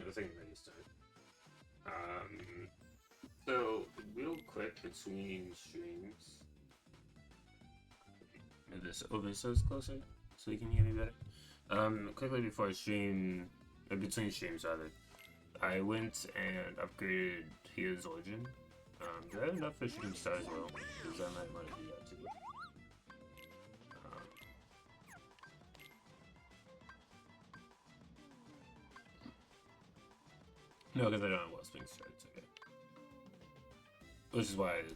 I think May's turn. So real quick between streams, move this over so it's closer so you can hear me better. Quickly before stream, between streams rather, I went and upgraded Hero's Origin. Do I have enough for Shooting Star as well? Because I might want to do that too. No, because I don't have Wellspring Strike, it's okay. Which is why it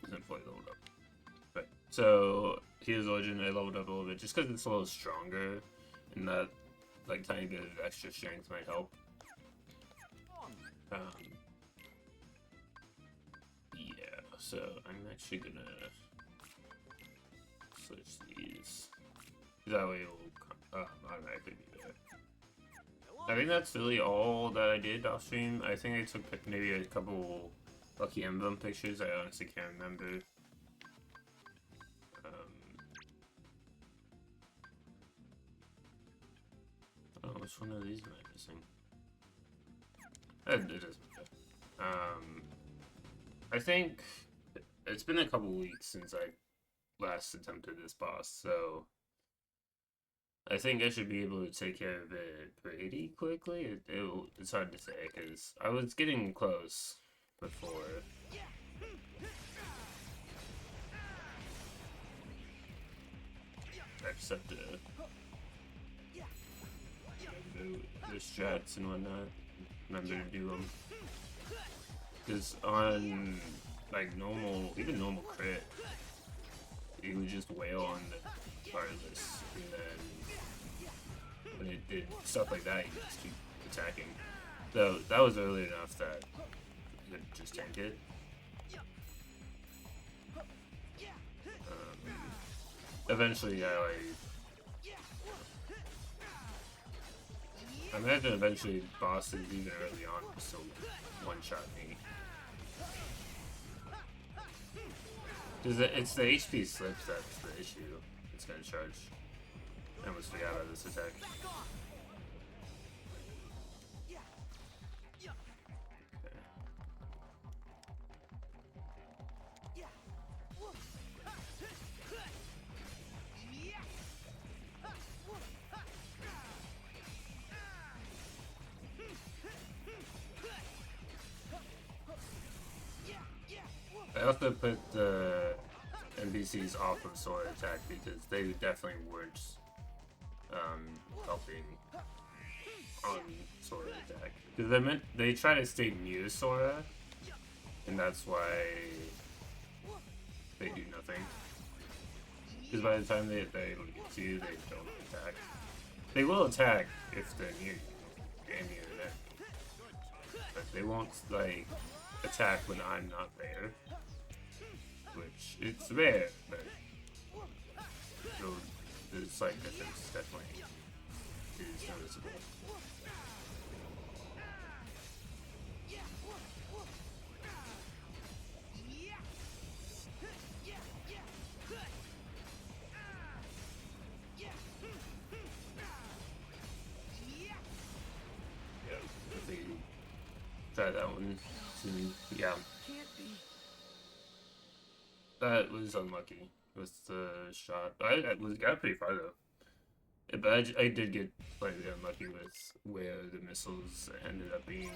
isn't fully leveled up. Right, so Hero's Origin, I leveled up a little bit just because it's a little stronger, and that like tiny bit of extra strength might help. Yeah, so I'm actually gonna switch these. That way it will automatically be better. I think that's really all that I did off stream. I think I took maybe a couple Lucky Emblem pictures. I honestly can't remember. Oh, which one of these am I missing? It doesn't matter. I think it's been a couple weeks since I last attempted this boss, so I think I should be able to take care of it pretty quickly. It's hard to say because I was getting close before. I just have to do the strats and whatnot. Remember to do them. Because on like normal, even normal crit, it would just wail on the Heartless, and then when it did stuff like that, you could just keep attacking. So that was early enough that I could just tank it. Eventually, I imagine eventually bosses, even early on, will still one-shot me. Because it's the HP slips that's the issue. It's gonna charge. I almost forgot about this attack. I also put the NPCs off of sword attack because they definitely weren't helping on sword attack. Because they try to stay near Sora, and that's why they do nothing. Because by the time they're able to get to you, they don't attack. They will attack if they're near you and near the net, but they won't like attack when I'm not there. Which it's rare, but the slight difference definitely is noticeable. Yeah, definitely try that one soon. Yeah. That was unlucky with the shot. I got pretty far though. Yeah, but I did get slightly unlucky with where the missiles ended up being.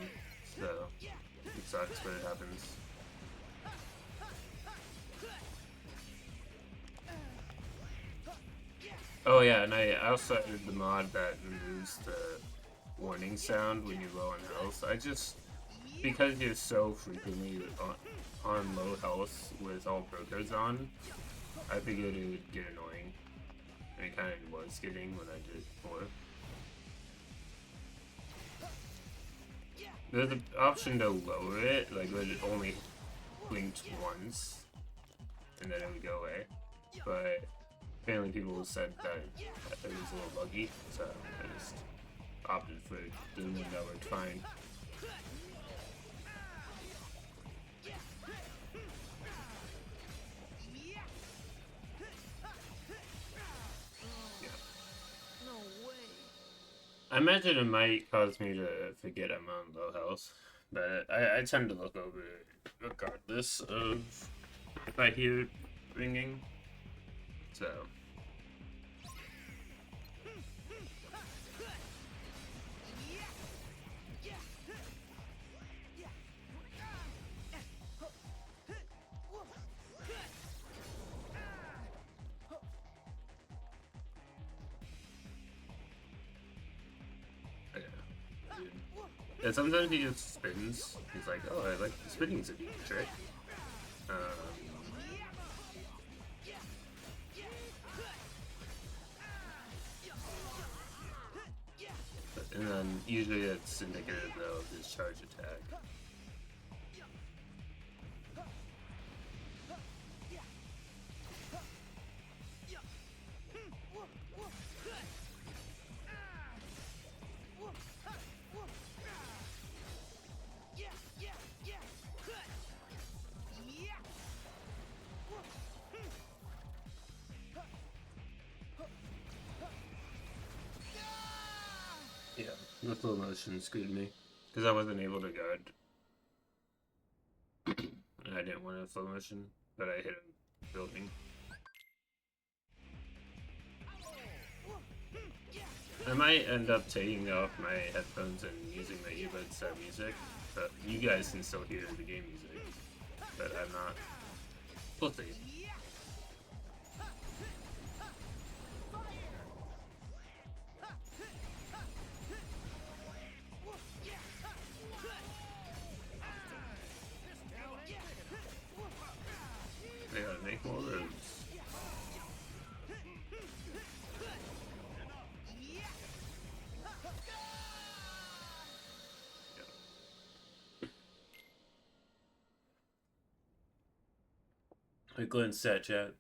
So it sucks, but it happens. Oh yeah, and I also added the mod that removes the warning sound when you're low on health. Because you're so frequently on low health with all brokers on, I figured it would get annoying. And it kind of was getting when I did it before. There's an option to lower it, like let it only blinked once, and then it would go away. But apparently people said that it was a little buggy, so I just opted for the one that worked fine. imagine it might cause me to forget I'm on low health, but I tend to look over it regardless of if I hear ringing. So. Yeah, sometimes he just spins. He's like, oh, I like spinning's a neat trick. And then usually it's indicative though of his charge attack. Yeah, the slow motion screwed me because I wasn't able to guard. And I didn't want a slow motion, but I hit him building. I might end up taking off my headphones and using my earbuds to music, but you guys can still hear the game music, but I'm not. We'll see. They gotta make more roads. I glanced at chat.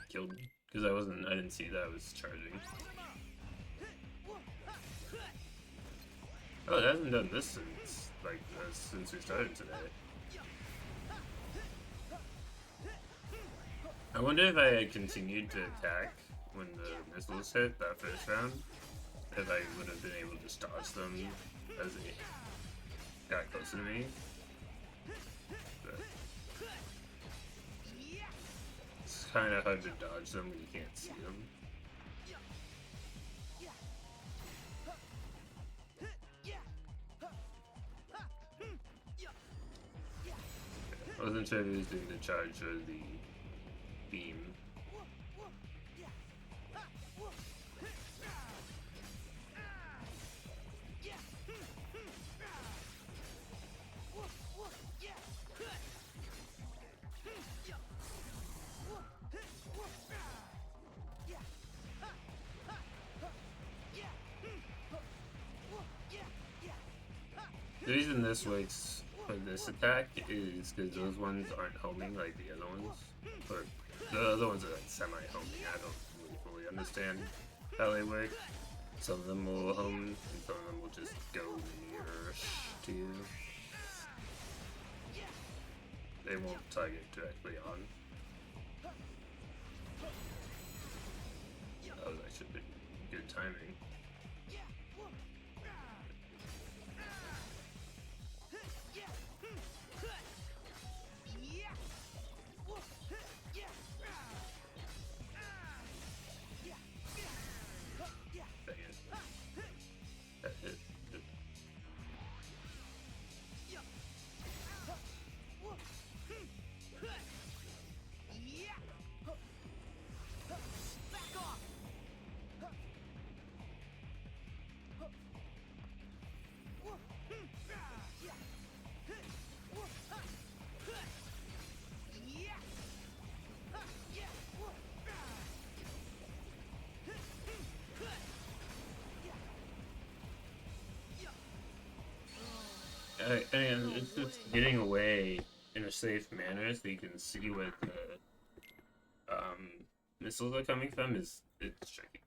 Killed me because I didn't see that I was charging. Oh, it hasn't done this since since we started today. I wonder if I had continued to attack when the missiles hit that first round, if I would have been able to just dodge them as they got closer to me. But it's kind of hard to dodge them when you can't see them. I wasn't sure if he was doing the charge or the beam. The reason this works for this attack is because those ones aren't homing like the other ones. Or the other ones are like semi-homing. I don't really fully understand how they work. Some of them will home, and some of them will just go near to you. They won't target directly on. Oh, that should be good timing. And it's just getting away in a safe manner so you can see where the missiles are coming from it's tricky.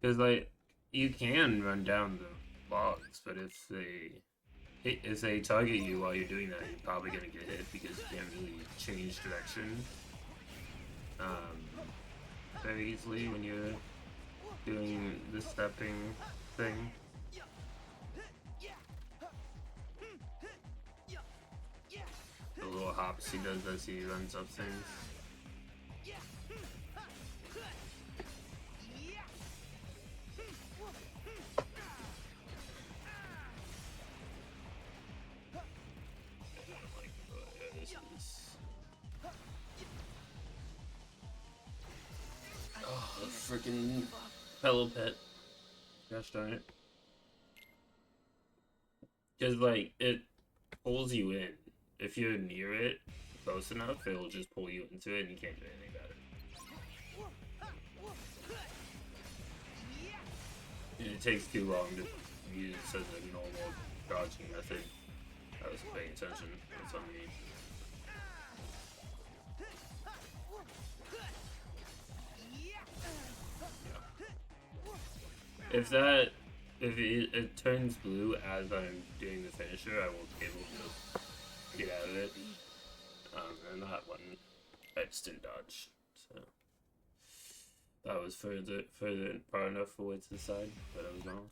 Because like you can run down the logs, but if they target you while you're doing that, you're probably gonna get hit because you can't really change direction very easily when you're doing the stepping thing. The little hops he does as he runs up things. Oh, the freaking pillow pet. Gosh darn it. Because, like, it pulls you in. If you're near it close enough, it'll just pull you into it and you can't do anything about it. It takes too long to use as a normal dodging method. I was paying attention. That's on me. Yeah. If it turns blue as I'm doing the finisher, I won't be able to get out of it. And that one I just didn't dodge. So that was further far enough away to the side, but I was wrong.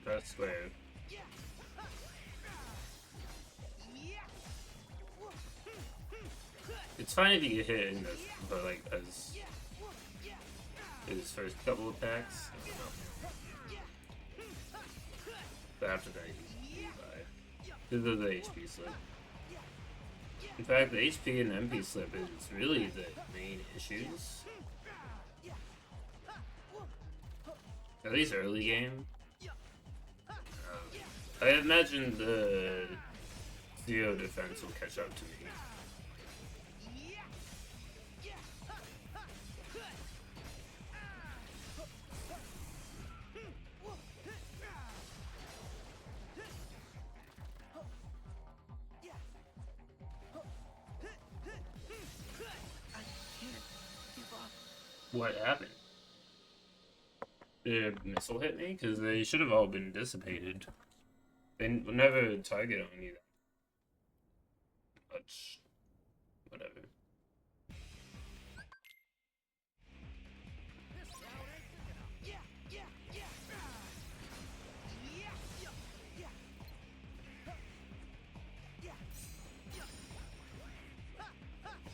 Press square. It's fine if you get hit in this, but like as his first couple attacks, I don't know. But after that, he's die. This is the HP slip. In fact, the HP and MP slip is really the main issues. At least early game. I imagine the Zero defense will catch up to me. What happened? Did a missile hit me? Because they should have all been dissipated. They never target on you that much. Whatever.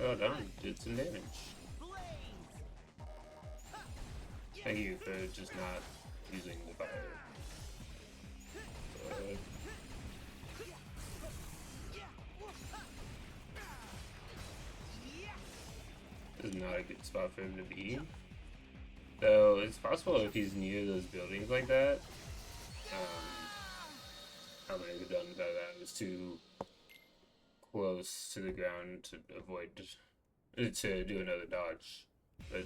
Oh, done. Did some damage. Thank you for just not using the fire. This is not a good spot for him to be. Though it's possible if he's near those buildings like that. How many have done about that? It was too close to the ground to avoid to do another dodge, but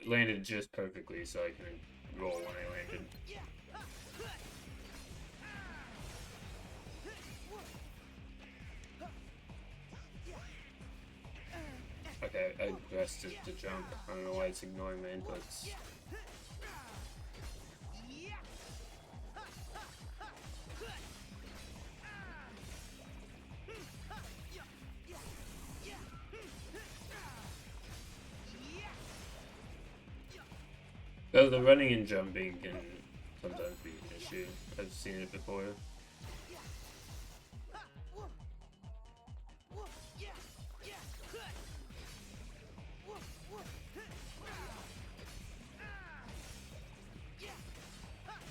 landed just perfectly so I can roll when I landed. Okay, I pressed it to jump. I don't know why it's ignoring my inputs. Though the running and jumping can sometimes be an issue. I've seen it before.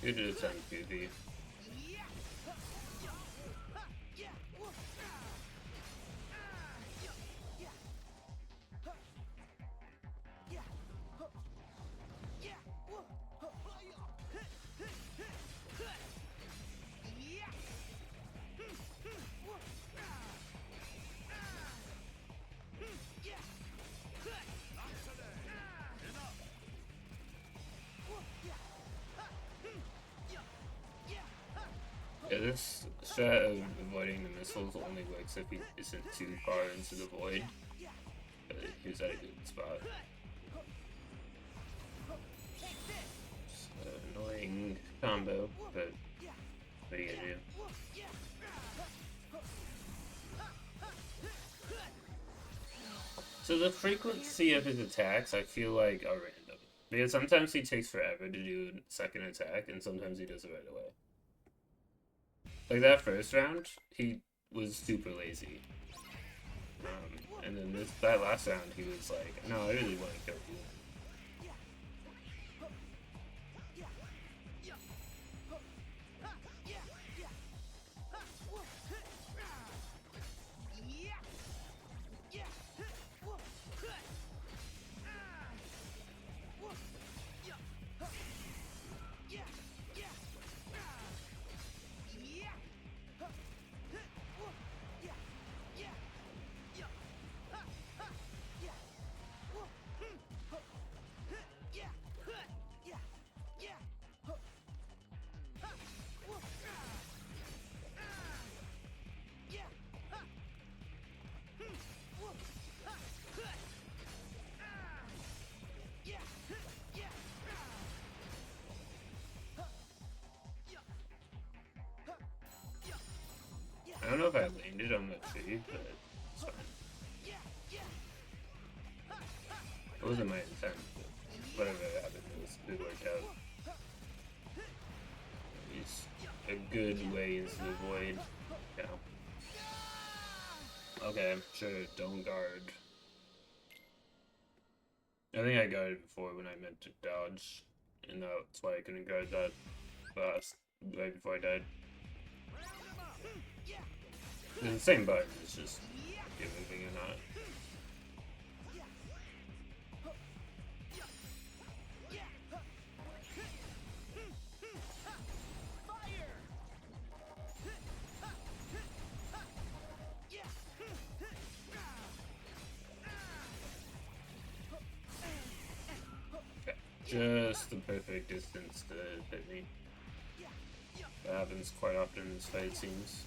It just sounds goofy. Yeah, this strat of avoiding the missiles only works if he isn't too far into the void. But he was at a good spot. It's an annoying combo, but what are you gonna do? So the frequency of his attacks, I feel like, are random. Because sometimes he takes forever to do a second attack, and sometimes he does it right away. Like that first round, he was super lazy. And then that last round, he was like, no, I really want to kill you. I don't know if I landed on the tree, but it's fine. It wasn't my intent, but whatever happened, it worked out. It's a good way into the void. Yeah. Okay, sure, don't guard. I think I guarded before when I meant to dodge, and that's why I couldn't guard that fast right before I died. It's the same button, it's just you're moving or not. Just the perfect distance to hit me. That happens quite often in this fight, it seems.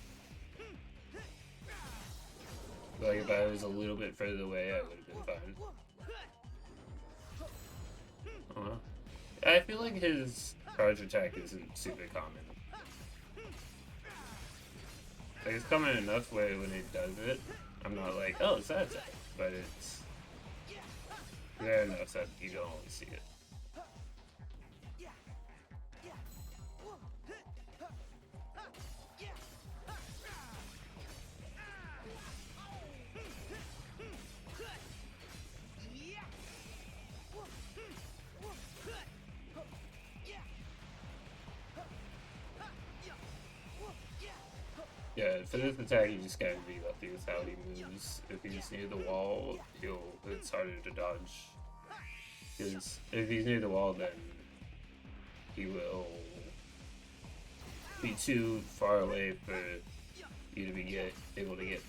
Like if I was a little bit further away, I would have been fine. I feel like his charge attack isn't super common. Like it's common enough where when he does it, I'm not like, oh, it's that attack. But it's rare enough that you don't always see it. Yeah, for this attack, you just gotta be lucky with how he moves. If he's near the wall, it's harder to dodge. Because if he's near the wall, then he will be too far away for you to be able to get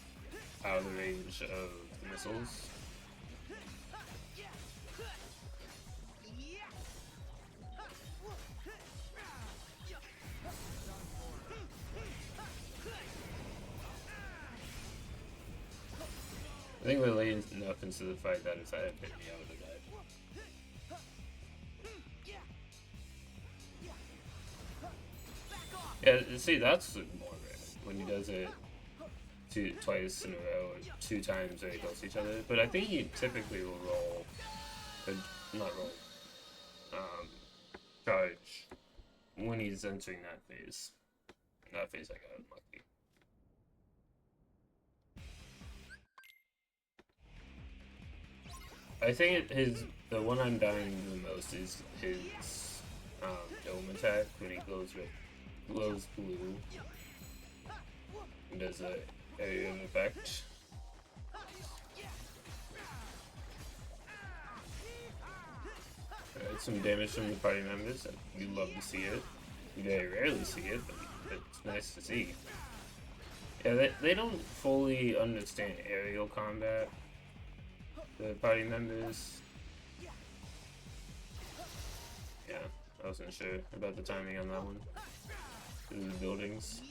out of the range of the missiles. I think we're late enough into the fight that if I had hit me, I would have died. Yeah, see, that's more rare when he does it twice in a row or 2 times very close to each other. But I think he typically will roll, or not roll, charge when he's entering that phase. In that phase, I got unlucky. I think the one I'm dying the most is his dome attack when he glows blue and does a area of effect. Some damage from the party members, and we love to see it. We very rarely see it, but it's nice to see. Yeah, they don't fully understand aerial combat, the party members. Yeah, I wasn't sure about the timing on that one. Through the buildings.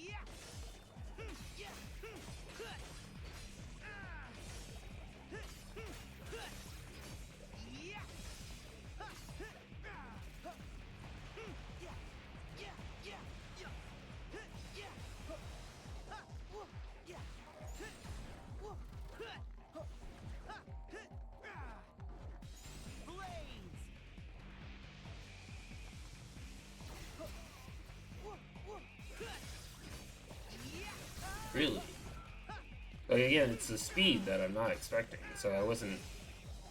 Really? Like again, it's the speed that I'm not expecting, so I wasn't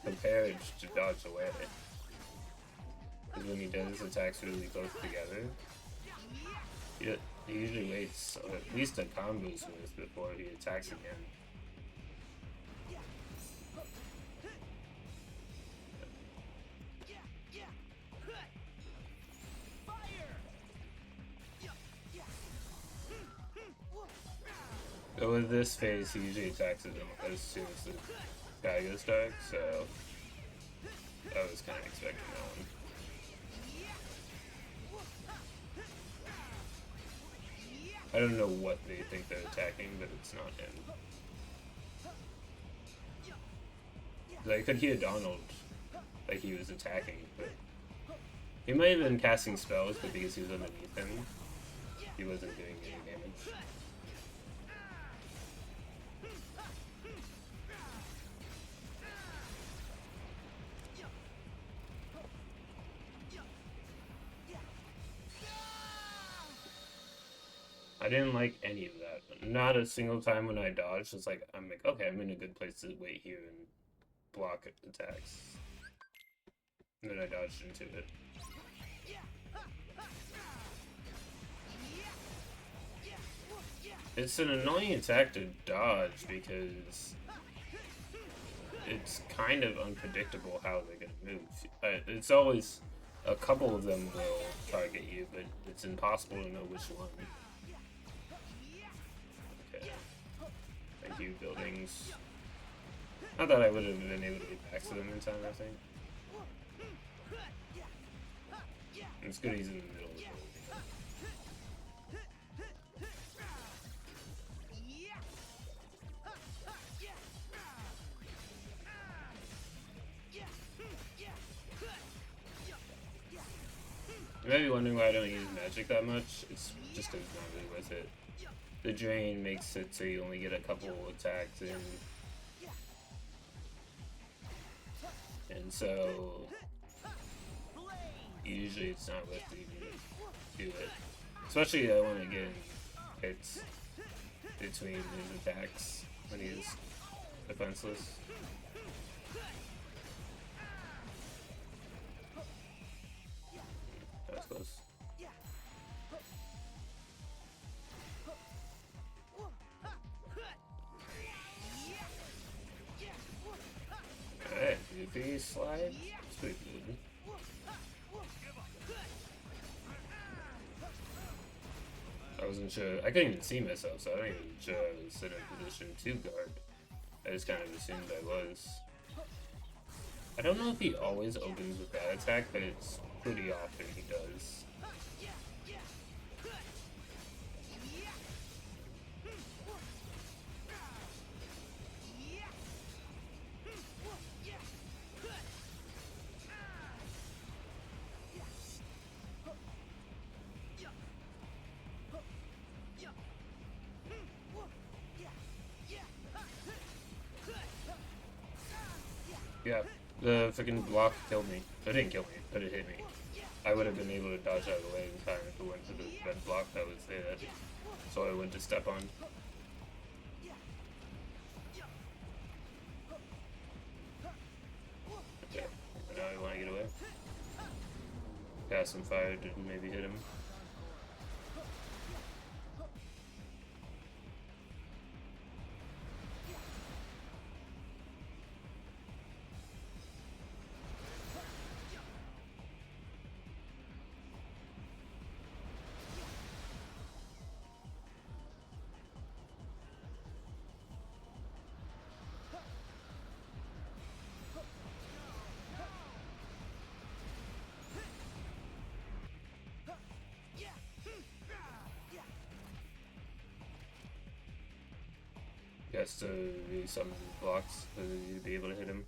prepared to dodge away. Because when he does his attacks really close together, he usually waits at least a combo smith before he attacks again. But with this phase, he usually attacks it as soon as the guy goes dark, so I was kind of expecting that one. I don't know what they think they're attacking, but it's not him. I could hear Donald like he was attacking, but he might have been casting spells, but because he was underneath him, he wasn't doing any damage. I didn't like any of that. Not a single time when I dodged, it's like, I'm like, okay, I'm in a good place to wait here and block attacks. And then I dodged into it. It's an annoying attack to dodge because it's kind of unpredictable how they're going to move. It's always a couple of them will target you, but it's impossible to know which one. Okay. Thank you, buildings. Not that I would have been able to get back to them in time, I think. It's good he's in the middle of the building. You might be wondering why I don't use magic that much. It's just because it's not really worth it. The drain makes it so you only get a couple attacks in. And so usually it's not worth it to do it. Especially I want to get in hits between his attacks when he's defenseless. That was close. Alright, goofy slide. It's pretty good. I wasn't sure. I couldn't even see myself, so I don't even sure I was in a position to guard. I just kind of assumed I was. I don't know if he always opens with that attack, but it's pretty often he does. Yeah, the freaking block killed me. It didn't kill me, but it hit me. I would have been able to dodge out of the way in time if it went to the red block that was there. So I went to step on. Okay, now I want to get away. Cast some fire to maybe hit him. He has to do some blocks to be able to hit him.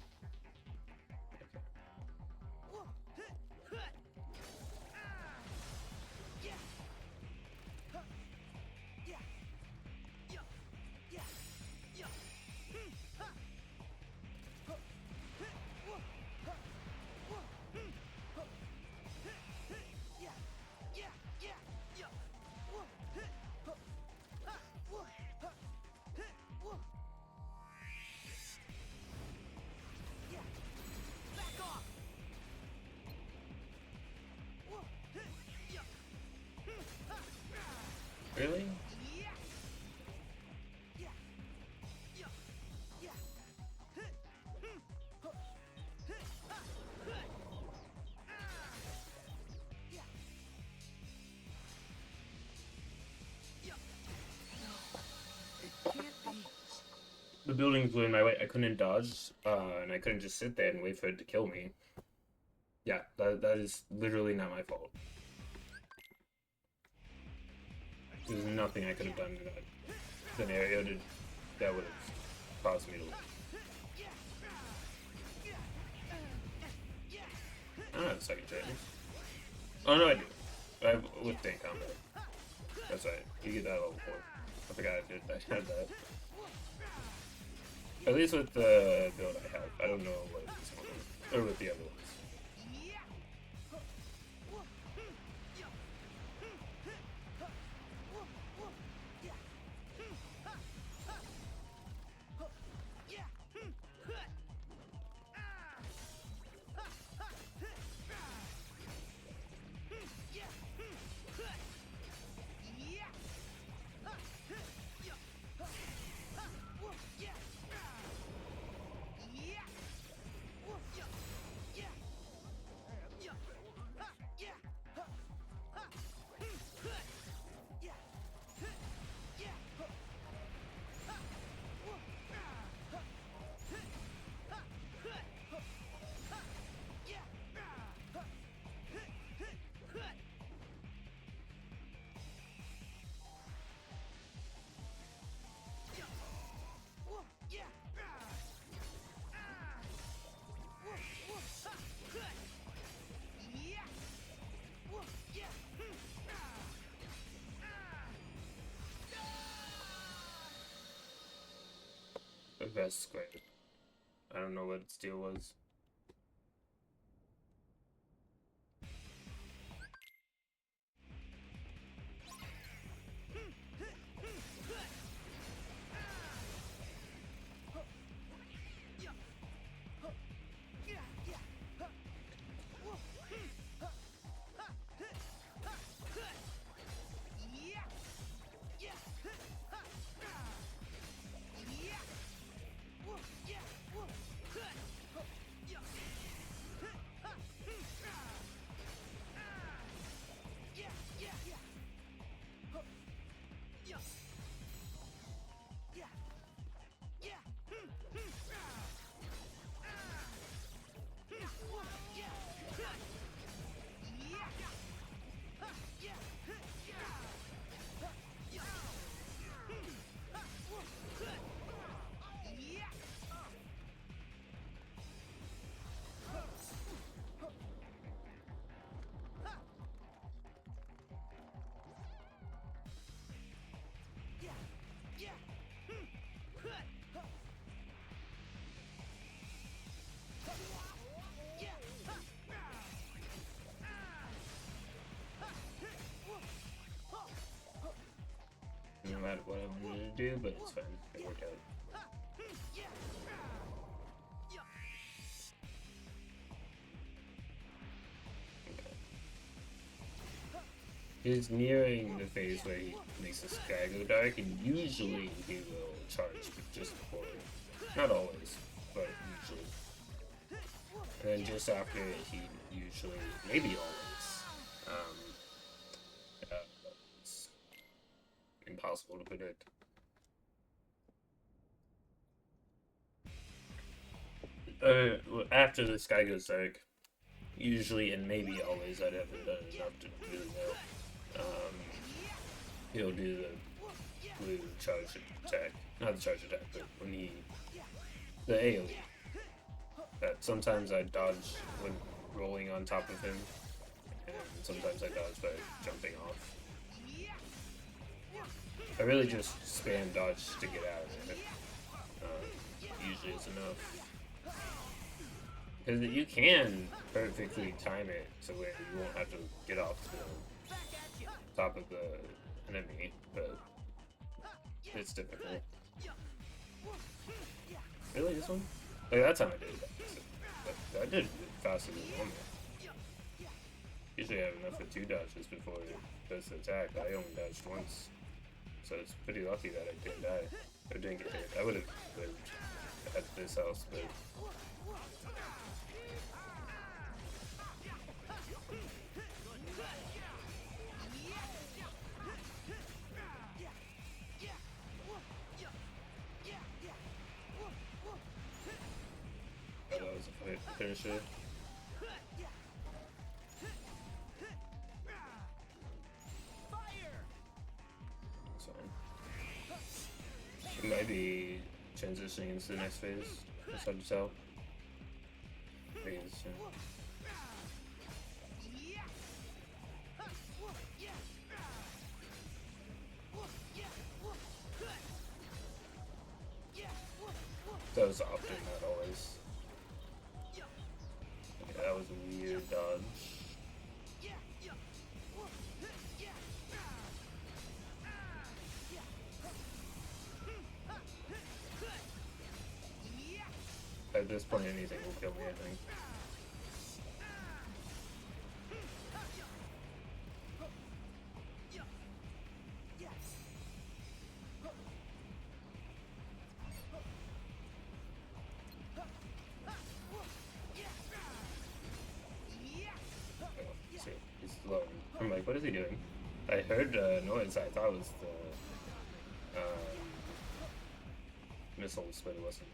Really? The buildings were in my way. I couldn't dodge, and I couldn't just sit there and wait for it to kill me. Yeah, that is literally not my fault. There's nothing I could have done in that scenario that would have caused me to win. I don't have a second chance. Oh no, I do. I have withstand combat. That's right. You get that level 4. I forgot I did. I had that. At least with the build I have. I don't know what this one is. Or with the other ones. The best square. I don't know what its deal was. No matter what I wanted to do, but it's fine. It worked out. He's nearing the phase where he makes the sky go dark, and usually he will charge just before. Not always, but usually. And then just after he usually, maybe always, it's impossible to predict. After the sky goes dark, usually and maybe always, I haven't done enough to really know. He'll do the blue charge attack. Not the charge attack, but when the AoE. That sometimes I dodge when rolling on top of him, and sometimes I dodge by jumping off. I really just spam dodge to get out of it. Usually it's enough. Because you can perfectly time it to where you won't have to get off the top of the enemy, but it's difficult. Really, this one? Like, that time I did it. I did it faster than normal. Usually I have enough for 2 dodges before it does the attack. I only dodged once. So it's pretty lucky that I didn't die. Or didn't get hit. I would have lived at this house, but... Oh, that was a finisher. It might be transitioning into the next phase. It's hard to tell. Maybe it's, that was often, not always. Yeah, that was a weird dodge. At this point, anything will kill me, I think. Oh, see, he's slow. I'm like, what is he doing? I heard noise. I thought it was the missiles, but it wasn't.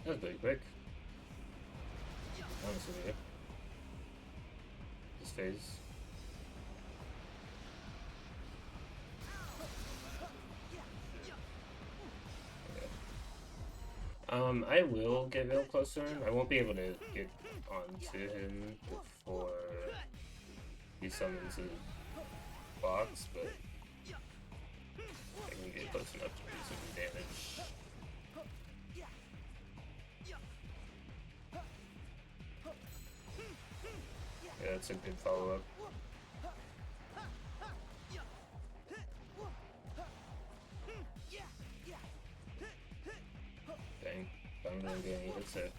That was pretty quick. Honestly, yeah. This phase. I will get real close to him. I won't be able to get onto him before he summons his box, but I can get close enough to do some damage. Yeah, that's a good follow-up. Dang, I'm really getting any hits there.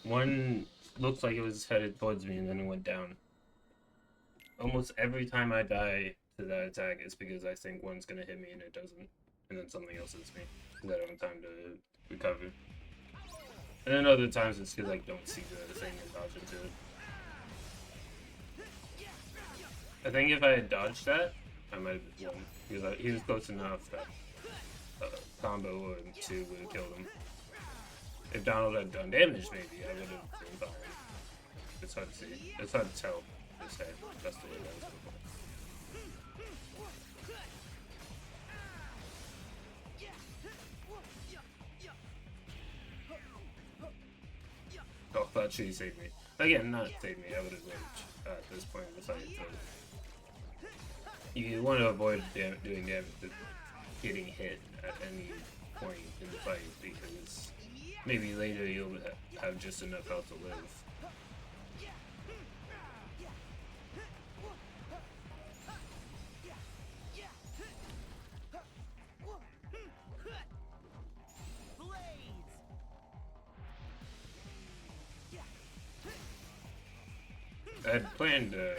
One looked like it was headed towards me and then it went down. Almost every time I die to that attack, it's because I think one's gonna hit me and it doesn't. And then something else hits me. Because I don't have time to recover. And then other times it's because I don't see the thing and dodge into it. I think if I had dodged that, I might have won. Because he was close enough that combo or 2 would have killed him. If Donald had done damage, maybe I would have been fine. It's hard to see. It's hard to tell. This head. That's the way that was. Oh, that she saved me. Again, not saved me. I would have lived at this point in the fight. But you want to avoid doing damage, getting hit at any point in the fight because maybe later you'll have just enough health to live. I had planned to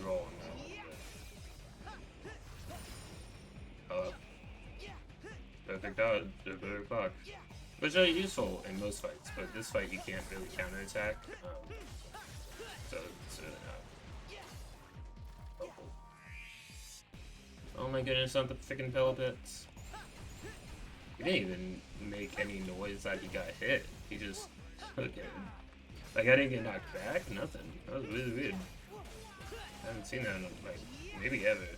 roll on that one, but perfect dodge, the perfect block. Which are useful in most fights, but this fight you can't really counterattack. So it's helpful. Oh my goodness, not the freaking pellet pits. He didn't even make any noise that he got hit. He just took it. Like, I didn't get knocked back, nothing. That was really weird. I haven't seen that in, like, maybe ever.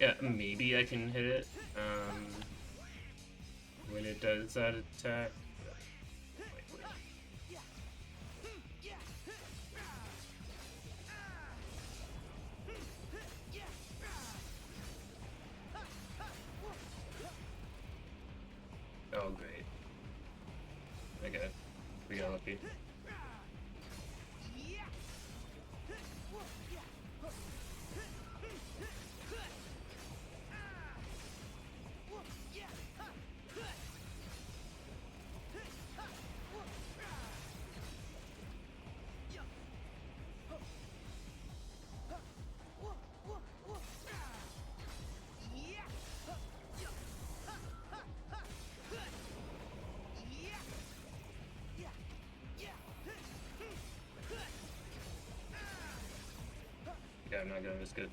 Yeah, maybe I can hit it when it does that attack. Oh, great. Okay, we got lucky. Yeah, I'm not gonna risk it.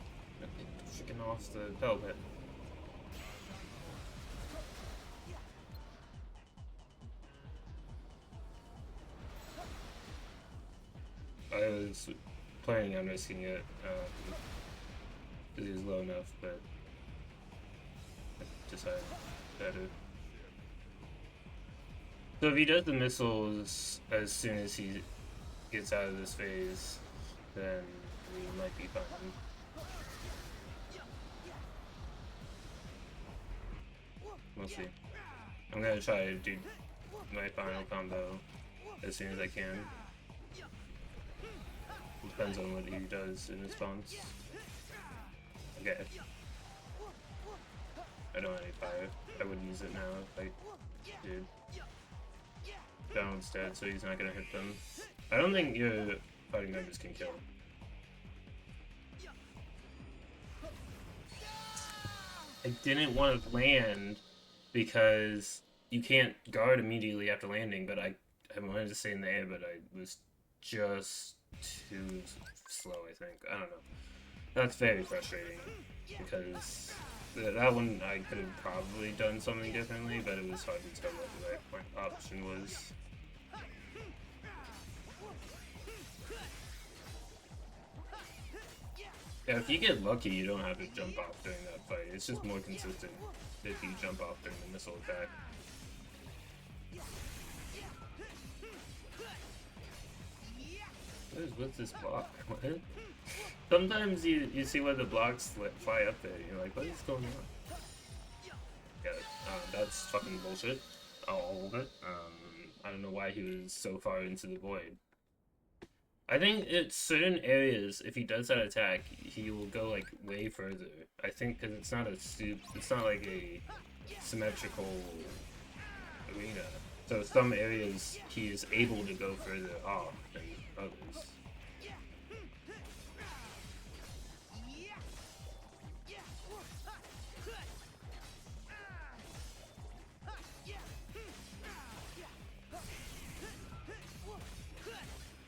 Freaking off the velvet. I was planning on risking it because he was low enough, but I decided better. So if he does the missiles as soon as he gets out of this phase, then we might be fine. We'll see. I'm gonna try to do my final combo as soon as I can. Depends on what he does in response. Okay. I don't have any fire. I would use it now if I did. Donald's dead, so he's not gonna hit them. I don't think your fighting members can kill. I didn't want to land because you can't guard immediately after landing, but I wanted to stay in the air, but I was just too slow, I think. I don't know. That's very frustrating because that one I could have probably done something differently, but it was hard to tell what the right option was. Yeah, if you get lucky, you don't have to jump off during that fight. It's just more consistent if you jump off during the missile attack. What is with this block? What? Sometimes you see where the blocks fly up there, and you're like, what is going on? Yeah, that's fucking bullshit. All of it. I don't know why he was so far into the void. I think it's certain areas, if he does that attack, he will go like way further. I think because it's not like a symmetrical arena. So some areas he is able to go further off than others.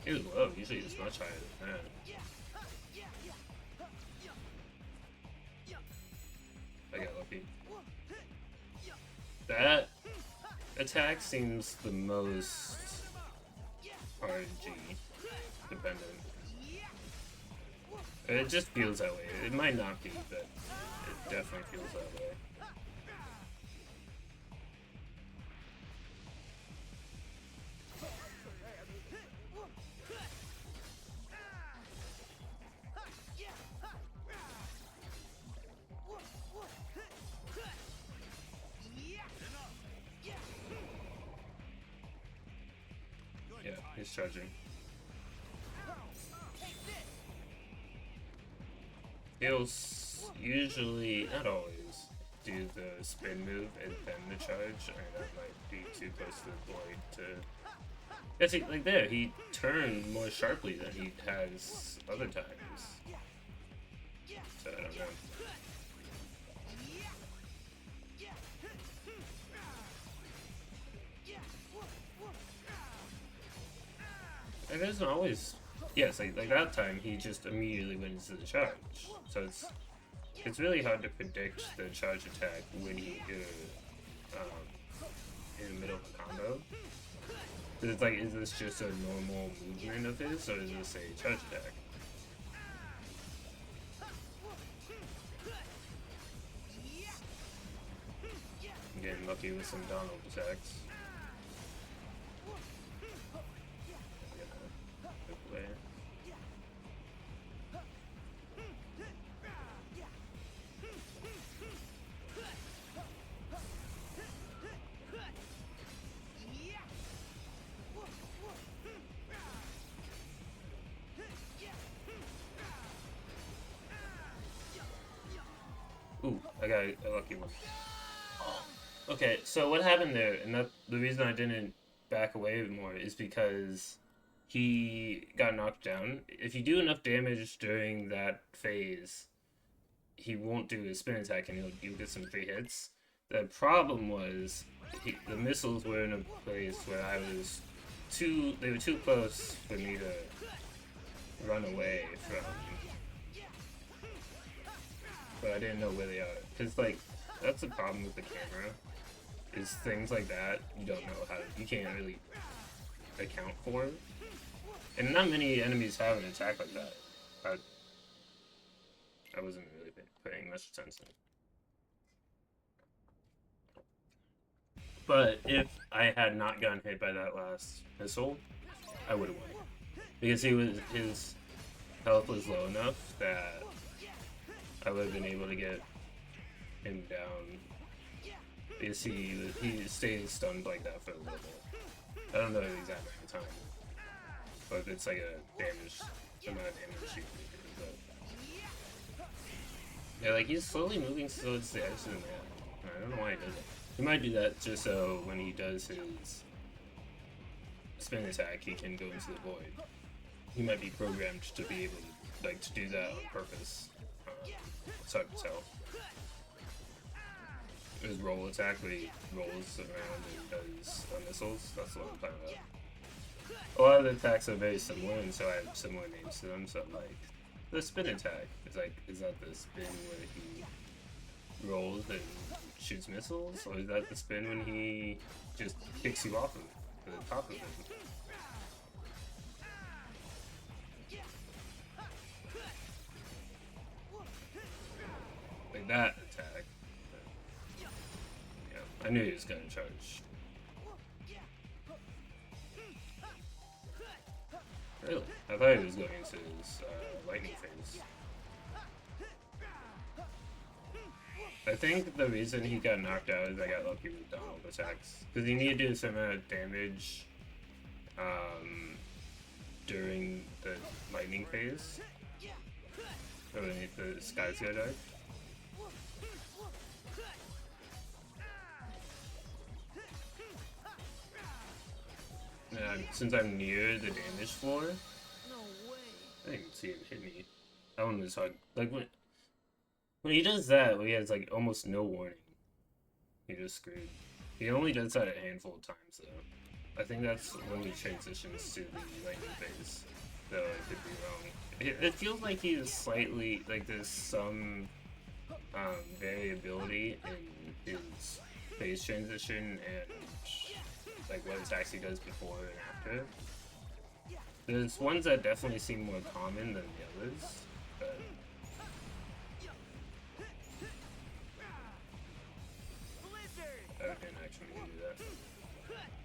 It was low, usually it's much higher than that. I got lucky. That attack seems the most RNG dependent. It just feels that way. It might not be, but it definitely feels that way. Yeah, he's charging. He'll usually, not always, do the spin move and then the charge. I mean, that might be too close to the void to... Yeah, see, like there, he turned more sharply than he has other times. So I don't know. It doesn't always... Yes, like that time, he just immediately went into the charge. So it's really hard to predict the charge attack when he in the middle of a combo. It's like, is this just a normal movement of his, or is this a charge attack? getting lucky with some Donald attacks. Ooh, I got a lucky one. Okay, so what happened there, and the reason I didn't back away more is because he got knocked down. If you do enough damage during that phase, he won't do his spin attack and you'll get some free hits. The problem was the missiles were in a place where they were too close for me to run away from. But I didn't know where they are. Because, like, that's the problem with the camera. Is things like that, you don't know you can't really account for. And not many enemies have an attack like that. I wasn't really paying much attention. But if I had not gotten hit by that last missile, I would have won. Because his health was low enough that I would have been able to get him down. Because he stays stunned like that for a little bit. I don't know the exact amount of time. But it's like a amount of damage you can do. But yeah, like he's slowly moving towards the edge of the map. I don't know why he does it. He might do that just so when he does his spin attack, he can go into the void. He might be programmed to be able to do that on purpose. It's hard to tell. His roll attack where he rolls around and does missiles, that's what I'm talking about. A lot of the attacks are very similar, and so I have similar names to them, so like, the spin attack, is that the spin where he rolls and shoots missiles, or is that the spin when he just kicks you off of the top of it? Like that attack. Yeah, I knew he was gonna charge. Really? I thought he was going into his lightning phase. I think the reason he got knocked out is I got lucky with Donald attacks. Because you need to do some amount of damage during the lightning phase. Or beneath the Sky Zero Dark. Since I'm near the damage floor, I didn't see it hit me. That one was hard. Like when he does that, he has like almost no warning. He just screwed. He only does that a handful of times though. I think that's when he transitions to the lightning phase. Though I could be wrong. It feels like he's slightly like there's some variability in his phase transition and like what attacks he does before and after. There's ones that definitely seem more common than the others, but I didn't actually do that.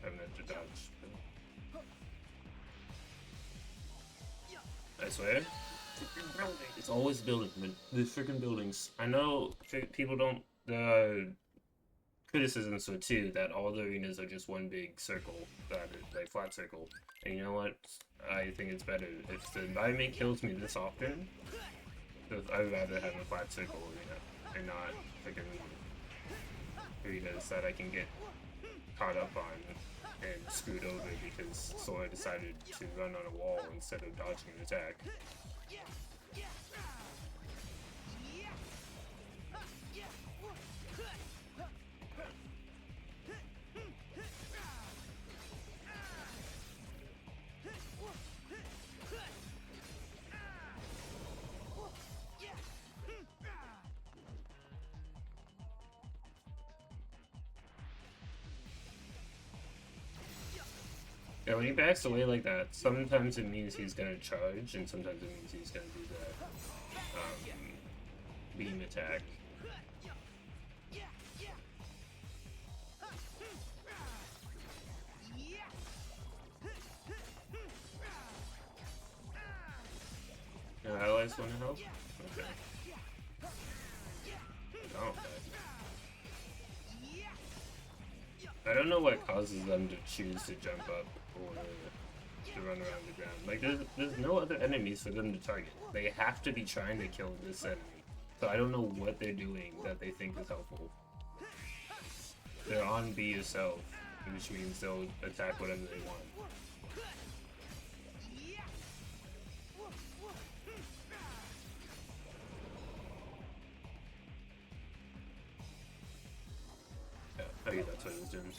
I meant to dodge. I swear, it's always building. The freaking buildings. I know people don't. Criticisms for too that all the arenas are just one big circle, like flat circle. And you know what? I think it's better if the environment kills me this often. I'd rather have a flat circle arena and not freaking arenas that I can get caught up on and screwed over because Sora decided to run on a wall instead of dodging an attack. Yeah, when he backs away like that, sometimes it means he's gonna charge, and sometimes it means he's gonna do that beam attack. minus 1 in health? Okay. Oh, okay. I don't know what causes them to choose to jump up or to run around the ground. Like, there's no other enemies for them to target. They have to be trying to kill this enemy. So I don't know what they're doing that they think is helpful. They're on B yourself, which means they'll attack whatever they want. Yeah, I think that's what it was doing.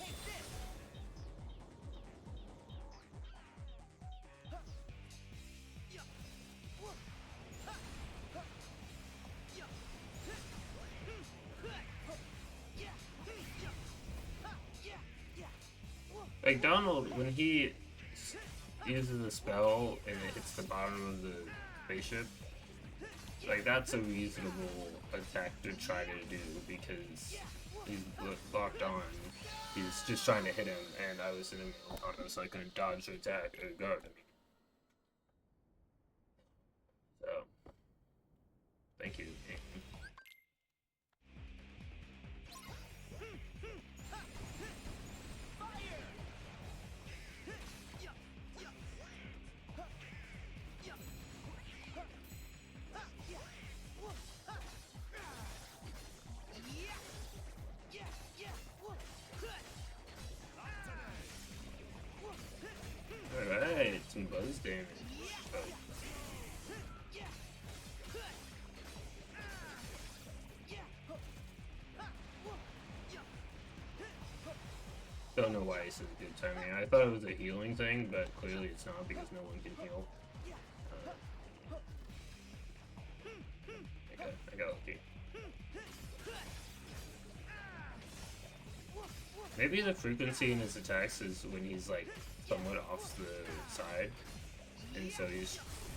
Like, Donald, when he uses a spell and it hits the bottom of the spaceship, like, that's a reasonable attack to try to do because he's locked on. He's just trying to hit him, and I was in a middle corner, so I couldn't dodge or attack or guard him. So, thank you. Alright, some buzz damage. Oh. Don't know why it's a good timing. I thought it was a healing thing, but clearly it's not because no one can heal. I got lucky. Maybe the frequency in his attacks is when he's like somewhat off the side, and so he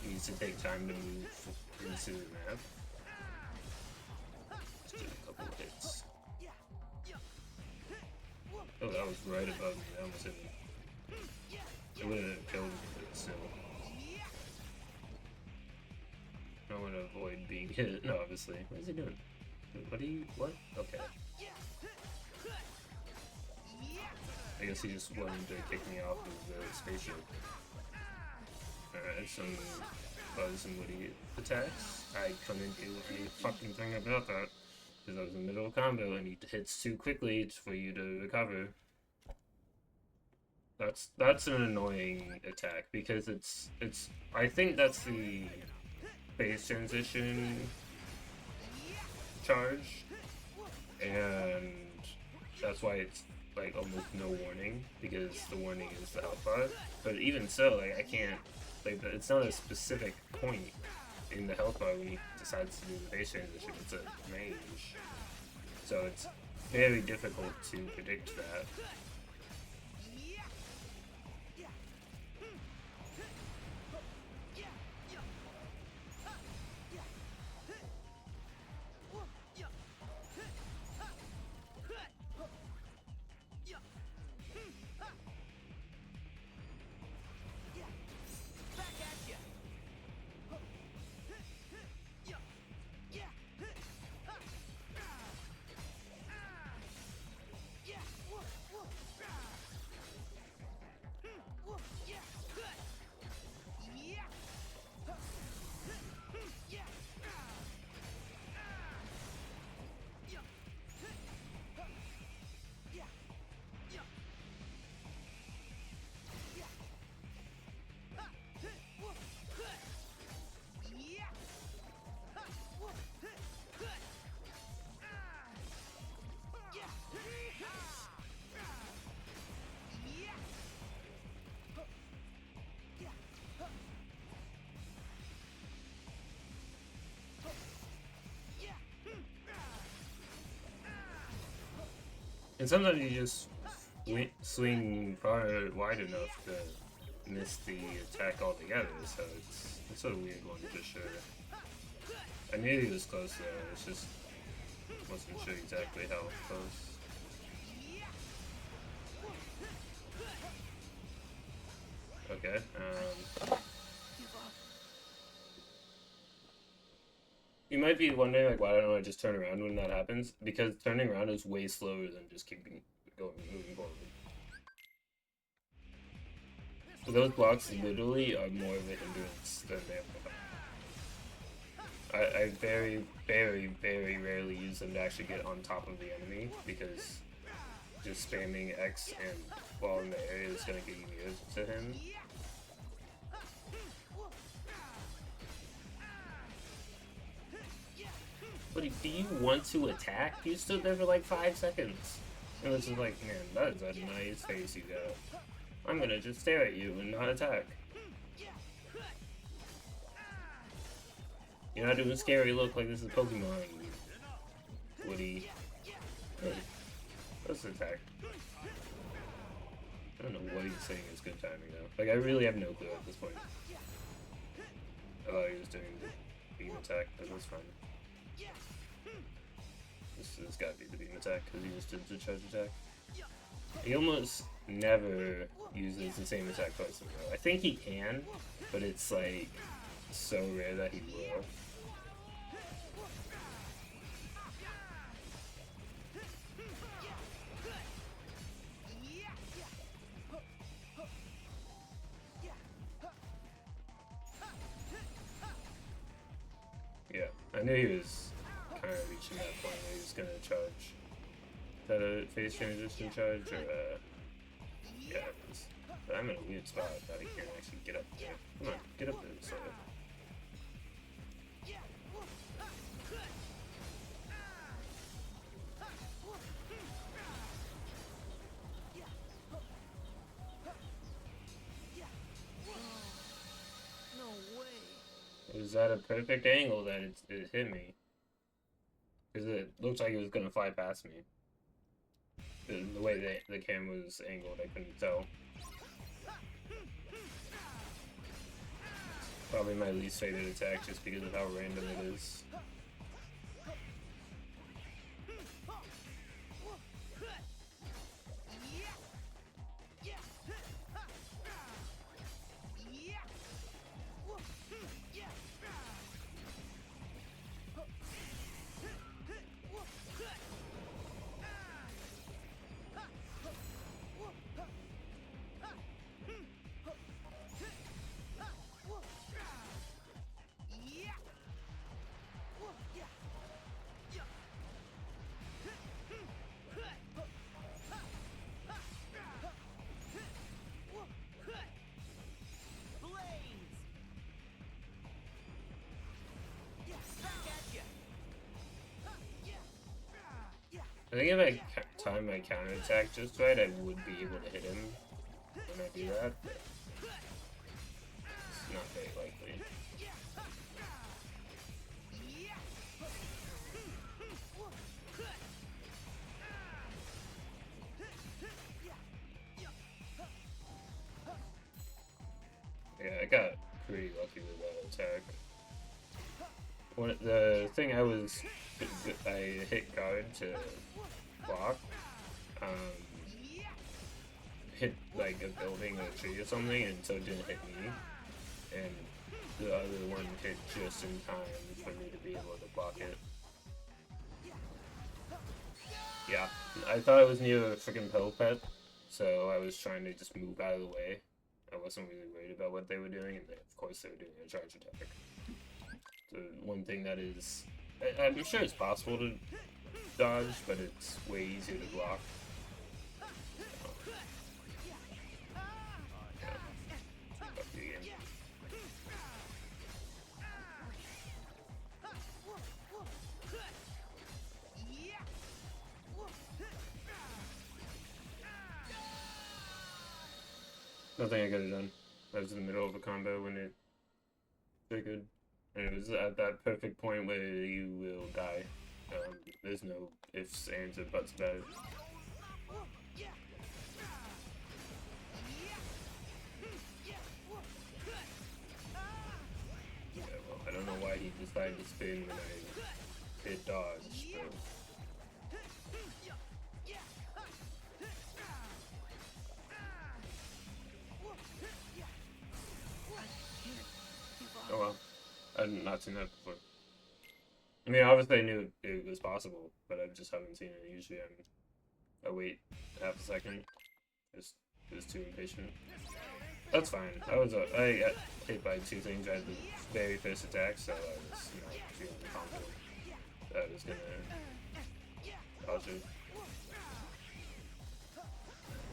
needs to take time to move into the map. Just do a couple of hits. Oh, that was right above me. That almost hit me. It would have killed me, but still. I want to avoid being hit. No, obviously. What is he doing? What are you? What? Okay. I guess he just wanted to kick me off of the spaceship. Alright, some Buzz and Woody attacks. I couldn't do any fucking thing about that. Because I was in the middle of combo and he hits too quickly for you to recover. That's an annoying attack because it's I think that's the phase transition charge, and that's why it's like almost no warning, because the warning is the health bar. But even so, like, I can't, like, it's not a specific point in the health bar when he decides to do the phase transition. It's a range, so it's very difficult to predict that. And sometimes you just swing far wide enough to miss the attack altogether, so it's a weird one for sure. I knew he was close there, it's just wasn't sure exactly how close. Okay, be wondering like why don't I just turn around when that happens? Because turning around is way slower than just keeping going, moving forward. So those blocks literally are more of a hindrance than they are. I very, very, very rarely use them to actually get on top of the enemy because just spamming X and while in the area is gonna get you near to him. But do you want to attack? You stood there for like 5 seconds. And it's just like, man, that is a nice face you got. I'm gonna just stare at you and not attack. You're not doing scary look like this is Pokemon, Woody. Hey, let's attack. I don't know what he's saying is good timing though. Like, I really have no clue at this point. I thought he was doing the beam attack, but that's fine. This has got to be the beam attack because he just did the charge attack. He almost never uses the same attack twice in a row. I think he can, but it's like so rare that he will. Yeah, I knew he was kind of reaching that point where he was gonna charge. Is that a phase transition charge or yeah, it is. But I'm in a weird spot that I can't actually get up there. Come on, get up there, so. It was at a perfect angle that it hit me. Because it looked like it was going to fly past me. The way that the camera was angled, I couldn't tell. Probably my least favorite attack just because of how random it is. I think if I time my counterattack just right, I would be able to hit him when I do that, but it's not very likely. Yeah, I got pretty lucky with that attack. The thing I hit guard to block, hit like a building or a tree or something, and so it didn't hit me. And the other one hit just in time for me to be able to block it. Yeah, I thought I was near a freaking pill pet, so I was trying to just move out of the way. I wasn't really worried about what they were doing, and of course they were doing a charge attack. The one thing that is, I'm sure it's possible to dodge, but it's way easier to block. Nothing I could have done. I was in the middle of a combo when it triggered. And it was at that perfect point where you will die. There's no ifs, ands, or buts about it. Yeah, well, I don't know why he decided to spin when I hit dodge, but... Oh well. I've not seen that before. I mean, obviously I knew it was possible, but I just haven't seen it. Usually I wait half a second. Just too impatient. That's fine. I got hit by two things right at the very first attack, so I was feeling confident that I was gonna dodge it.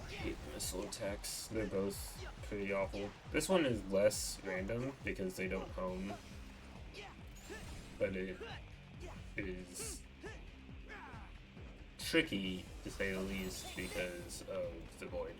Hate missile attacks. They're both pretty awful. This one is less random because they don't home, but it is tricky to say the least because of the void.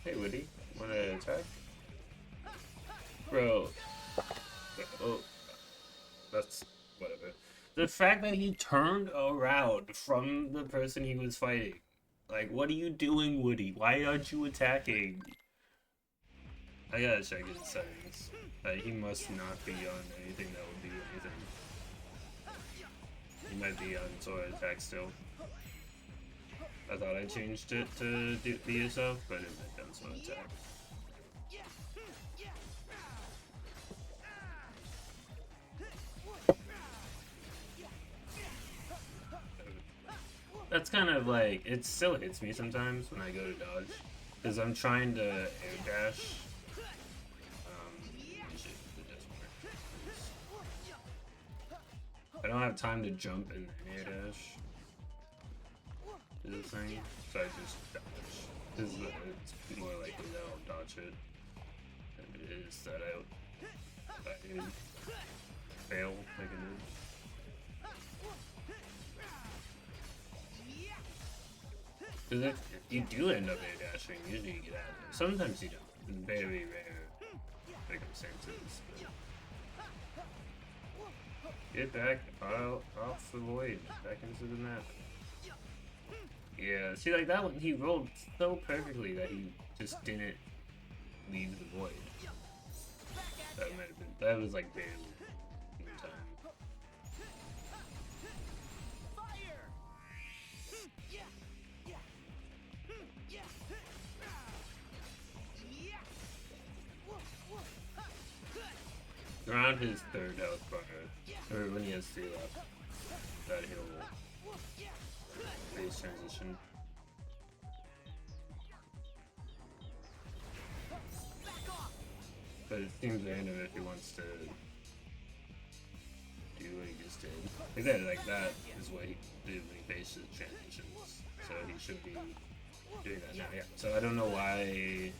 Hey Woody, wanna attack? Bro. Oh, that's whatever. The fact that he turned around from the person he was fighting. Like, what are you doing, Woody? Why aren't you attacking? I gotta check his settings. He must not be on anything that would do anything. He might be on sword attack still. I thought I changed it to be yourself, but it might be on sword attack. That's kind of like, it still hits me sometimes when I go to dodge. Because I'm trying to air dash. I don't have time to jump and air dash. Is the thing. So I just dodge. It's more likely that I'll dodge it than it is that I fail like I did. Because if you do end up air dashing, usually you get out of it. Sometimes you don't. In very rare circumstances. Get back off the void. Back into the map. Yeah, see, like that one, he rolled so perfectly that he just didn't leave the void. That might have been. That was like barely in time. Around his third health bar, or when he has 3 left, that he'll phase transition. But it seems random if he wants to do what he just did. Like that is what he did when he phased his transitions. So he should be doing that now, yeah. So I don't know why he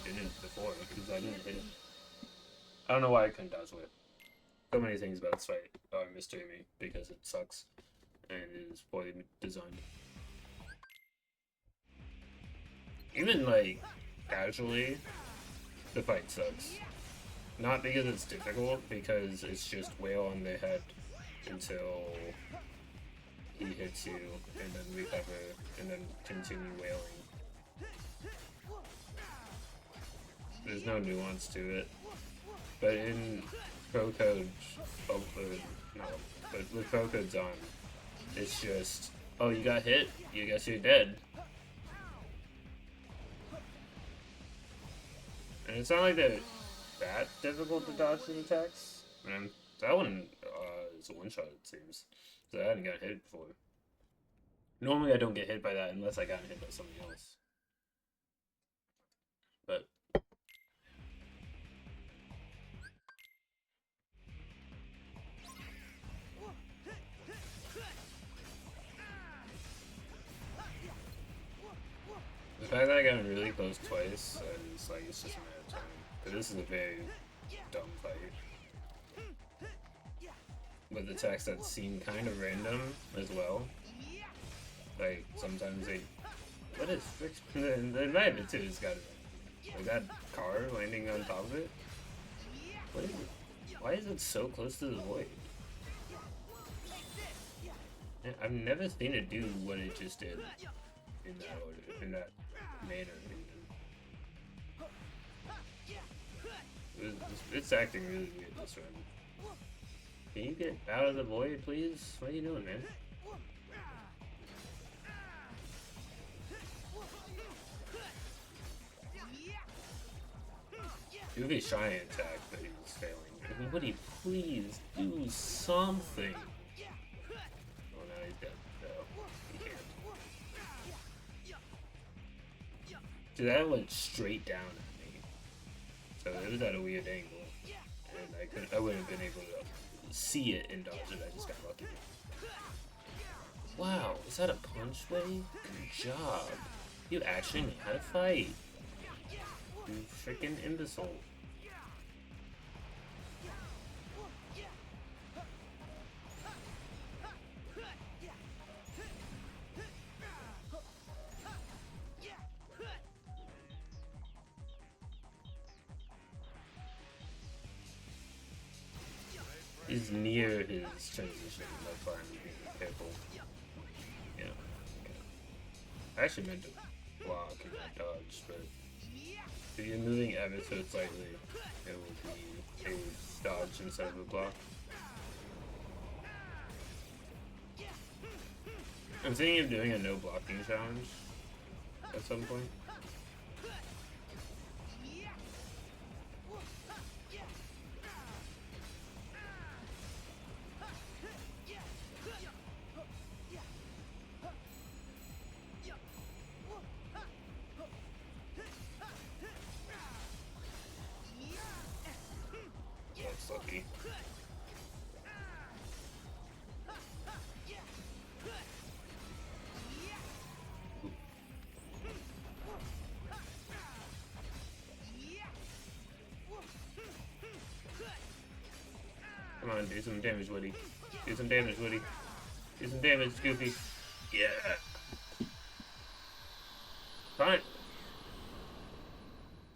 didn't before, because I didn't hit him. I don't know why I couldn't dodge whip. So many things about this fight are a mystery to me because it sucks and it is poorly designed. Even like casually, the fight sucks. Not because it's difficult, because it's just wail on their head until he hits you and then recover and then continue wailing. There's no nuance to it. But in Pro Code, but with Pro Codes on, it's just, oh, you got hit, you guess you're dead. And it's not like they're that difficult to dodge the attacks. And that one is a one-shot, it seems. So I hadn't gotten hit before. Normally I don't get hit by that unless I got hit by something else. But the fact that I got really close twice is like, it's just a matter of time. But this is a very dumb fight. With attacks that seem kind of random as well. Like, sometimes they What is friction? The environment too has got it. Like that car landing on top of it. What is it? Why is it so close to the void? I've never seen it do what it just did in that order, in that manner. It's acting really weird this run. Can you get out of the void, please? What are you doing, man? It would be shy attack, but he was failing. Would he please do something? Oh no, he's dead. No, he can't. Dude, that went straight down at me. So it was at a weird angle. And I wouldn't have been able to see it and dodge it. I just got lucky. Wow, is that a punch wave? Good job. You actually know how to fight. You freaking imbecile. He's near his transition, that's why I'm being careful. Yeah. Okay. I actually meant to block and not dodge, but if you're moving ever so slightly, it will be a dodge instead of a block. I'm thinking of doing a no blocking challenge at some point. That's lucky. Come on, do some damage, Woody. Do some damage, Woody. Do some damage, Goofy. Yeah. Fine.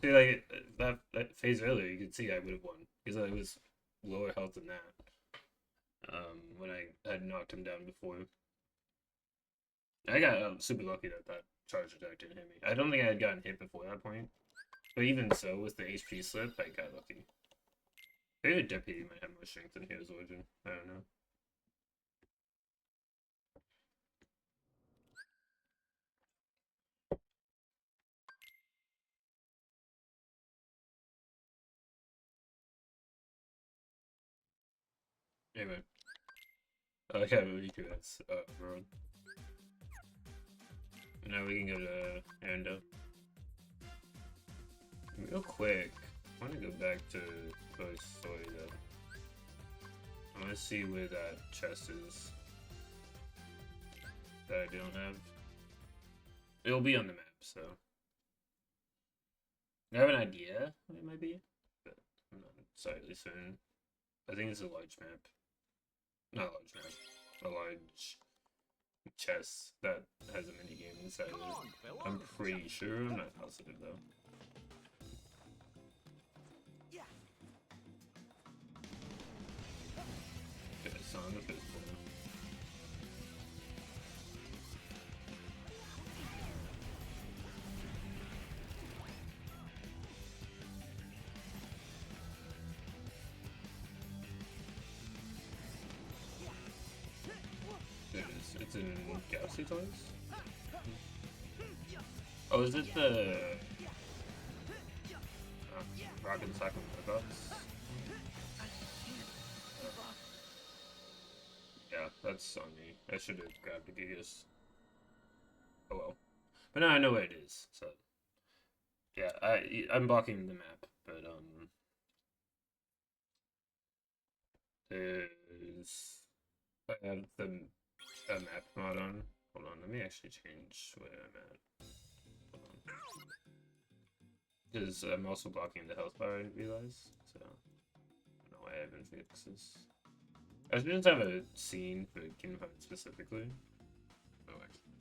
See, like that phase earlier, you could see I would have won because I was lower health than that. When I had knocked him down before. I got super lucky that that charge attack didn't hit me. I don't think I had gotten hit before that point, but even so, with the HP slip, I got lucky. Maybe Deputy might have more strength than Hero's Origin. I don't know. Anyway. Yeah, Riku, that's road. Now we can go to Ando. Real quick, I want to go back to Toy Story though. I want to see where that chest is that I don't have. It'll be on the map, so I have an idea what it might be, but I'm not slightly certain. I think it's a large map. Not a large map. A large chest that has a mini game inside of it. I'm pretty sure. I'm not positive though. Okay, so on the physical. It's in Galaxy Toys? Oh, is it the Rock and Sock Robots? Yeah, that's on me. I should have grabbed a Gigas. Oh well. But now I know where it is, so yeah, I'm blocking the map, but there's I have the map mod on. Hold on, let me actually change where I'm at. Because I'm also blocking the health bar, I realize. So, I don't know why I haven't fixed this. I shouldn't have a scene for Kingdom Hearts specifically. Oh, actually.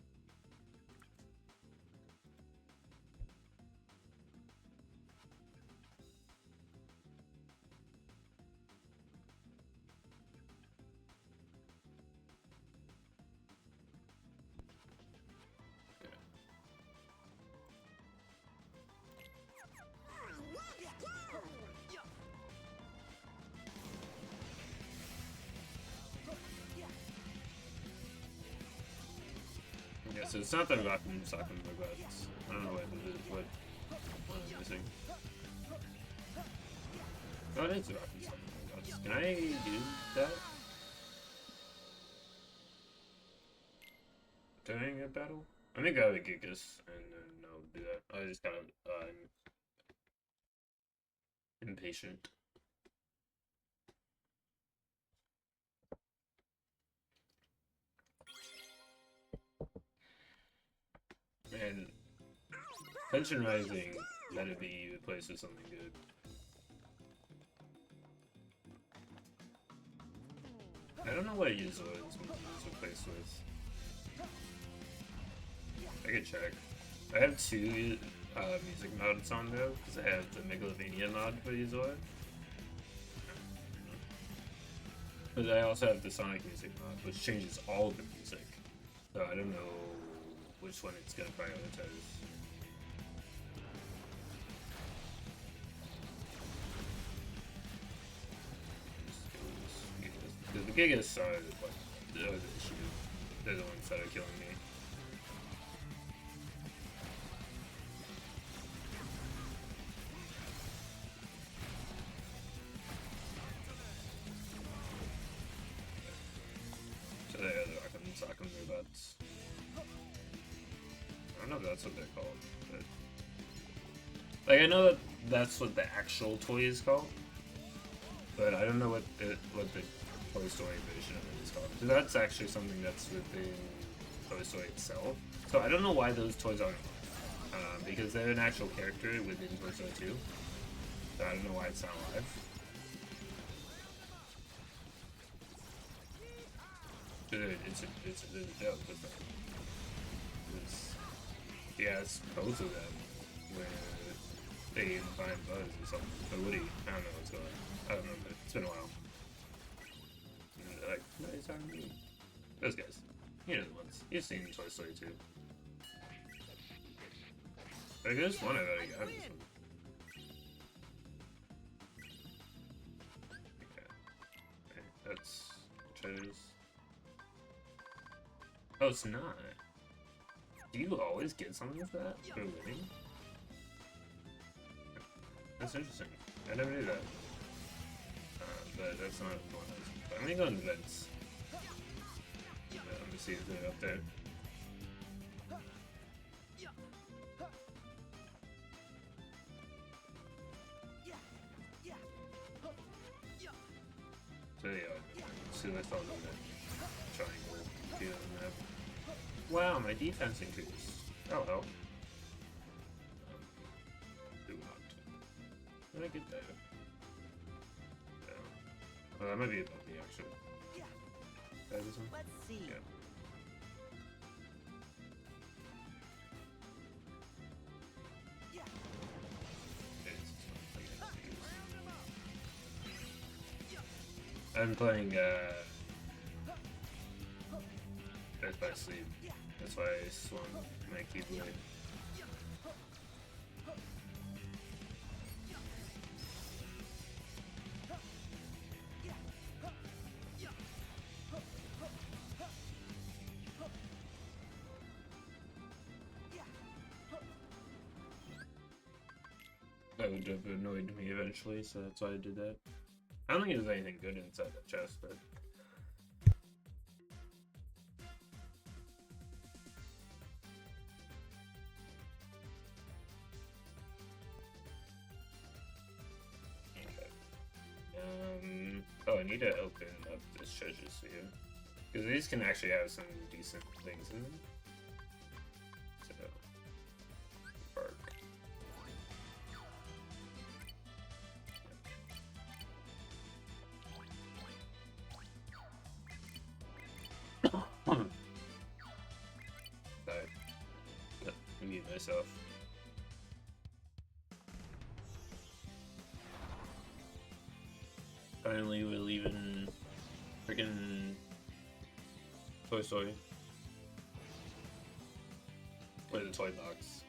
so it's not the Rock'em Sock'em Robots. I don't know what it is, what I'm missing. Oh, it is the Rock'em Sock'em Robots. Can I do that? During a battle? Let me grab a Gigas and then I'll do that. I just got impatient. And Tension Rising better be replaced with something good. I don't know what Yuzuru is replaced with. I could check. I have two music mods on though, because I have the Megalovania mod for Yuzuru. But I also have the Sonic music mod, which changes all of the music. So I don't know which one it's gonna prioritize. Because the Gigas are what the other issue. They're the ones that are killing me. So they are the Rock'em Sock'em Robots. I don't know if that's what they're called, but like I know that that's what the actual toy is called, but I don't know what the Toy Story version of it is called. So that's actually something that's within Toy Story itself. So I don't know why those toys aren't because they're an actual character within Toy Story 2. So I don't know why it's not live. It's a joke, but yeah, it's both of them where they find Buzz or something. But Woody, I don't know what's going on. I don't remember. It's been a while. And they're like, no, it's on me. Those guys. You know the ones. You've seen Toy Story 2. I guess one I've already got this one. Okay, that's treasures. Oh, it's not. Do you always get something with that for winning? That's interesting. I never knew that. But that's not one of those. I'm gonna go into vents. Let me see if they're up there. So yeah, see if I saw them there. Triangle view on the map. Wow, my defense increased. Oh well. Do not. Did I get that? No. Well, that might be about the actual. Let's see. Yeah. I'm playing Death by Sleep. That's why I swung my keyblade. That would have annoyed me eventually, so that's why I did that. I don't think there's anything good inside the chest, but okay. Oh, I need to open up this treasure sphere because these can actually have some decent things in them. So, bark. Sorry. Mute myself. Finally, we're leaving freaking Toy Story. Play the toy box.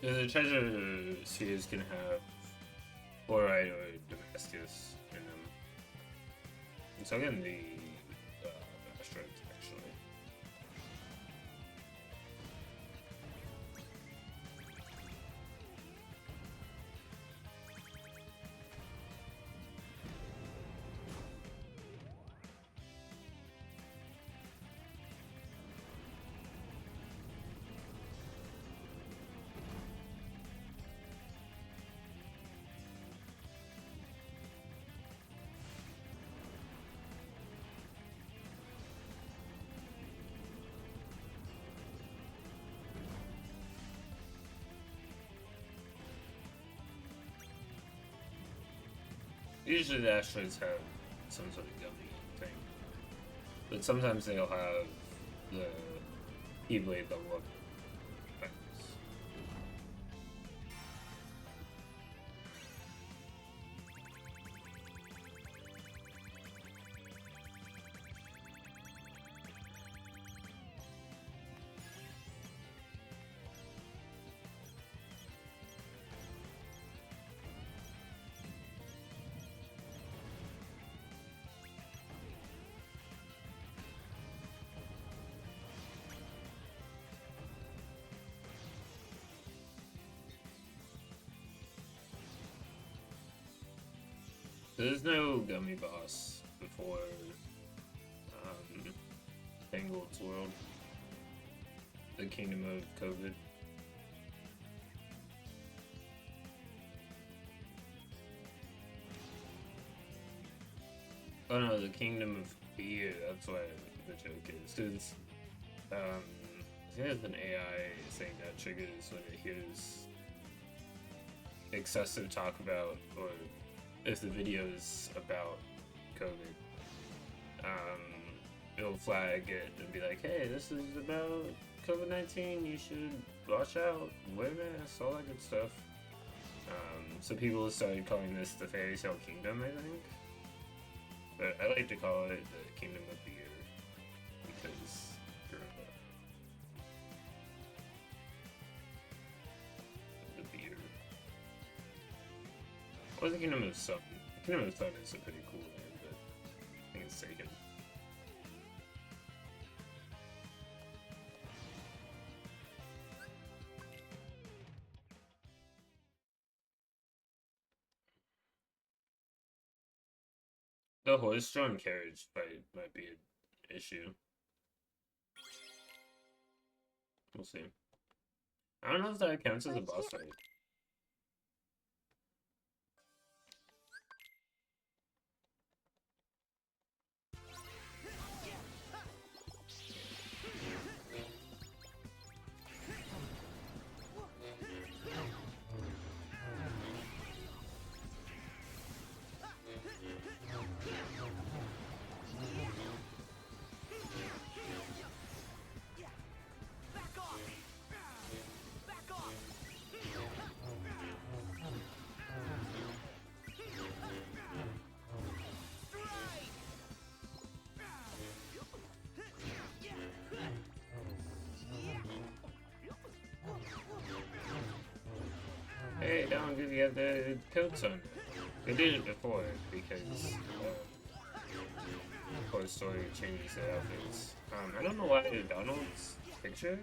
The treasure spheres can have Borite or Damascus in them. And so again, the asteroids actually. Usually the asteroids have some sort of gummy thing, but sometimes they'll have the Keyblade that will look nice. There's no gummy boss before Tangled's World, the Kingdom of COVID. Oh no, the Kingdom of Fear, that's why the joke is. Because, I think there's an AI saying that triggers when it hears excessive talk about, or if the video is about COVID, it'll flag it and be like, hey, this is about COVID-19, you should watch out, wear masks, all that good stuff. So people started calling this the Fairy Tale Kingdom, I think. But I like to call it the Kingdom of Beer, because the beer. Or the Kingdom of Sun. The Kingdom of Sun is a pretty cool name, but I think it's taken. The horse-drawn carriage fight might be an issue. We'll see. I don't know if that counts as a boss fight. Hey, don't give you the coats on. They did it before because Toy Story changes their outfits. I don't know why Donald's picture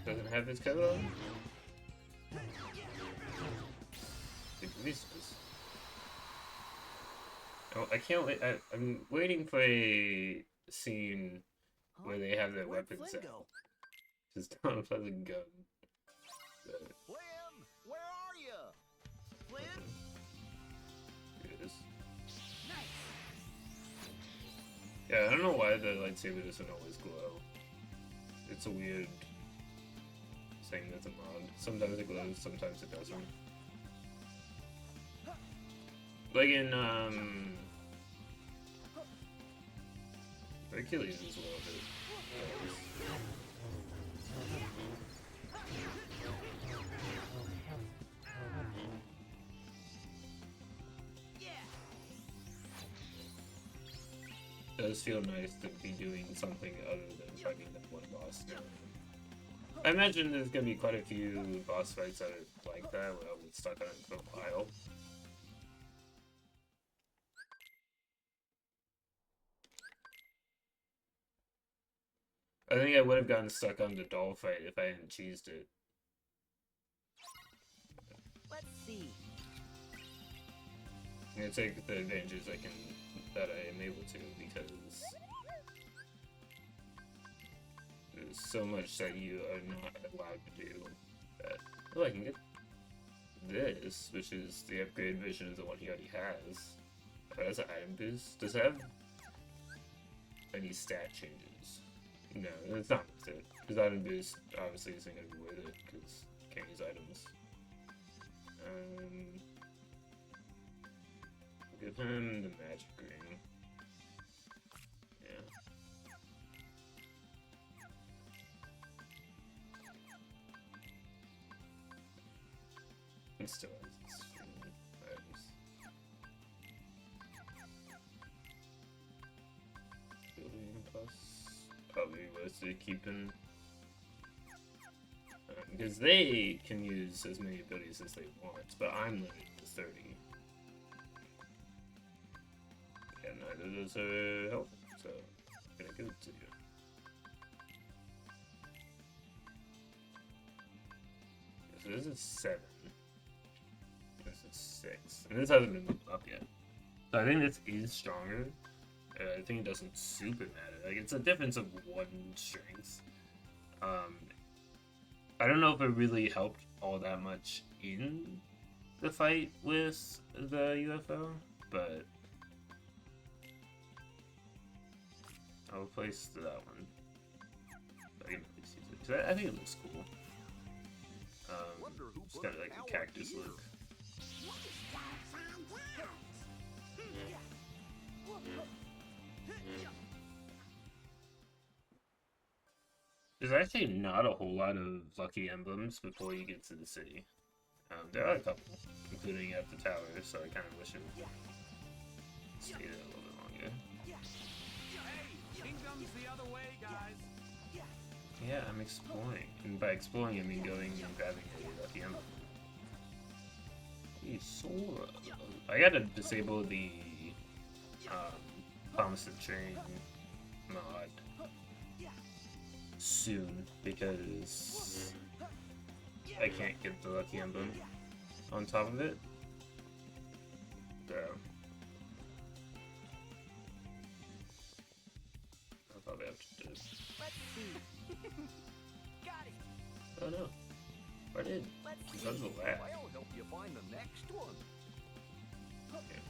doesn't have his coat on. Oh, I can't wait. I'm waiting for a scene where they have their weapons out. Because Donald has a gun. Flynn, where are you? Flynn? Yes. Nice. Yeah, I don't know why the lightsaber doesn't always glow. It's a weird thing that's a mod. Sometimes it glows, sometimes it doesn't. Like in Hercules as well. It does feel nice to be doing something other than fighting that one boss now. I imagine there's gonna be quite a few boss fights that are like that, where I'll get stuck on it for a while. I think I would have gotten stuck on the doll fight if I hadn't cheesed it. Let's see. I'm gonna take the advantages that I am able to, because there's so much that you are not allowed to do. That oh, I can get this, which is the upgrade version of the one he already has. Oh, that's an item boost. Does it have any stat changes? No, it's not worth it. Because item boost obviously isn't going to be worth it, because you can't use items. Give him the magic ring. Yeah. It still has its items. Building plus. Probably worth it keeping. Because they can use as many abilities as they want, but I'm limited to 30. And neither of those are helpful, so I'm gonna give it to you. So this is 7. This is 6. And this hasn't been moved up yet. So I think this is stronger. I think it doesn't super matter. Like, it's a difference of 1 strength. I don't know if it really helped all that much in the fight with the UFO, but I'll place that one. I can at least use it, 'cause I think it looks cool. It's got like a cactus look. There's actually not a whole lot of lucky emblems before you get to the city. There are a couple, including at the tower, so I kind of wish it would stay there a little bit longer. Hey, kingdom's the other way, guys. Yeah, I'm exploring. And by exploring, I mean going and grabbing a lucky emblem. Hey, Sora. I gotta disable the Promise of Train mod soon, because I can't get the lucky emblem on top of it. So I'll probably have to do it. Let's see. Got it. Oh no. I did. Let's see. Because of that. I'll help you find the next one. Okay.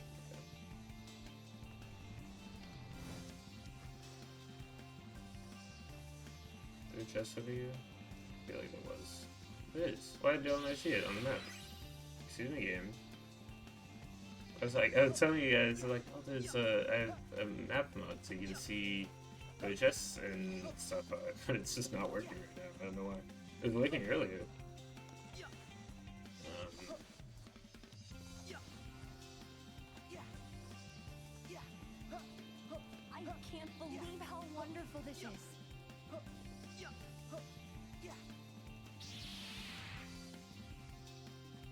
Is there a chest over here? I feel like there was. There is. Why don't I see it on the map? Excuse me, game. I was telling you guys, like, oh, there's I have a map mod so you can see the chests and stuff, but it's just not working right now. I don't know why. It was working earlier. I can't believe how wonderful this is.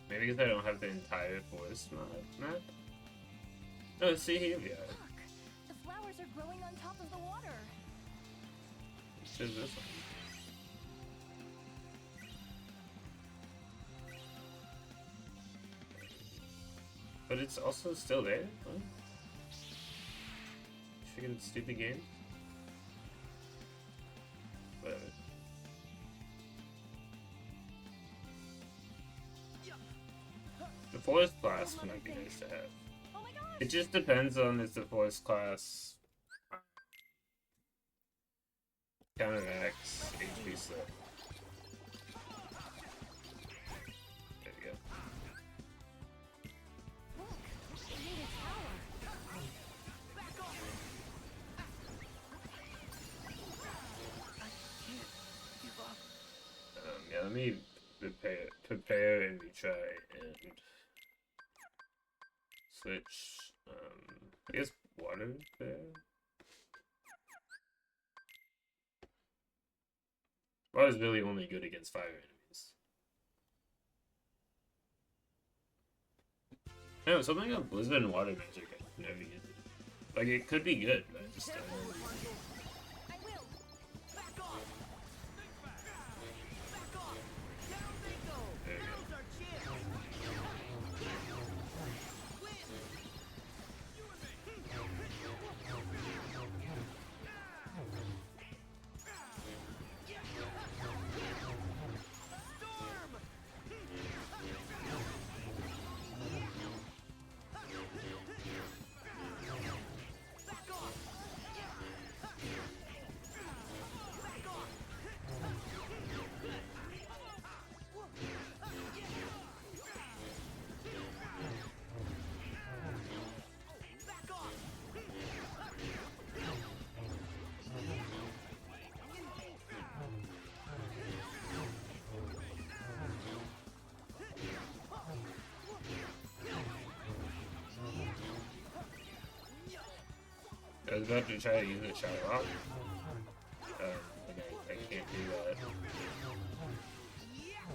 Maybe because I don't have the entire forest map? Oh, see, here we are. Look, the flowers are growing on top of the water. It's just this one. But it's also still there? Huh? Freaking stupid game. Whatever. The forest class might be nice to have. Oh my gosh! It just depends on if the forest class counteracts HP slip. There we go. Look, I made a tower. Yeah, let me prepare and retry and switch. I guess water there. Fire is really only good against fire enemies. No, something about Blizzard and water magic I've never used it. Like, it could be good, but I just don't know. I will. Back off! Back off! Down they go! There you go. Now's our chance! Win! Storm! Back off! Back off! Back off! I was about to try to use a shot rock. And I can't do that.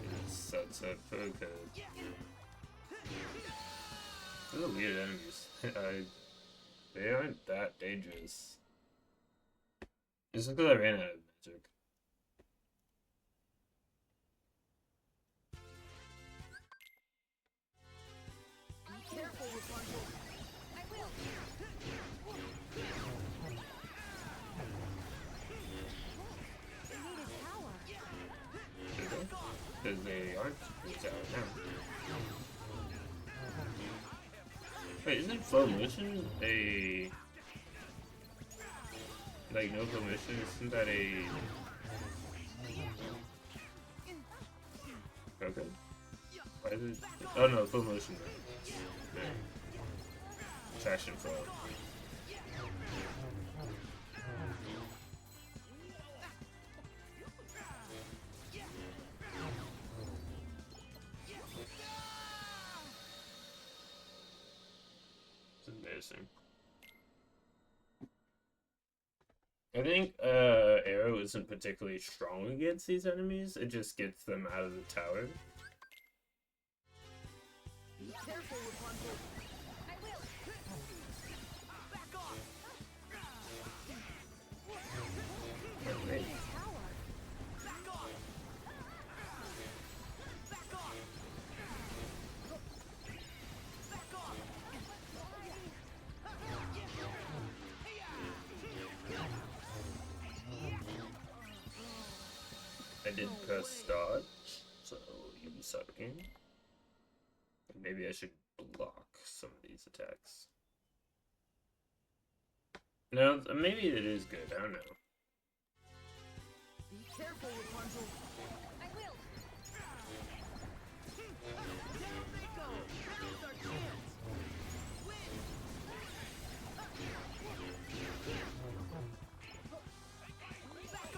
It sets up Poco. Those are weird enemies. They aren't that dangerous. It's because I ran out of magic. Be careful, Rapunzel! I will. They need a tower. Because they aren't. It's out now. Wait, isn't flow motion a... Like, no flow motion? Isn't that a... Okay. Why is it... Oh no, flow motion. Yeah. Trash and flow. It's embarrassing. I think Arrow isn't particularly strong against these enemies, it just gets them out of the tower. Be careful, Rapunzel! I will. Back off! Right. A tower. Back off! Back off! Back off! I did press start, so you'll be sucking. Maybe I should block some of these attacks. No, maybe it is good, I don't know. Be careful, Rapunzel! I will. Down they go! Now's our chance! Win! Back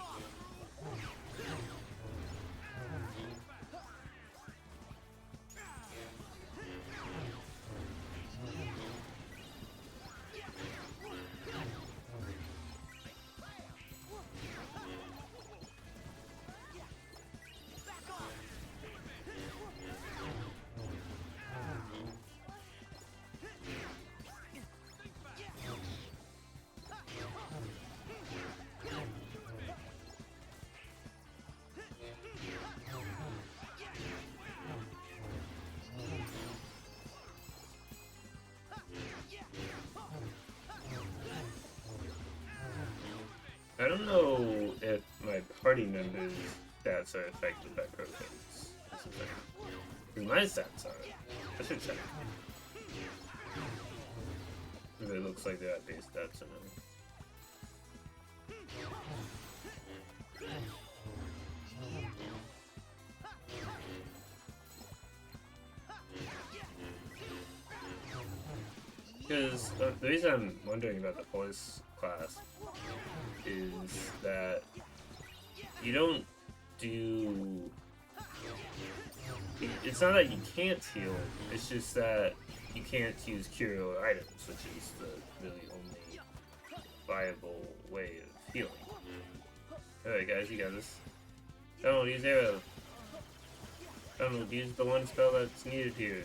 off! Back off! I don't know if my party members' stats are affected by proteins. That's the thing. 'Cause my stats are. I should check. If it looks like they're at base stats or not. Because the reason I'm wondering about the horse class is that you don't do... It's not that you can't heal, it's just that you can't use cure items, which is the really only viable way of healing. Alright guys, you got this. Donald, use arrow. Donald, use the one spell that's needed here.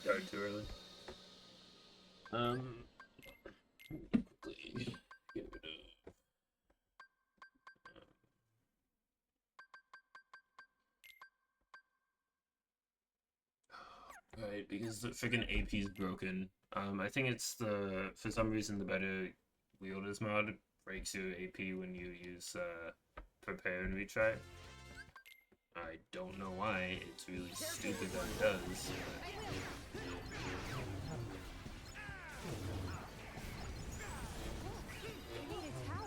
Died too early. Quickly get rid of. Right, because the freaking AP is broken. I think it's for some reason the better wielders mod breaks your AP when you use prepare and retry. I don't know why. It's really stupid that it does. I need a tower.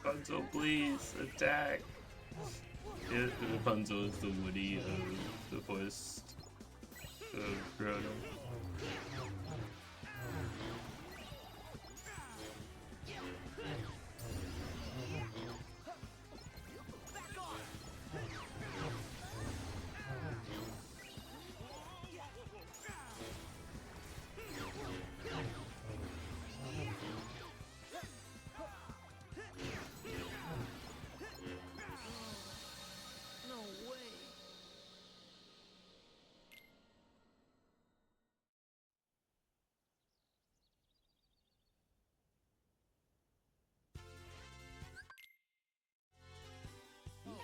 Rapunzel, please attack. Yeah, Rapunzel is the Woody of the forest of Rotom. No way.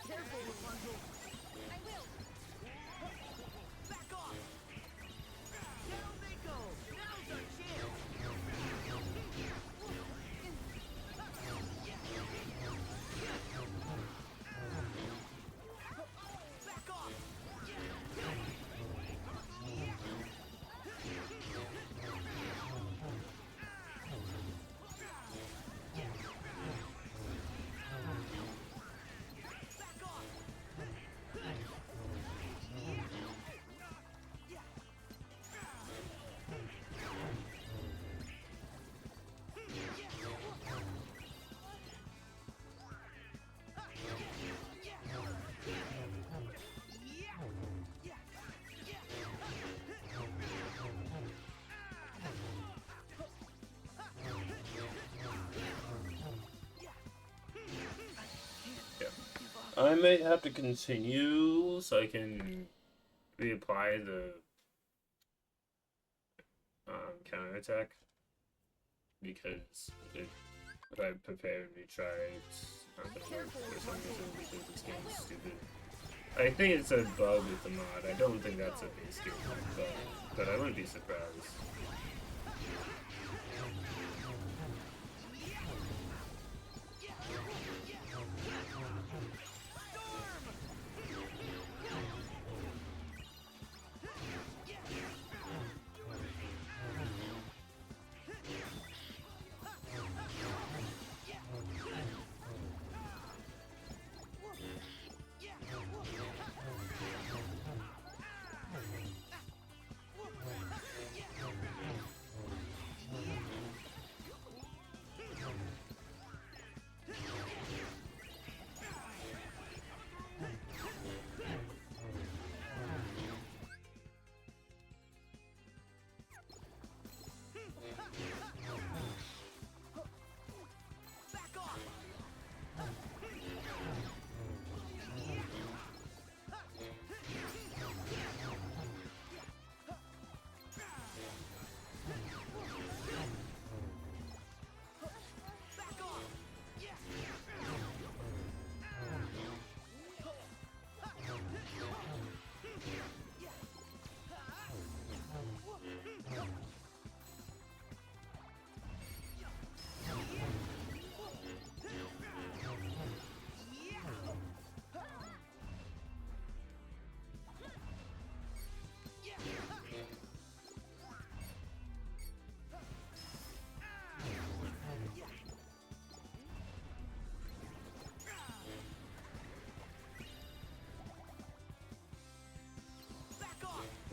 Careful, Rapunzel. I will. Back off. Down they go. Now's our chance. Back off. Back off. I may have to continue so I can reapply the counterattack because if I prepare and retry, it's not gonna work for some reason because this game is stupid. I think it's a bug with the mod. I don't think that's a base game bug, but I wouldn't be surprised.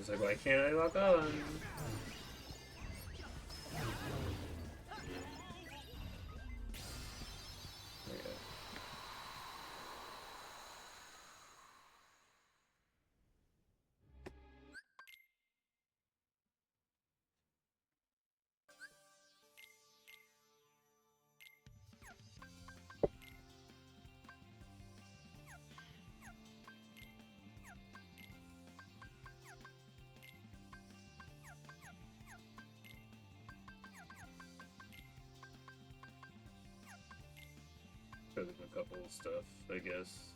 It's like, why can't I lock on? Okay. Show them a couple of stuff, I guess.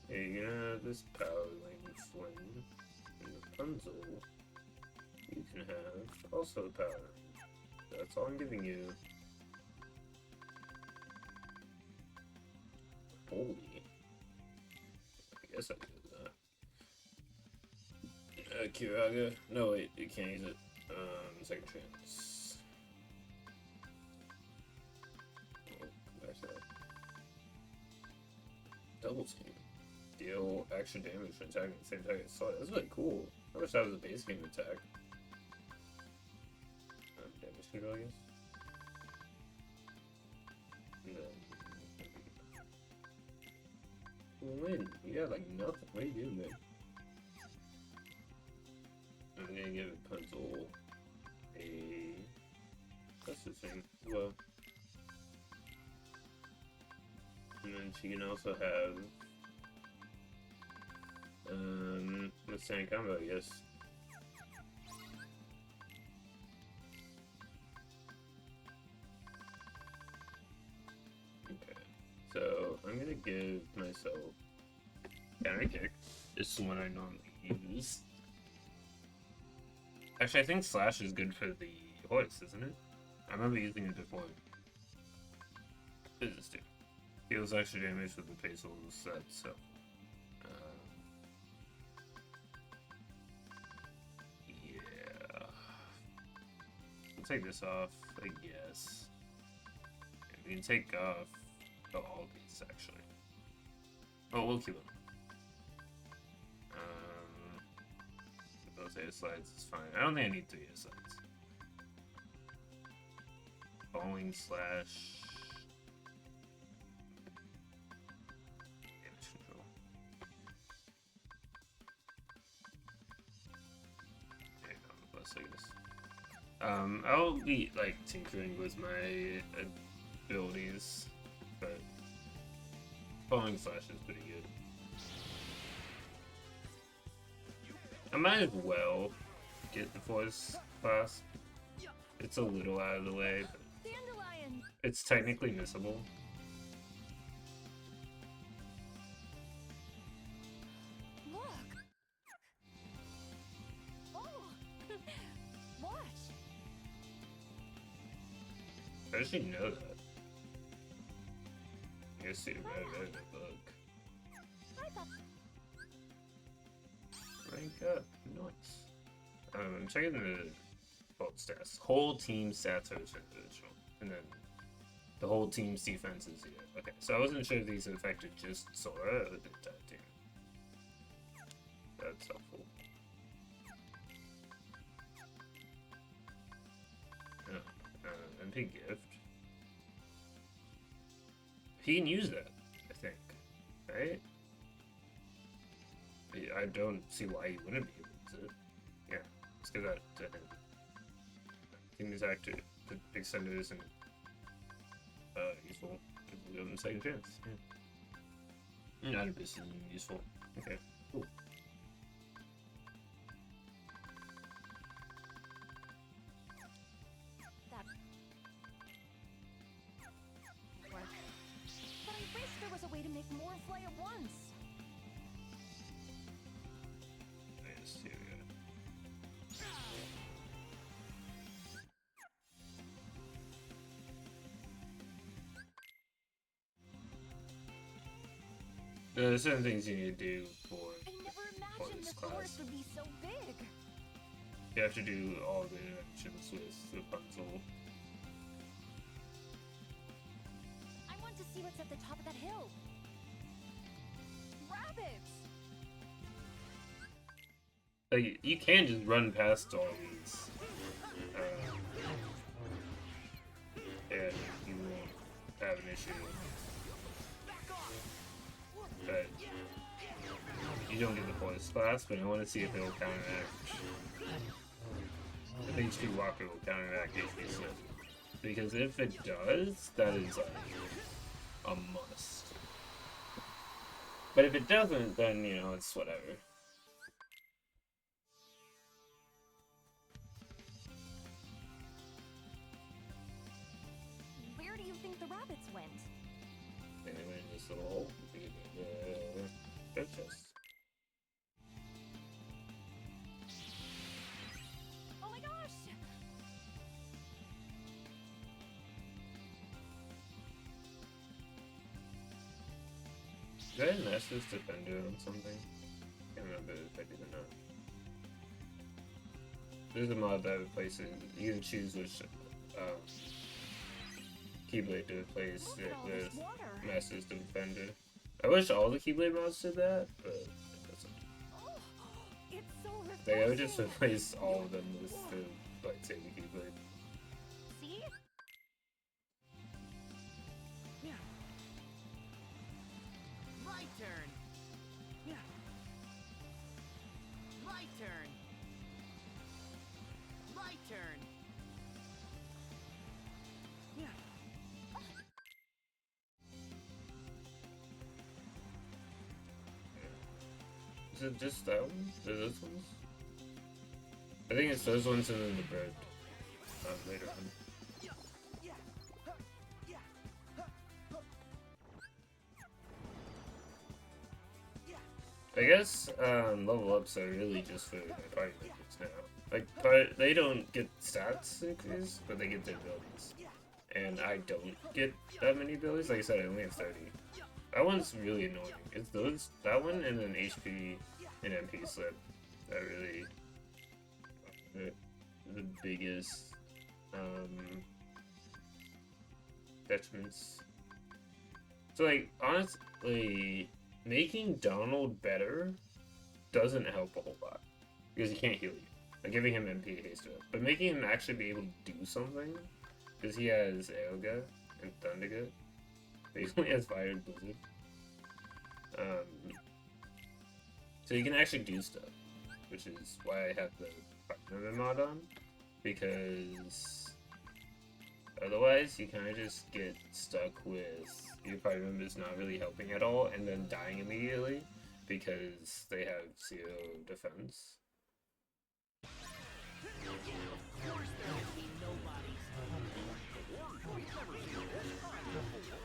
Yeah, you have this Power Lane Flynn and Rapunzel. You can have also Power. That's all I'm giving you. Holy. I guess I could do that. Kiraga. No, wait, you can't use it. Second chance. Oh, back to that. Double team. Deal extra damage for attacking at the same time as Sword. That's really cool. I wish that was a base game attack. Damage control, I guess. And then. Win. You got like nothing. What are you doing, man? I'm gonna give Rapunzel a. That's the thing. Well. And then she can also have. Withstand combo, I guess. Okay. So, I'm gonna give myself counter kick. It's the one I normally use. Actually, I think slash is good for the hoist, isn't it? I remember using it before. What does this do? Deals extra damage with the facial set, so. Yeah. I'll take this off, I guess. And we can take off all these, actually. Oh, we'll keep them. Those air slides is fine. I don't think I need 3 air slides. Falling slash. Damage control. Yeah, plus, I guess. I'll be like tinkering with my abilities, but falling slash is pretty good. I might as well get the force class. It's a little out of the way, but Dandelion! it's technically missable. Look! Oh! Watch! I actually know that. I guess you read the book. I thought Rank up. Nice. I'm checking the default stats. Whole team stats are individual. And then the whole team's defense is here. Okay, so I wasn't sure if these affected just Sora or the entire team. That's helpful. Oh, MP gift. He can use that, I think. Right? I don't see why he wouldn't be able to. Yeah, let's give that to him. Team is active. The big sender isn't useful. Give him a second chance. Yeah. Not a bit useful. Okay, cool. that work. But I wish there was a way to make more fly at once. Yes, here we go. There are certain things you need to do for I never imagined this this class. forest would be so big. You have to do all the interactions with Rapunzel. I want to see what's at the top of that hill. Rabbits! like you can just run past all these, and you won't have an issue. But you don't get the poise class, but I want to see if it will counteract. If HP Walker will counteract HP Slip. Because if it does, that is like a must. But if it doesn't, then you know, it's whatever. Where do you think the rabbits went? Anyway, in this little hole. Dead chest. Oh my gosh! Did I mess this defender on something? I can't remember if I did or not. There's a mod that replaces. You can choose which Keyblade to replace Look it at all this with water. Masters Defender. I wish all the Keyblade mods did that, but it doesn't. Oh, it's so refreshing. Like, I would just replace all of them with the lightsaber Keyblade. See? My turn. My turn. My turn. Is it just that one? Or those ones? I think it's those ones and then the bird. Later on. I guess level ups are really just for party members now. Like, they don't get stats increase, but they get their abilities. And I don't get that many abilities. Like I said, I only have 30. That one's really annoying. It's that one and then HP and MP slip that really the biggest detriments. So like honestly, making Donald better doesn't help a whole lot because he can't heal you. Like giving him MP haste up, but making him actually be able to do something because he has Aoga and Thundergut. He only has Fire and Blizzard. So you can actually do stuff, which is why I have the partner mod on, because otherwise you kind of just get stuck with your party members not really helping at all and then dying immediately because they have 0 defense. Of course there will be nobodies. We've never seen this kind before.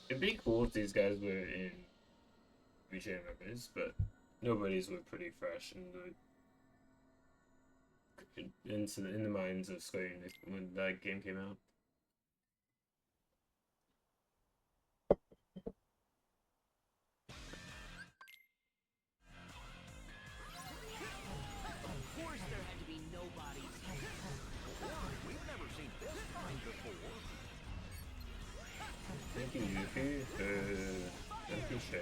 It'd be cool if these guys were in regen members, but nobody's were pretty fresh in the minds of Square Enix when that game came out. Of course there had to be nobodies. We've never seen this kind before. Thank you, Yuffie. Thank you, Cher.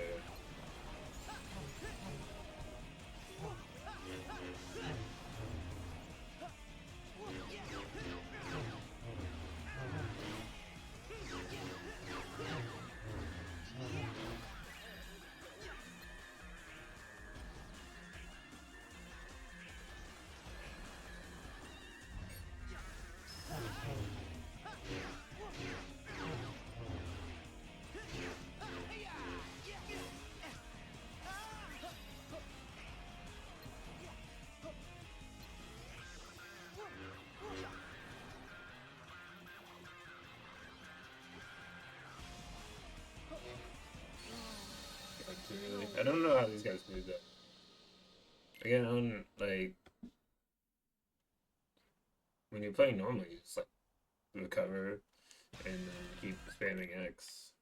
I don't know how these guys do that. Again, on like when you're playing normally, it's like recover and then keep spamming X.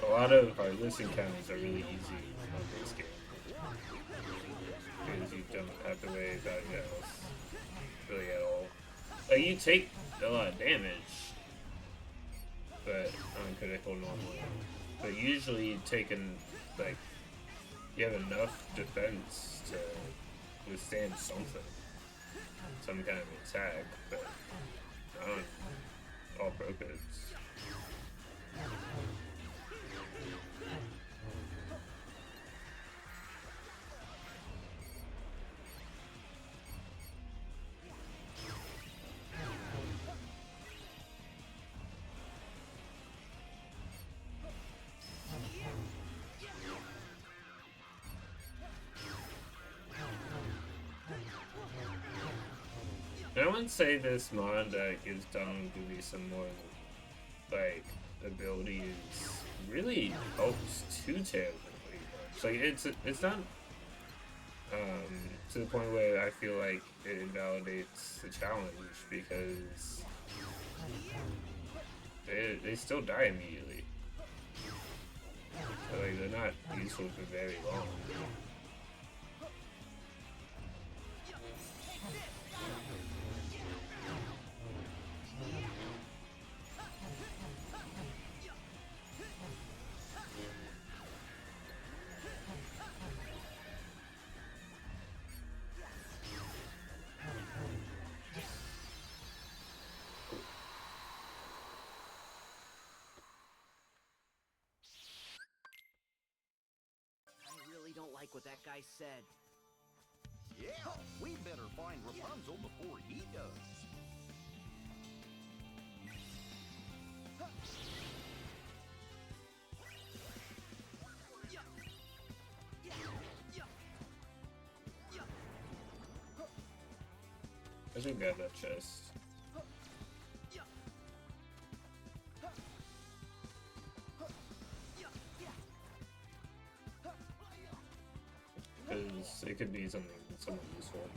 A lot of our listen counters are really easy on this game because you don't have to worry about anything else really at all. Like you take a lot of damage, but on critical normally. But usually you take like you have enough defense to withstand something, some kind of attack, but not on all pro codes. I wouldn't say this mod that gives Donald Goofy some more like abilities really helps too terribly much. Like it's not to the point where I feel like it invalidates the challenge because they still die immediately. So, like they're not useful for very long. I really don't like what that guy said. Yeah, we better find Rapunzel before he does. I should grab that chest. Because it could be something useful.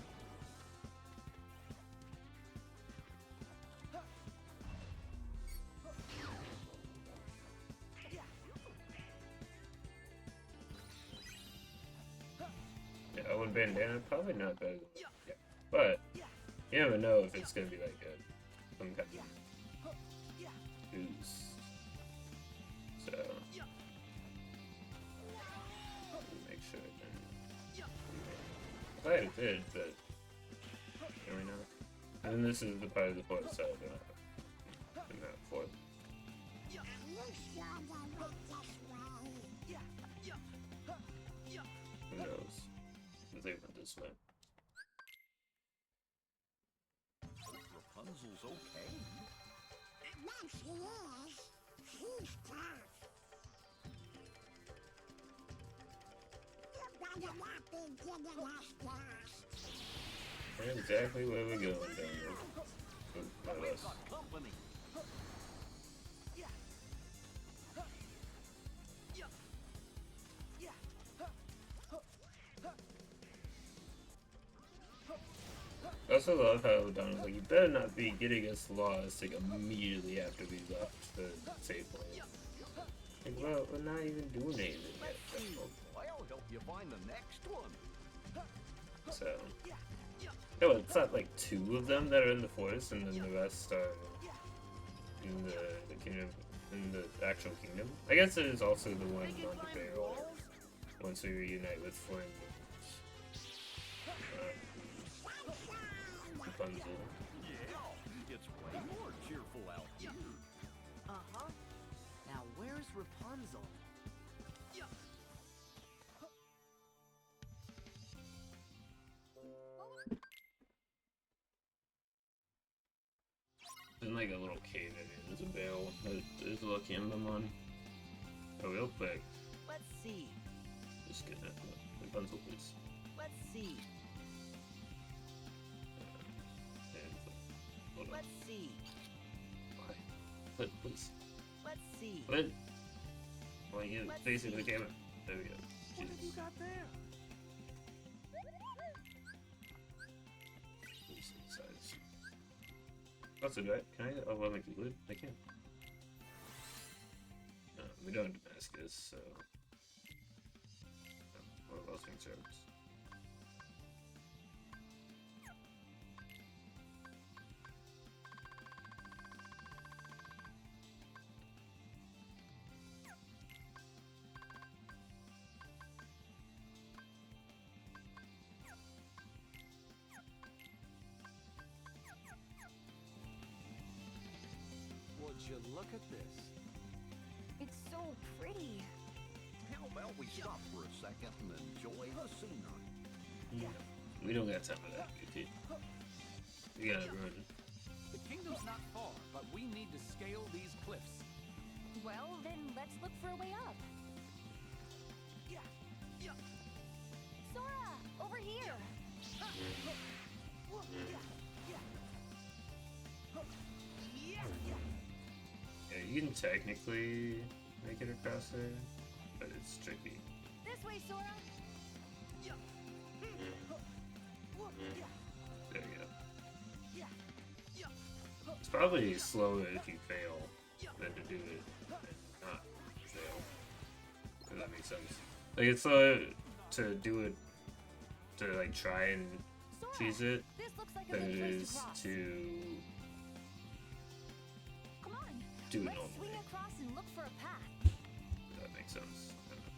Yeah, I would bandana probably not better than that. Yeah. But you never know if it's gonna be like some kind of boost. So make sure it didn't. I thought it did, but here we know. And then this is the part of the forest that I've been out for. Who knows? If they went this way. Rapunzel's okay. There she is. She's tough. You better not be giving us gas. We're exactly where we're going, Daniel. Not us. Got company. I also love how Donald's like, you better not be getting us lost like immediately after we left the save point. Like, well, we're not even doing anything yet. I'll help you find the next one. So, no, it's not like two of them that are in the forest, and then the rest are in the kingdom, in the actual kingdom. I guess it is also the one on the barrel. Once we reunite with Flynn. Rapunzel. Yeah, it's way more cheerful out here. Uh-huh. Now where's Rapunzel? There's like a little cave in it. There's a barrel. There's a little emblem on. Oh, real quick. Let's see. Just get that Rapunzel, please. Let's see. And hold on. Let's see. Why? Flint, please. Let's see. Flint! Well, you facing the camera. There we go. What have you Jesus. got there? Also, do I, can I overwhelm like loot? I can't. We don't have Damascus, so. What else being served? Would you look at this? It's so pretty. How about we stop for a second and enjoy the scenery? We don't got time for that, dude. We gotta run. The kingdom's not far, but we need to scale these cliffs. Well, then let's look for a way up. Sora, over here. Yeah, you can technically make it across there, but it's tricky. This way, Sora. There you go. It's probably slower if you fail than to do it and not fail. Does that make sense? Like, it's slower to do it, to like try and Sora, cheese it, this looks like a than good it place is to cross. to Come on, do it let's normally. swing across and look for a path. If that makes sense.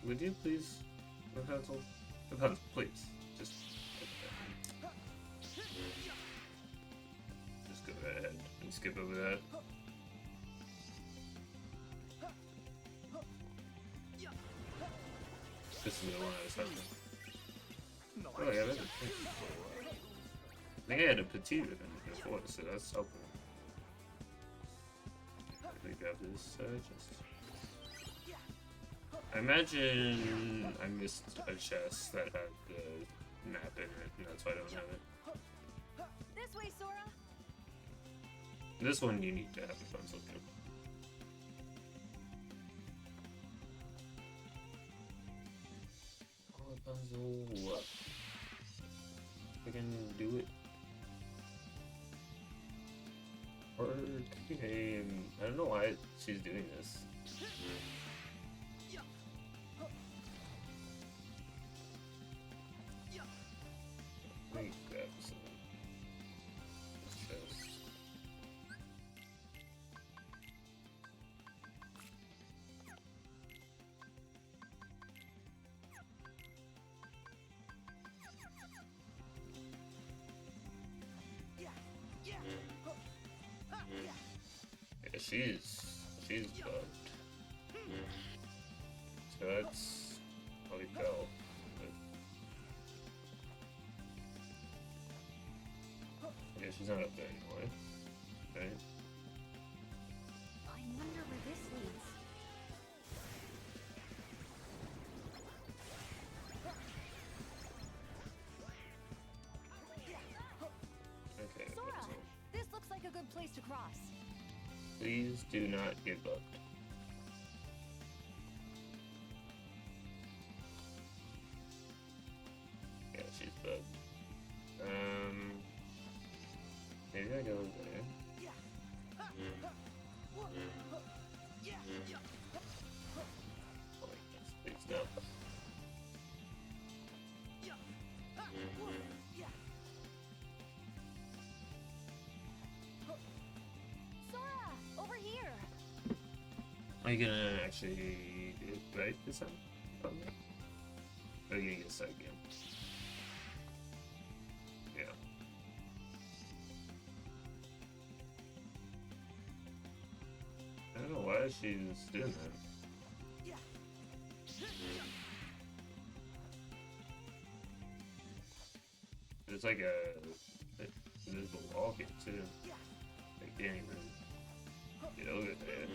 Would you please, Rapunzel? Rapunzel, please. Just go right ahead and skip over that. This is the one I was having. Oh, yeah, that's a thing. I think I had a petite before, so that's helpful. Let me grab this chest. I imagine I missed a chest that had the map in it, and that's why I don't have it. This way, Sora. This one you need to have a pencil too. Rapunzel, we can do it. Or game. I don't know why she's doing this. Let me grab some chest. Yeah, she's bugged. So that's how we fell. Yeah, she's not up there anymore, right? I wonder where this leads. Okay, Sora, Rapunzel. this looks like a good place to cross. Please do not get bugged. Yeah, she's bugged. Maybe I go there. Oh, that's big stuff. Sora, over here. Are you gonna actually do it right this time? Probably. Or are you gonna get stuck again? Yeah. I don't know why she's doing that. There's like a invisible wall here too. I can't even get over there.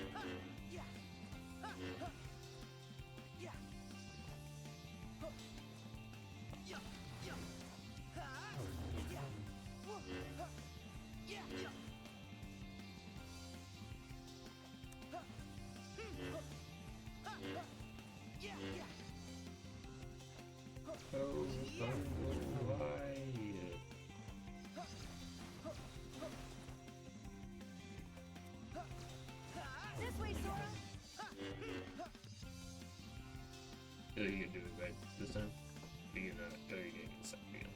Oh, why? You can do it right this time. You can, you can get stuck again.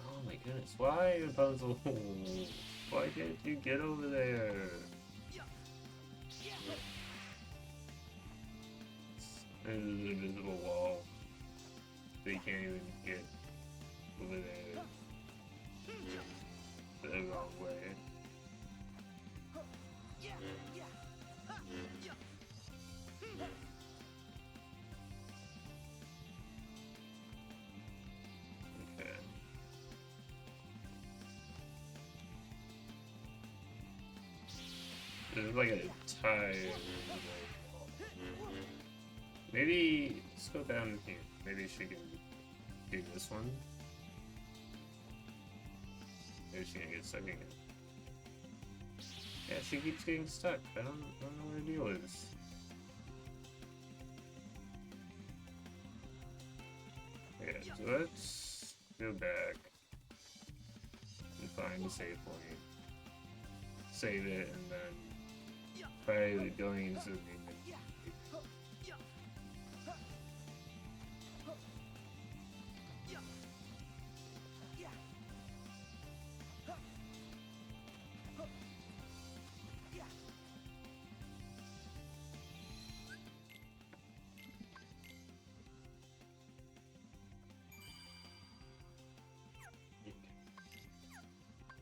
Oh my goodness, why, Rapunzel? Why can't you get over there? There's an invisible wall. So you can't even get over there the wrong way. Okay. There's like a tire. Maybe let's go down here. Maybe she can do this one. Maybe she can get stuck again. Yeah, she keeps getting stuck. I don't know what the deal is. Okay, so let's go back and find the save point. Save it and then probably going into the main menu.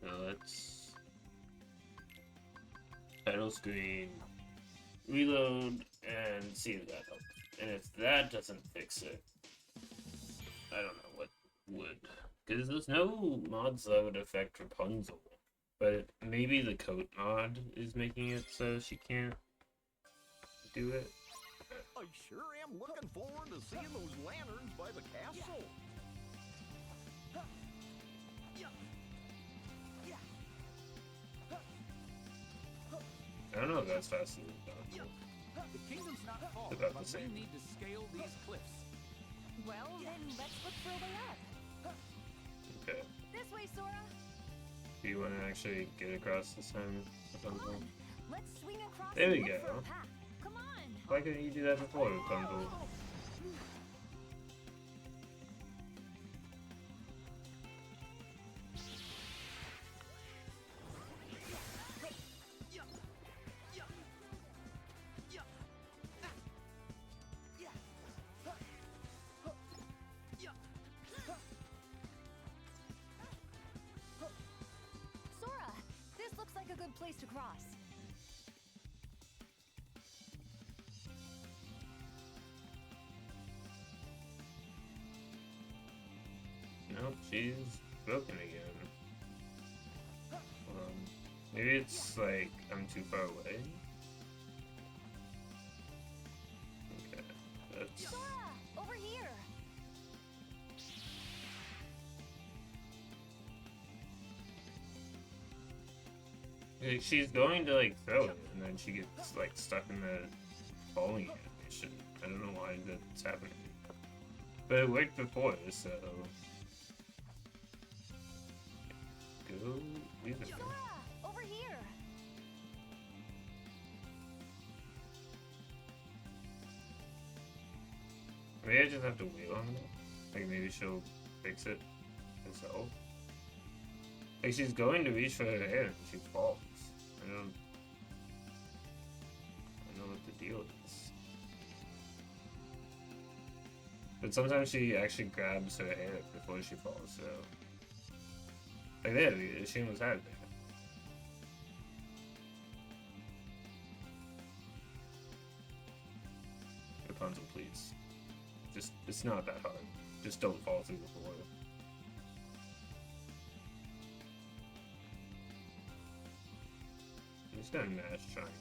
Now let's title screen, reload, and see if that helps. And if that doesn't fix it, I don't know what would. Because there's no mods that would affect Rapunzel. But maybe the coat mod is making it so she can't do it. I sure am looking forward to seeing those lanterns by the castle. I don't know if that's faster than Rapunzel. The kingdom's not far, About the but we same. need to scale these cliffs. Well, then let's look for a way up. Okay. This way, Sora. Do you want to actually get across this time, Come Rapunzel? on. Let's swing across There and we look for go. a path. Come on. Why couldn't you do that before, Rapunzel? Sora, this looks like a good place to cross. Nope, she's broken again. Maybe it's like I'm too far away. Okay, that's Sora, over here. like, she's going to like throw it, and then she gets like stuck in the falling animation. I don't know why that's happening, but it worked before, so go. Leave it. Sora, over here. Maybe I just have to wait long enough. Like maybe she'll fix it herself. Like she's going to reach for her hair and she falls. I don't know what the deal is. But sometimes she actually grabs her hair before she falls, so like there, she almost had it there. Rapunzel, please. Just, it's not that hard. Just don't fall through the floor. I'm just gonna mash triangle.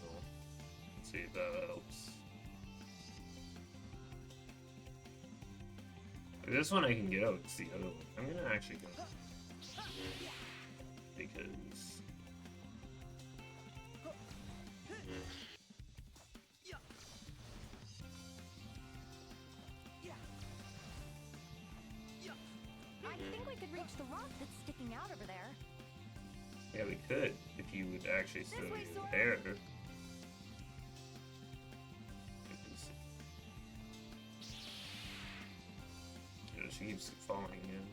Let's see if that helps. This one I can get out, it's the other one. I'm gonna actually go. Because I think we could reach the rock that's sticking out over there. yeah, we could if you would actually throw way, your Sora. hair. she keeps falling in.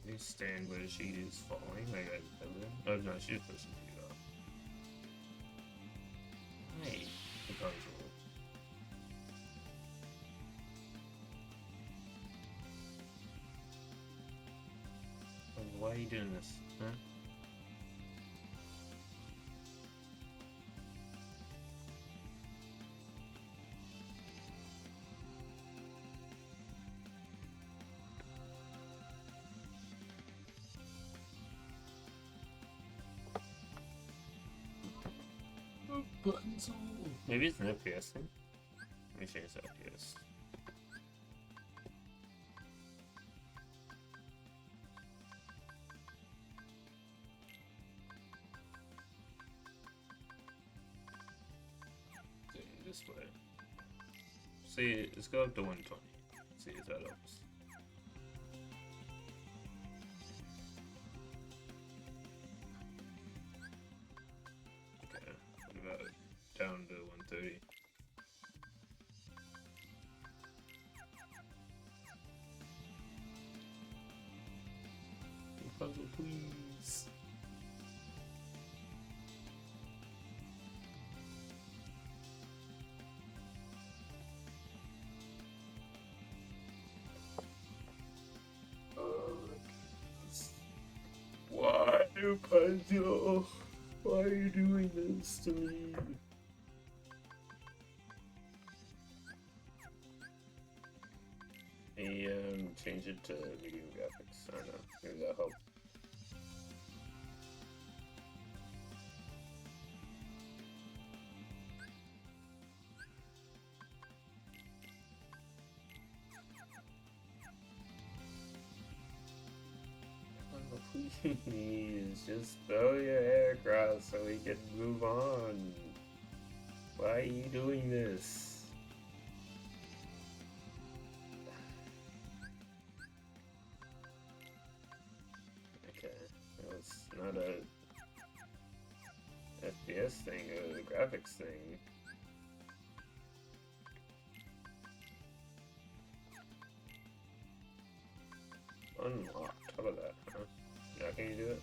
You stand where she is falling. Like oh no, she's pushing you up. Hey, Rapunzel. Why are you doing this, huh? Rapunzel. Maybe it's an FPS thing. Let me change that FPS. This way. See, let's go up to 120. See if that helps. Okay, what about down to 130? Puzzle, please. Why, Rapunzel? Why are you doing this to me? Hey, change it to medium graphics. I don't know. Maybe that'll help. Please, just throw your hair across so we can move on. Why are you doing this? Okay, it's not a FPS thing or a graphics thing. Unlocked. How about that, huh? Now can you do it?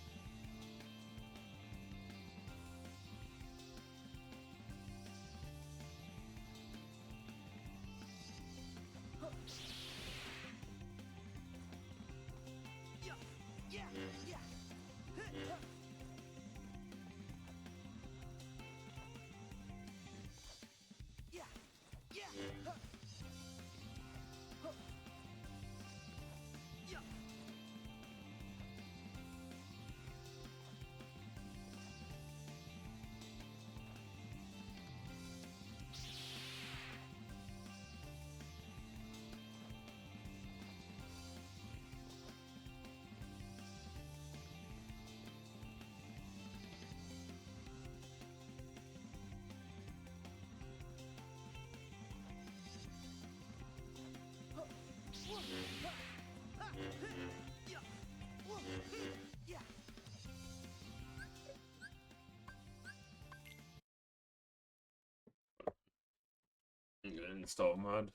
I'm gonna install mod.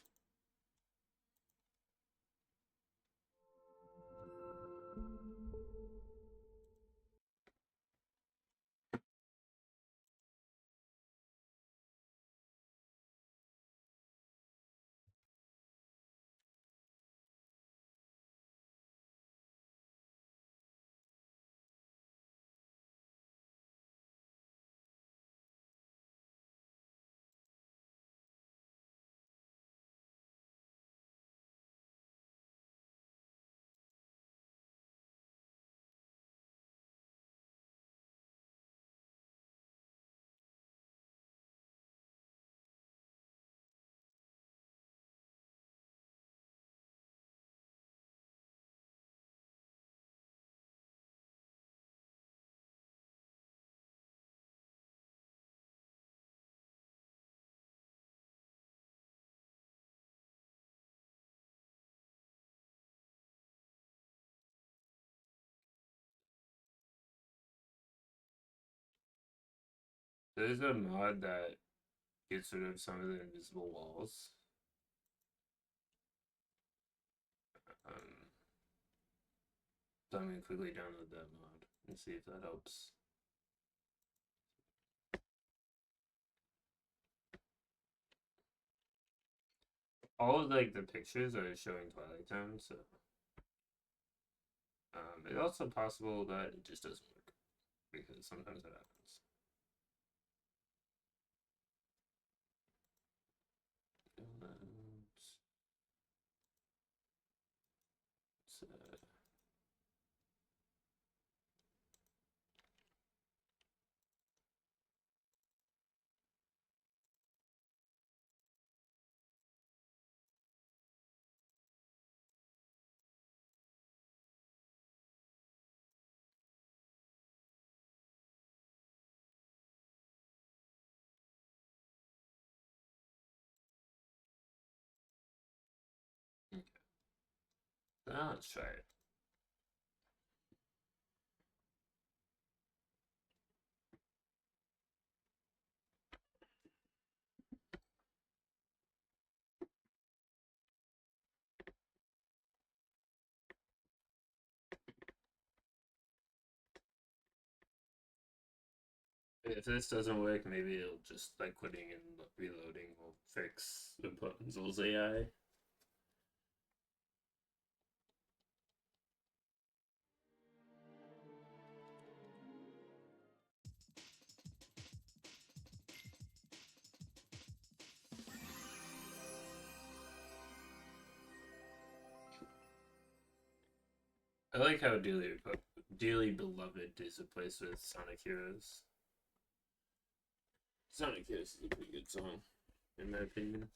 There's a mod that gets rid of some of the invisible walls. So I'm gonna quickly download that mod and see if that helps. All of like the pictures are showing Twilight Town, so it's also possible that it just doesn't work because sometimes that happens. Okay. Now let's try it. If this doesn't work, maybe it'll just like quitting and reloading will fix Rapunzel's AI. I like how Dearly Beloved is replaced with Sonic Heroes. Sonic Heroes is a pretty good song, in my opinion.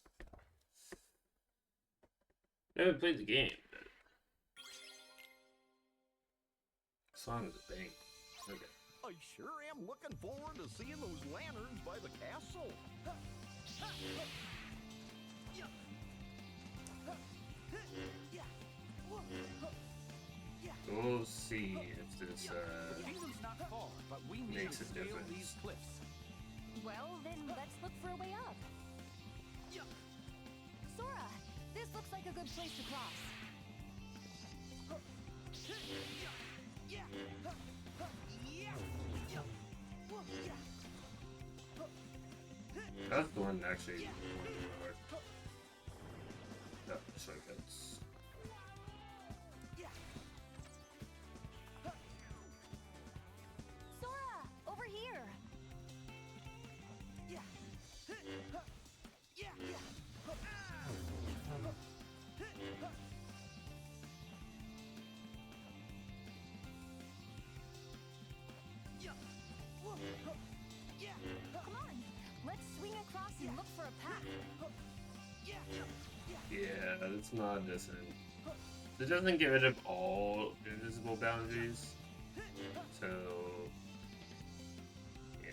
I haven't played the game, but the song is a bang. Okay. I sure am looking forward to seeing those lanterns by the castle. We'll see if this The kingdom's not far, but we need makes to a scale difference. these cliffs. Well, then let's look for a way up. Sora, this looks like a good place to cross. That's the one actually. No, shortcuts. Sora, over here. Come on, let's swing across and look for a path. Yeah, it's not decent. It doesn't get rid of all invisible boundaries. So, yeah.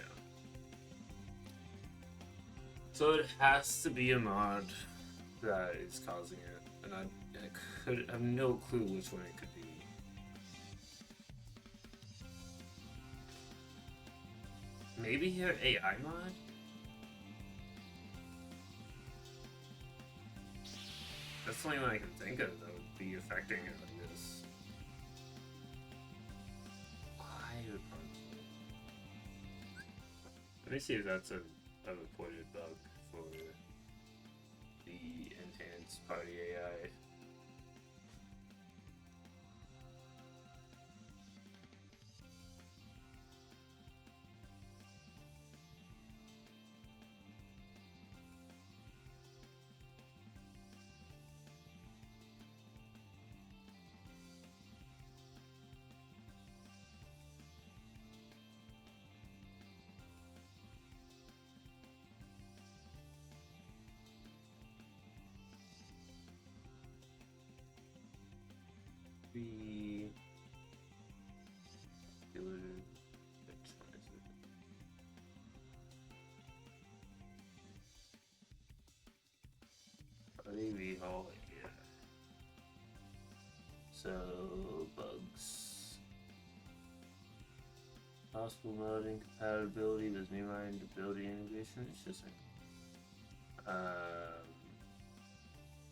So it has to be a mod that is causing it, and I have no clue which one it could be. Maybe your AI mod? That's the only one I can think of that would be affecting it like this. Why Rapunzel? Let me see if that's a reported bug for the enhanced party AI. Be Party Hall, yeah. So bugs. possible mode incompatibility with mainline ability integration. It's just like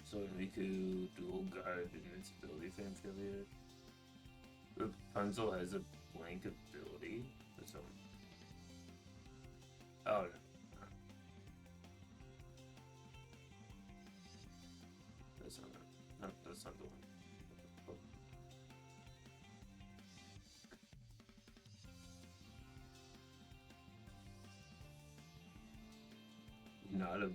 so Riku dual guard invincibility fan failure. Rapunzel has a blank ability. So oh no. That's not no, that's not the one. Not a bug.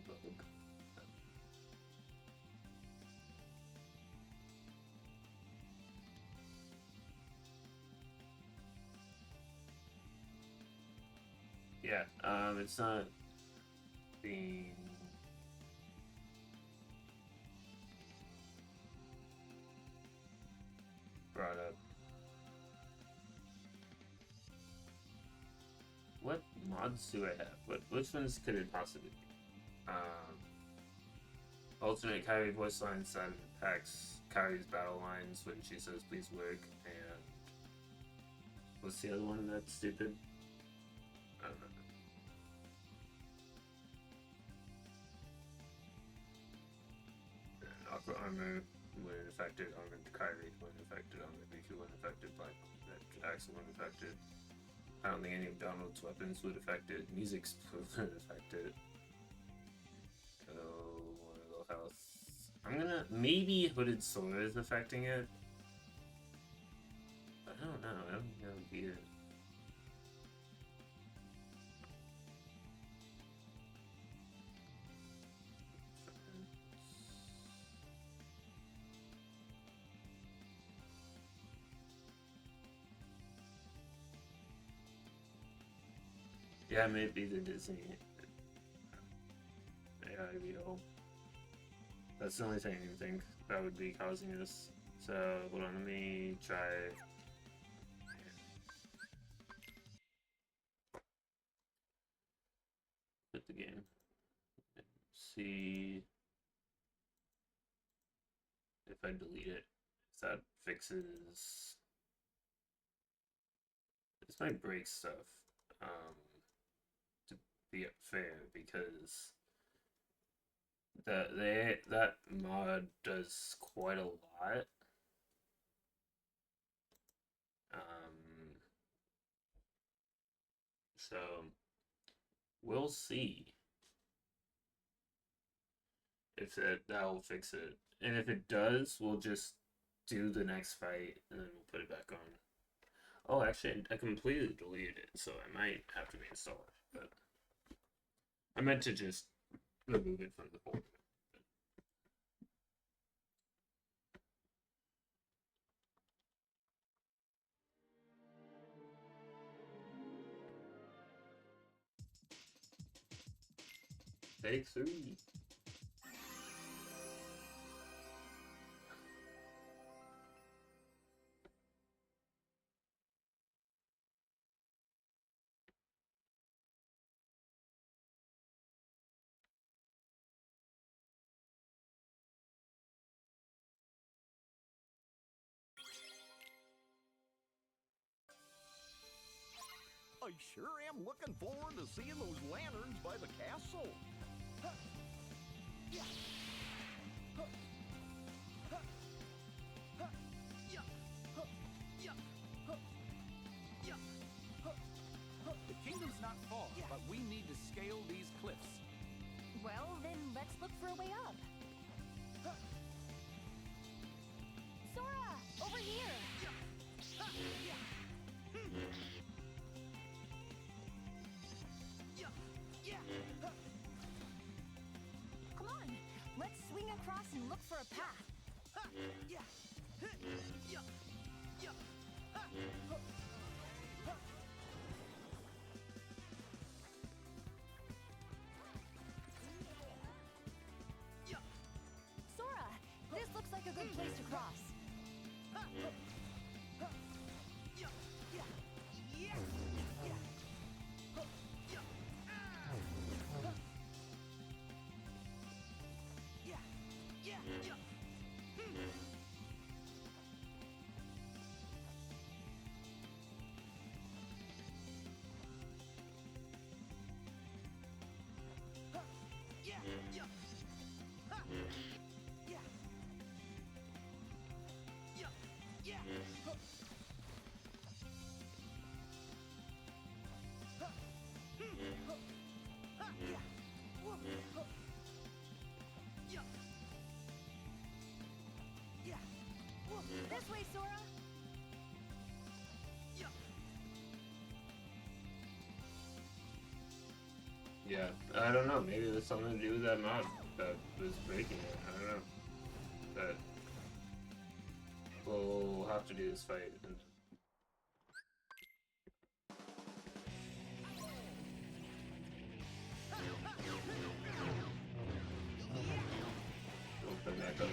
Yeah, it's not being brought up. What mods do I have? Which ones could it possibly be? Alternate Kyrie voice lines that impacts Kyrie's battle lines when she says please work, and what's the other one that's stupid? I don't know. Aqua armor when affected, armor to Kyrie when affected, armor Riku when affected, Black Axel when affected. I don't think any of Donald's weapons would affect it. Music's when affected. Health. I'm gonna maybe Hooded Sora is affecting it. But I don't know. I don't think that would be it. Yeah, maybe the Disney AI real. That's the only thing I think that would be causing this. So, hold on, let me try. Quit the game. See if I delete it. If that fixes. This might break stuff. To be fair, because that mod does quite a lot. So we'll see if that will fix it, and if it does, we'll just do the next fight and then we'll put it back on. Oh, actually, I completely deleted it, so I might have to reinstall it. But I meant to just remove it from the folder. Take 3. I sure am looking forward to seeing those lanterns by the castle. The kingdom's not far, but we need to scale these cliffs. Well, then let's look for a way up. Sora, over here. Come on, let's swing across and look for a path. Sora, this looks like a good place to cross. This way, Sora. Yeah, I don't know. Maybe it was something to do with that mod that was breaking it. I don't know. But we'll have to do this fight. And open back up.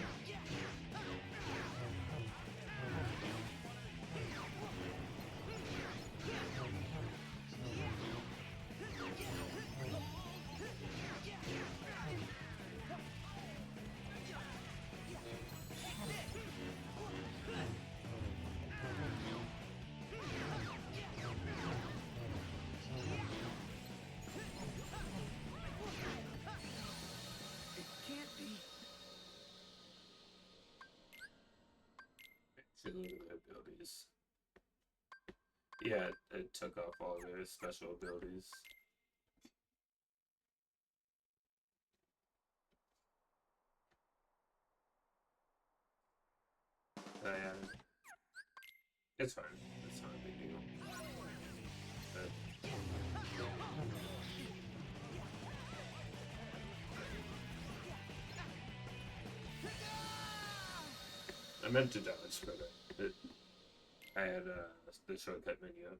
Can't be. Should look at their abilities. Yeah, it took off all their special abilities. Yeah, it's fine. It's not a big deal. But I meant to dodge, but I had the shortcut menu up.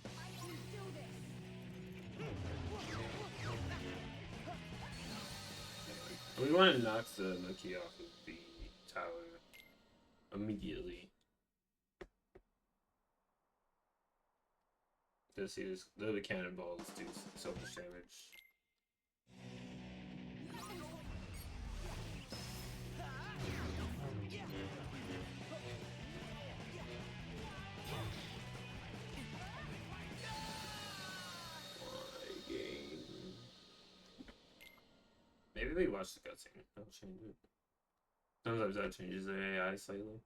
I can do this. We want to knock the monkey off of the tower immediately. Because the cannonballs do so much damage. My game. Maybe they watch the cutscene. That'll change it. Sometimes that changes their AI slightly.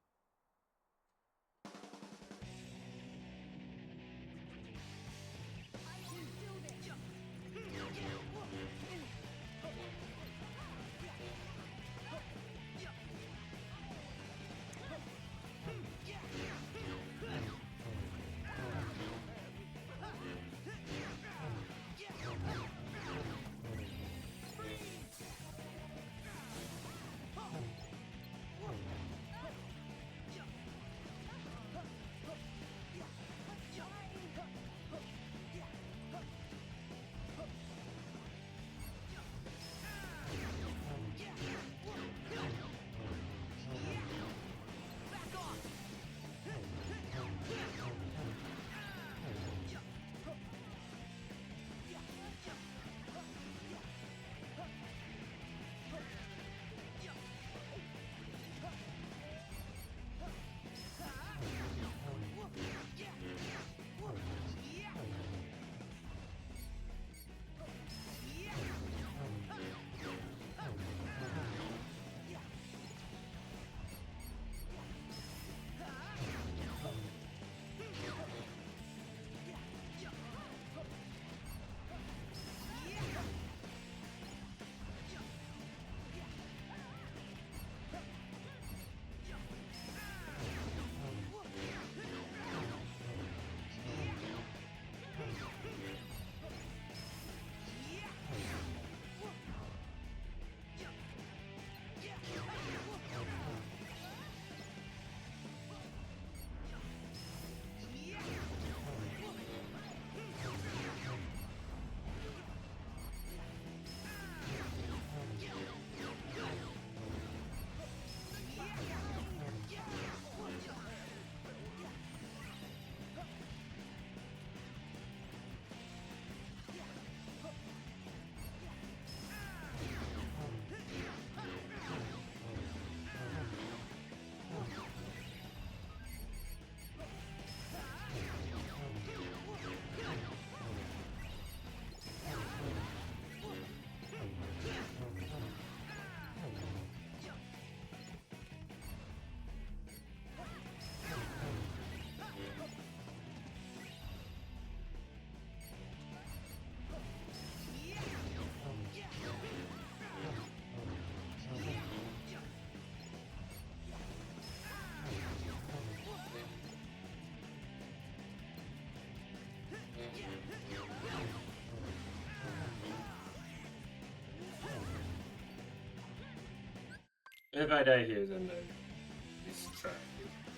I can do this. If I die here, then I distract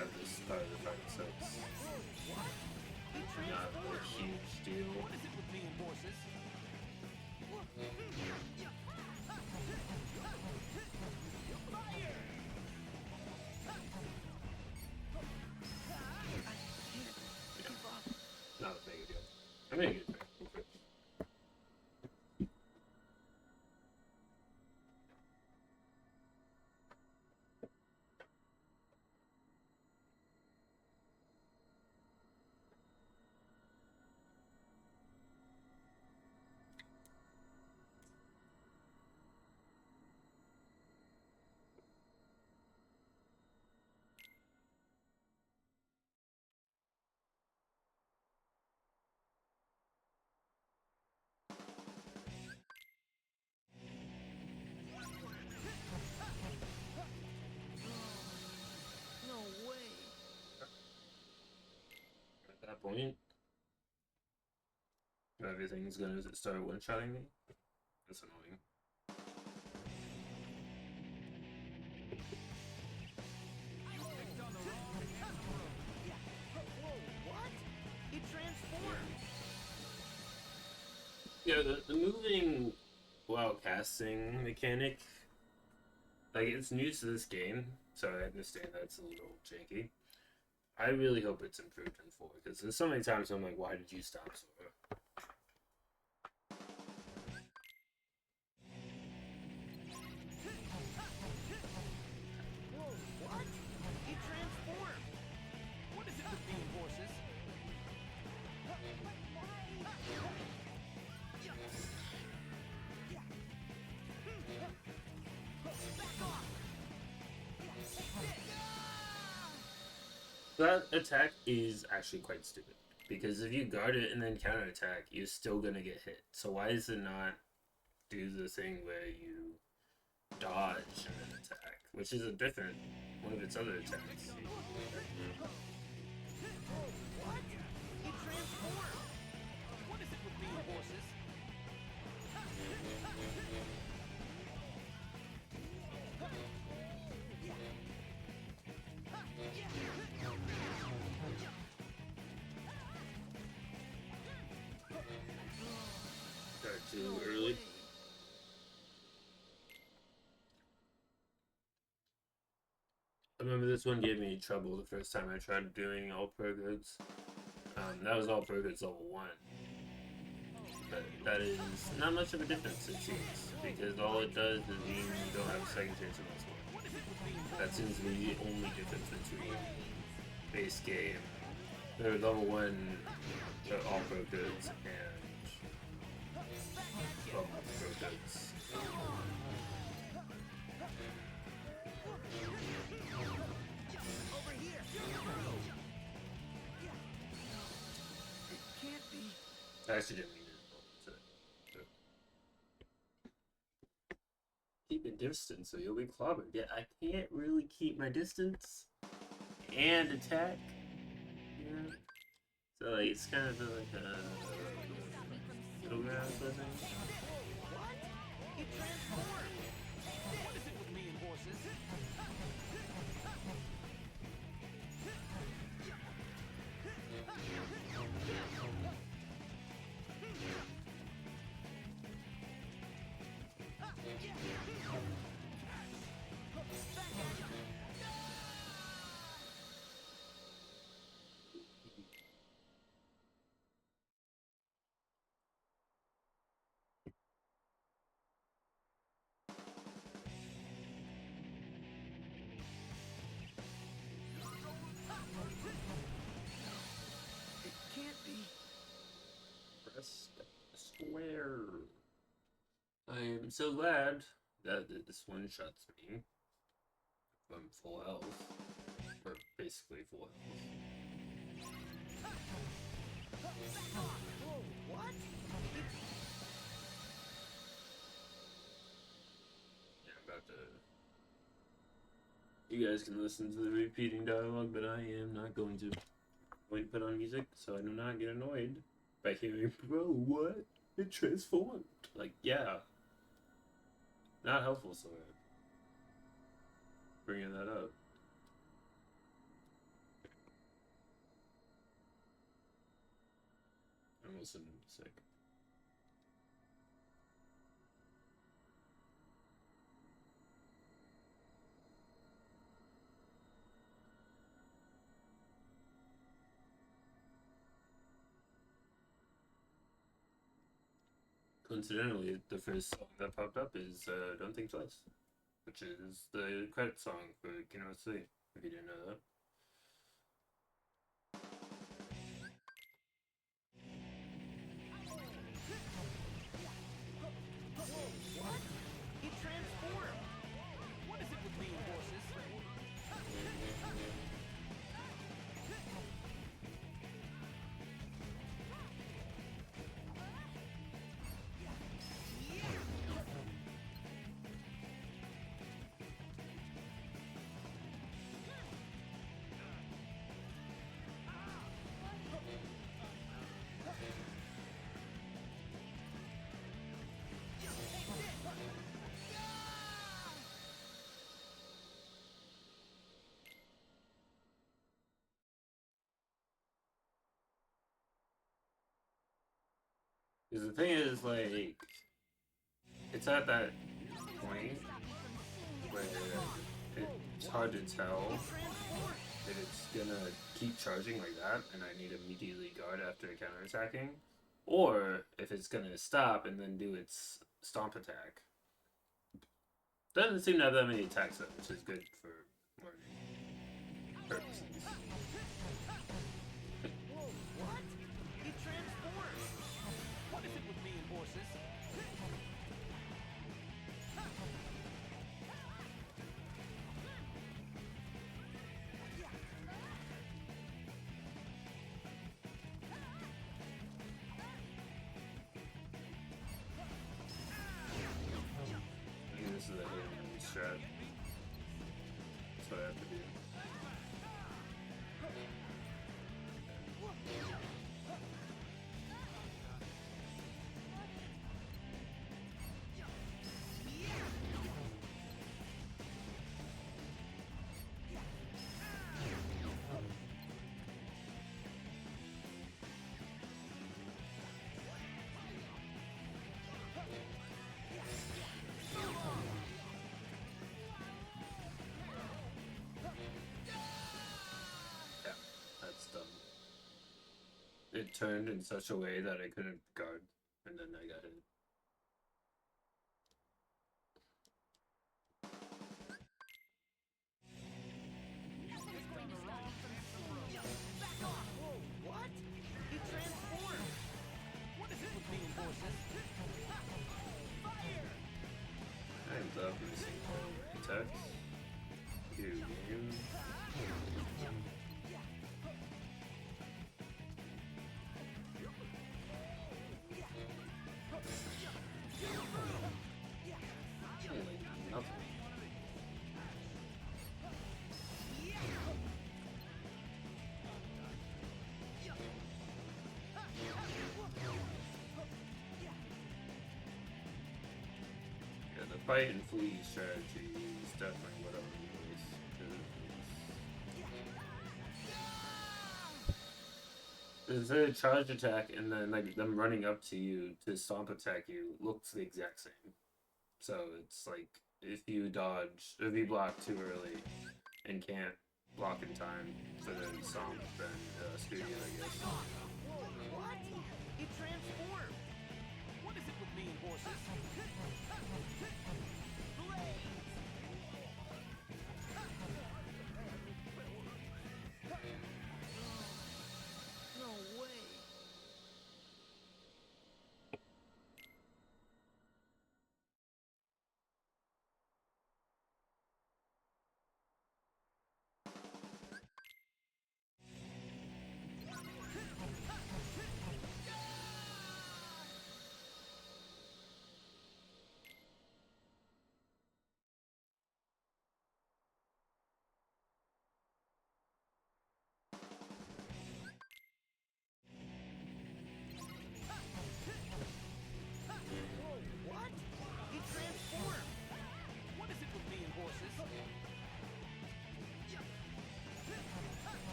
at this part of the fight, so it's not a huge deal. What is it with me and horses? Not a big deal. I mean, get there. No way. At that point, everything's gonna start one-shotting me. That's annoying. What? It transformed. Yeah, the moving while casting mechanic, like, it's new to this game, so I understand that it's a little janky. I really hope it's improved in 4, because there's so many times I'm like, why did you stop Sora? Whoa, what? It transformed. What is it with me and horses? That attack is actually quite stupid, because if you guard it and then counterattack, you're still gonna get hit. So why does it not do the thing where you dodge and then attack, which is a different one of its other attacks? What? It transformed. What is it with me and horses? Start too early. I remember this one gave me trouble the first time I tried doing all pro goods. That was all pro goods level 1. But that is not much of a difference, it seems, because all it does is mean you don't have a second chance in this one. That seems to be the only difference between base game, or level 1 all pro goods and level pro goods. Over here. It can't be. I actually didn't mean to keep a distance so you'll be clobbered. Yeah, I can't really keep my distance and attack. Yeah. So like, it's kind of like a middle ground, I think. What? It transformed. What is it with me and horses? It can't be. Press square. I am so glad that this one shots me. I'm full health. Or basically full health. Whoa, what? Yeah, I'm about to. You guys can listen to the repeating dialogue, but I am not going to. I'm going to put on music so I do not get annoyed by hearing, bro, what? It transformed. Like, yeah. Not helpful, so. bringing that up. I'm listening sick. Coincidentally, the first song that popped up is Don't Think Twice, which is the credit song for Kingdom Hearts 3, if you didn't know that. He transformed! What is it with me and horses? Because the thing is, like, it's at that point where it's hard to tell if it's gonna keep charging like that and I need to immediately guard after counterattacking, or if it's gonna stop and then do its stomp attack. Doesn't seem to have that many attacks though, which is good for learning purposes. What? He transformed! What is it with me and horses? I think this is a hidden strat. That's what I have to do. Yeah, that's dumb. It turned in such a way that I couldn't guard, and then I got hit. What? He transformed! What is it with me and horses? Fire! Hands up, missing attacks. New game. Nothing. Yeah, the fight and flee strategy is definitely what I'm doing. Because the charge attack and then like them running up to you to stomp attack you looks the exact same. So it's like if you block too early and can't block in time for the stomp, then screw you, I guess. What? He transformed! What is it with me and horses? Blaze! No way!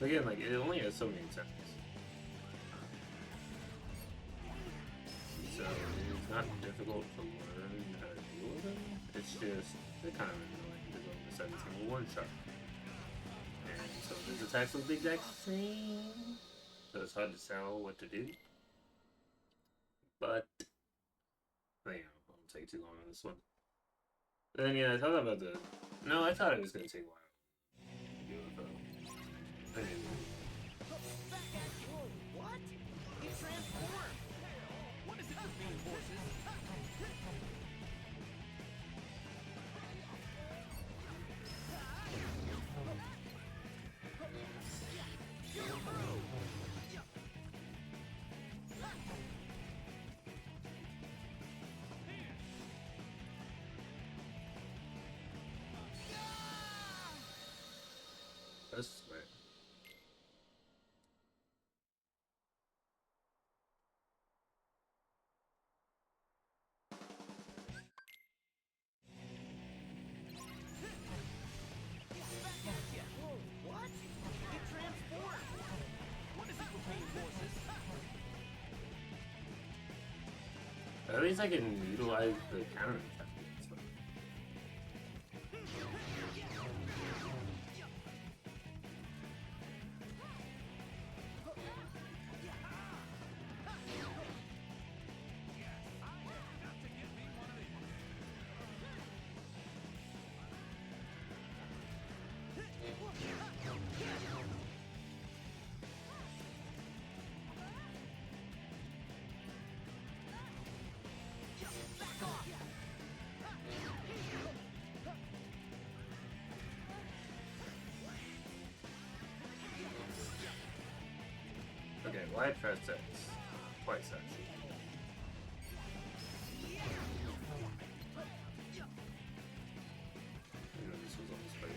Again, like, it only has so many attacks. So, it's not difficult to learn how to deal with them. It's just, they're kind of annoying because all of a sudden it's a one-shot. And so these attacks look the exact same. So it's hard to tell what to do. But, you know, it won't take too long on this one. But then, yeah, I thought about the... No, I thought it was going to take a while. I mean, Whoa, what? It transformed! What is it with being horses? that's right. Whoa, what? It transformed! What is it with being horses? At least I can utilize the counter attack. Okay, why press X? Twice actually. You know, this was almost better.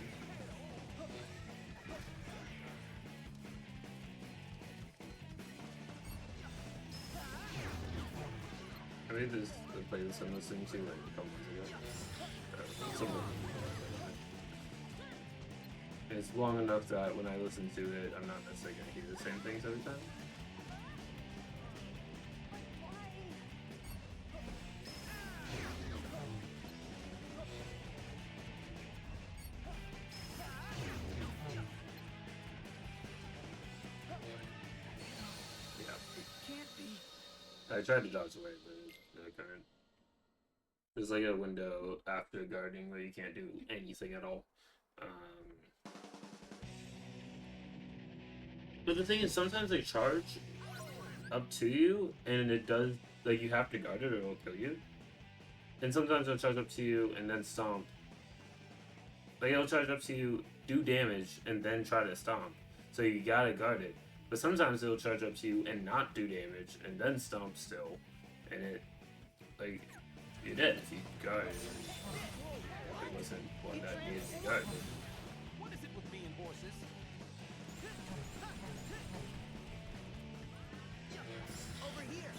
I made this the playlist I'm listening to like a couple months ago. Something. It's long enough that when I listen to it, I'm not necessarily gonna hear the same things every time. Yeah. Can't be. I tried to dodge away, but I couldn't. There's like a window after guarding where you can't do anything at all. But the thing is, sometimes they charge up to you, and it does, like, you have to guard it or it'll kill you. And sometimes they'll charge up to you and then stomp. Like, it'll charge up to you, do damage, and then try to stomp. So you gotta guard it. But sometimes it'll charge up to you and not do damage, and then stomp still. And it, like, you're dead if you guard it. It wasn't one that needed to be guarded. What is it with being horses? Over here!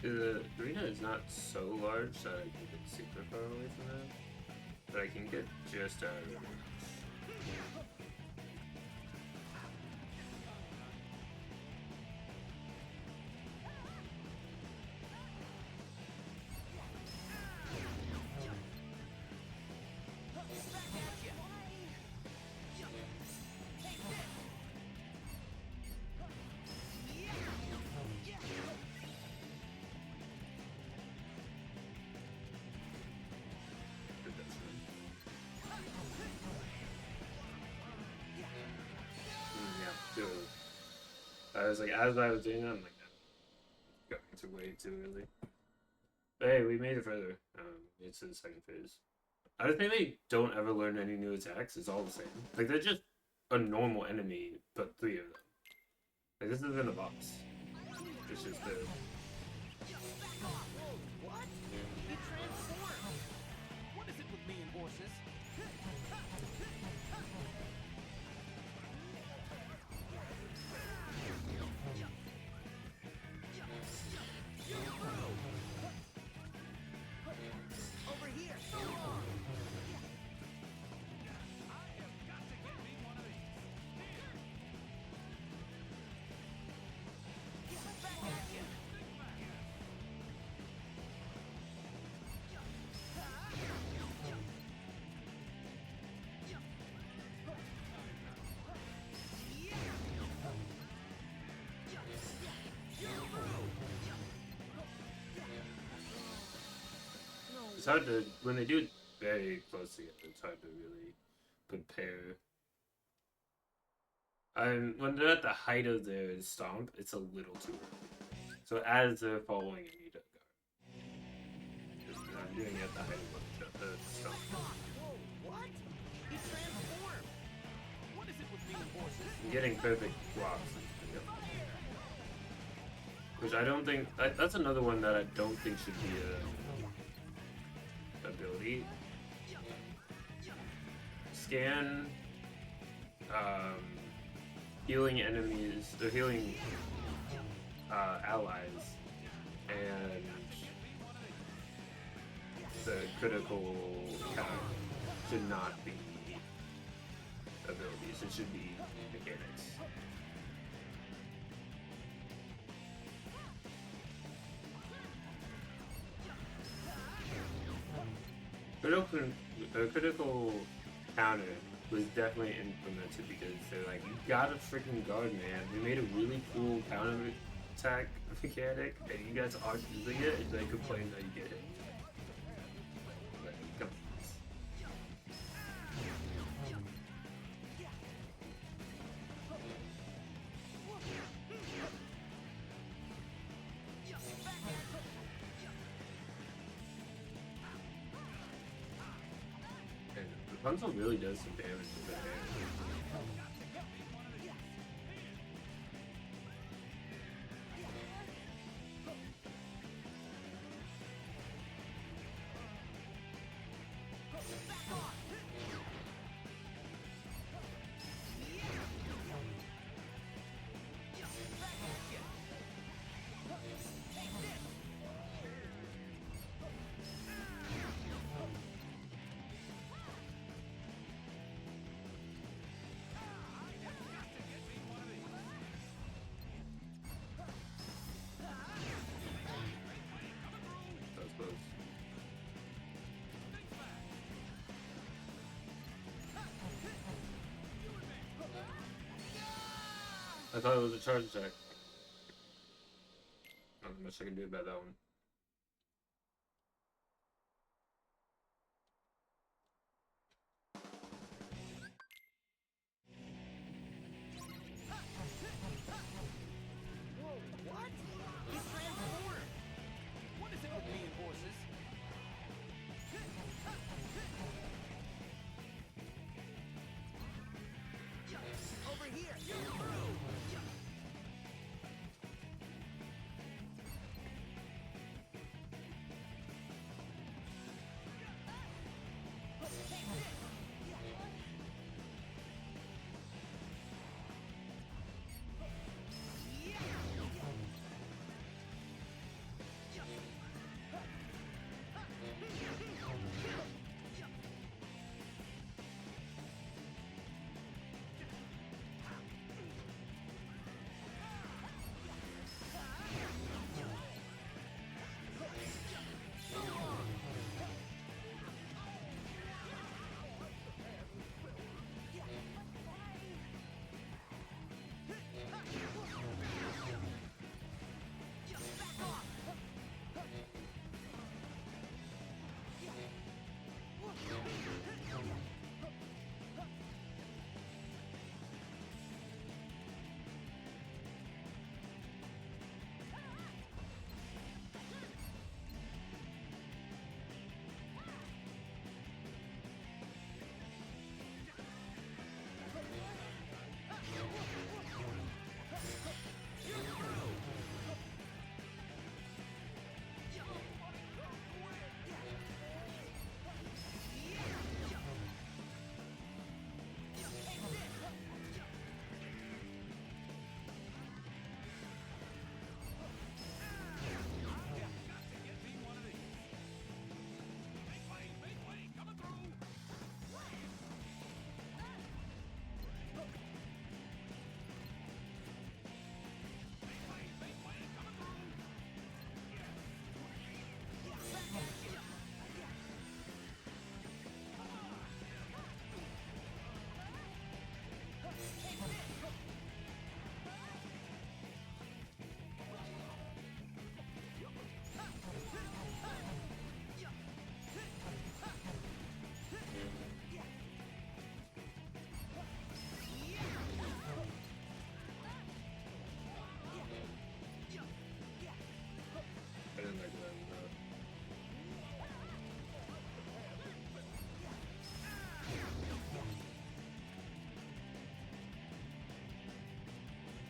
The arena is not so large that I can get super far away from that, but I can get just out of it. Yeah, I was like, as I was doing that, I'm like, no, going too way too early. But hey, we made it further. It's to the second phase. I think they don't ever learn any new attacks. It's all the same. Like they're just a normal enemy, but 3 of them. Like this isn't a boss. It's just the. What? You transformed! What is it with me and horses? Over here! It's hard to when they do it very close together. It's hard to really compare. And when they're at the height of their stomp, it's a little too early. So as they're following, you need to guard. Just I'm doing it at the height of the stomp. Whoa, what? You transformed! What is it with me and horses? And getting perfect blocks. Which I don't think that's another one that I don't think should be a ability. Scan healing enemies or healing allies and the critical count should not be abilities, it should be mechanics. Critical counter was definitely implemented because they're like, you gotta freaking guard, man. We made a really cool counter attack mechanic, and you guys aren't using it, and they complain that you get hit. Like, come on. Rapunzel really does some damage to the hair. That was close. I thought it was a charge attack. Not much I can do about that one. Whoa, what? You transformed! What is it with me and horses? Over here!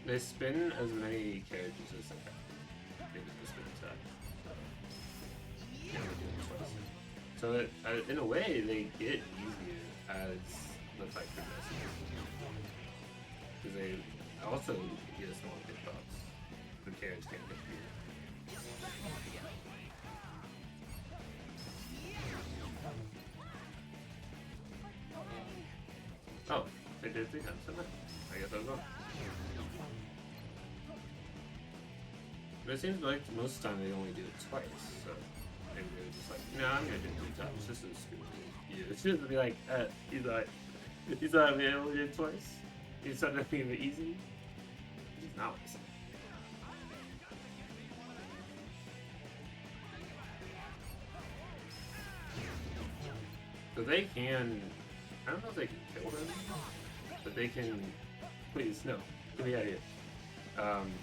They spin as many carriages as they can. They do the spin attack. Yeah, they do it twice. So that, in a way, they get easier as the fight progresses. Because they also get a small hitbox. The carriage can't hit you. Oh, they did it 3 times, didn't they? I guess I was wrong. But it seems like most of the time they only do it twice, so maybe they're just like, no, I'm gonna do it 3 times. This is stupid. Yeah, it should be like, he's like, I only did it twice. He's trying to make it easy. He's not what he's saying. So they can, I don't know if they can kill him, but they can, please, no, get me out of here.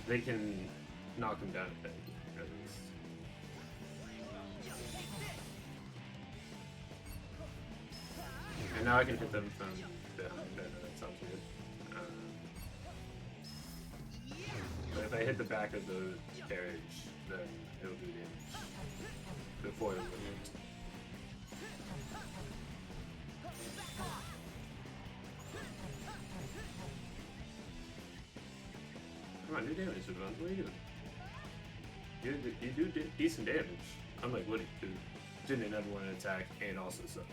They can knock him down a bit, at least. And now I can hit them from behind, I know that sounds weird. But if I hit the back of the carriage, then it'll do damage before it moves. Come on, do damage, Siobhan. What are you doing? You do decent damage. Unlike Woody, who didn't ever want to attack and also suck.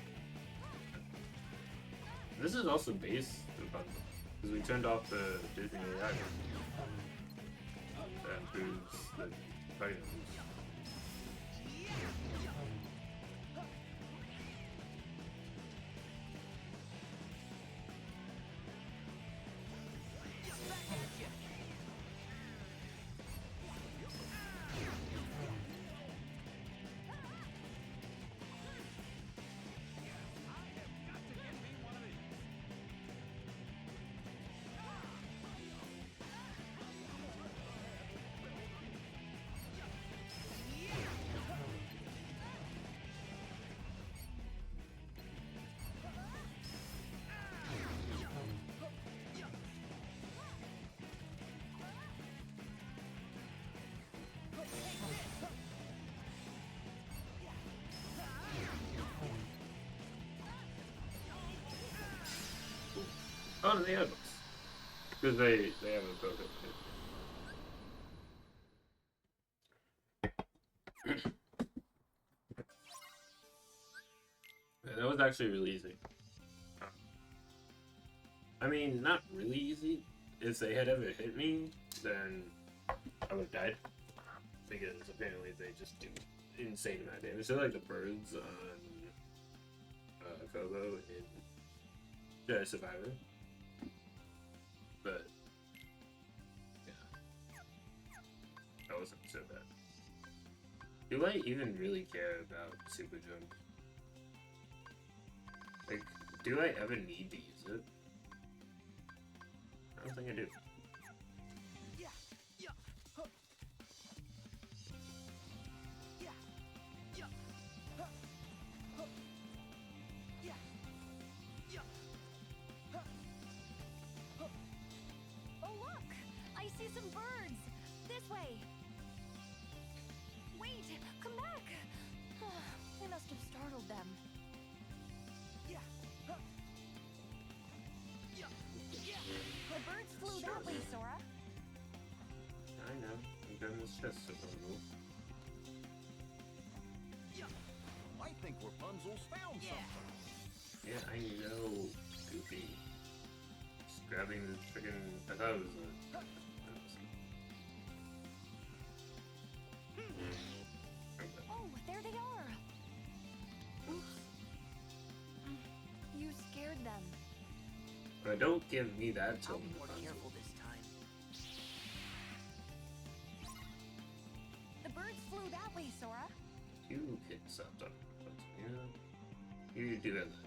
This is also base Rapunzel, because we turned off the Disney AI. That improves the fighting moves. Oh, no, they have books. Because they have a book over here. Yeah, that was actually really easy. I mean, not really easy. If they had ever hit me, then I would have died. Because apparently they just do insane amount of damage. They're like the birds on Kobo in Jedi Survivor. But yeah, that wasn't so bad. Do I even really care about Super Jump? Like, do I ever need to use it? I don't think I do. Oh, look! I see some birds! This way! Wait! Come back! I must have startled them. The birds flew that way, Sora. I know. I'm doing this chest move. I think Rapunzel's found something. Yeah, I know, Goofy. Just grabbing the freaking. I thought it was a. Oh, there they are! Oops. You scared them. But don't give me that till I'll be more careful this time. The birds flew that way, Sora. You picked something. Yeah. You do have that.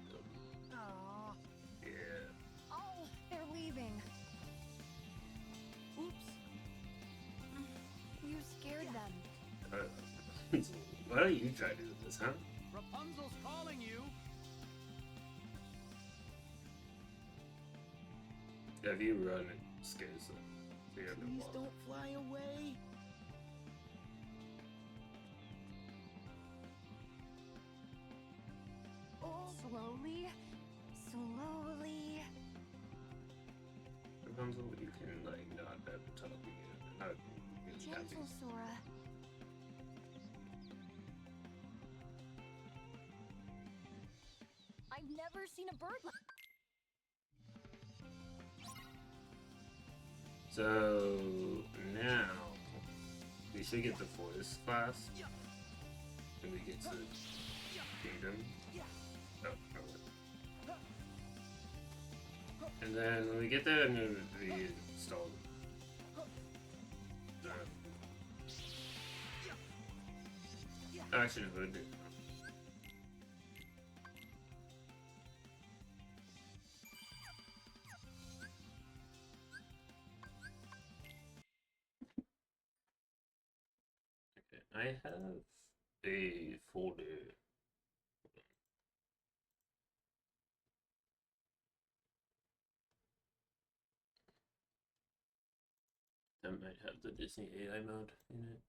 Aww. Yeah. Oh, they're leaving. Oops. You scared them. Why don't you try to do this, huh? Rapunzel's calling you. Yeah, if you run, it scares them. the other Please wall. don't fly away. Oh, slowly, slowly. Rapunzel, you can like not have to talk again. Not really happy. Gentle, Sora. I've never seen a bird like. So now we should get the forest class, and we get to kingdom. Oh, no. And then when we get there, I'm gonna be installed. Actually, no, I did. Okay, I have a folder. That might have the Disney AI mode in it.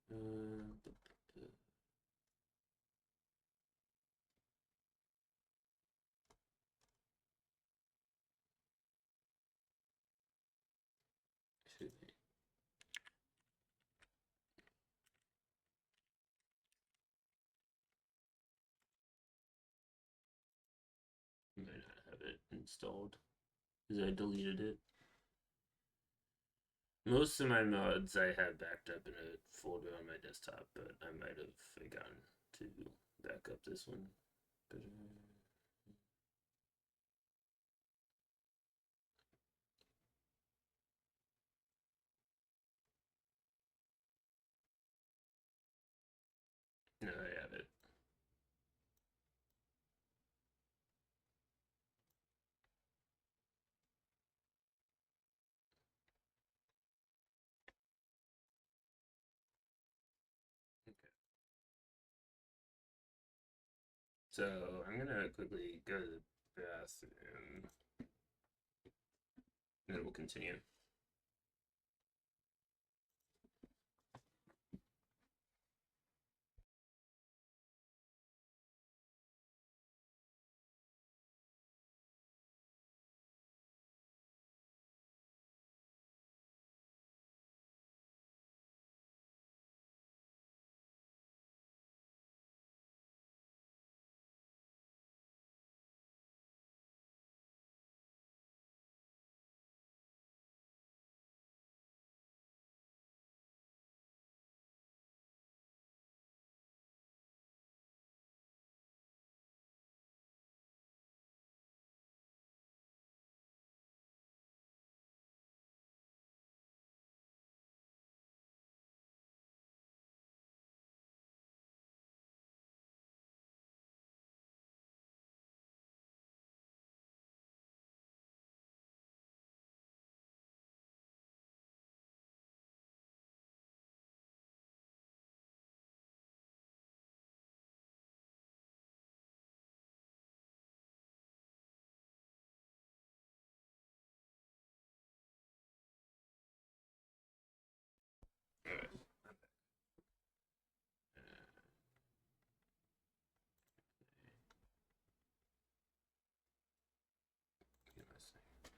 Should be. I might not have it installed because I deleted it. Most of my mods I have backed up in a folder on my desktop, but I might have forgotten to back up this one. But, no, I have it. Okay. So I'm gonna quickly go to the bathroom, and then we'll continue. All right. Give me a second.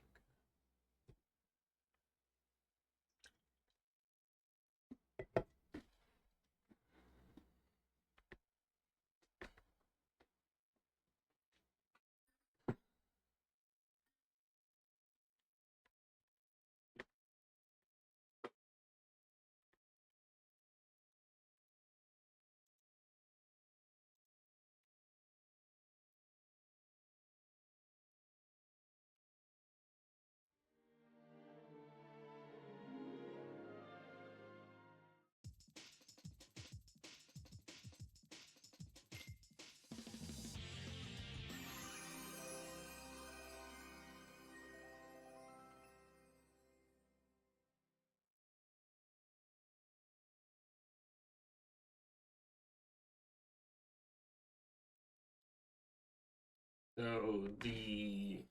So the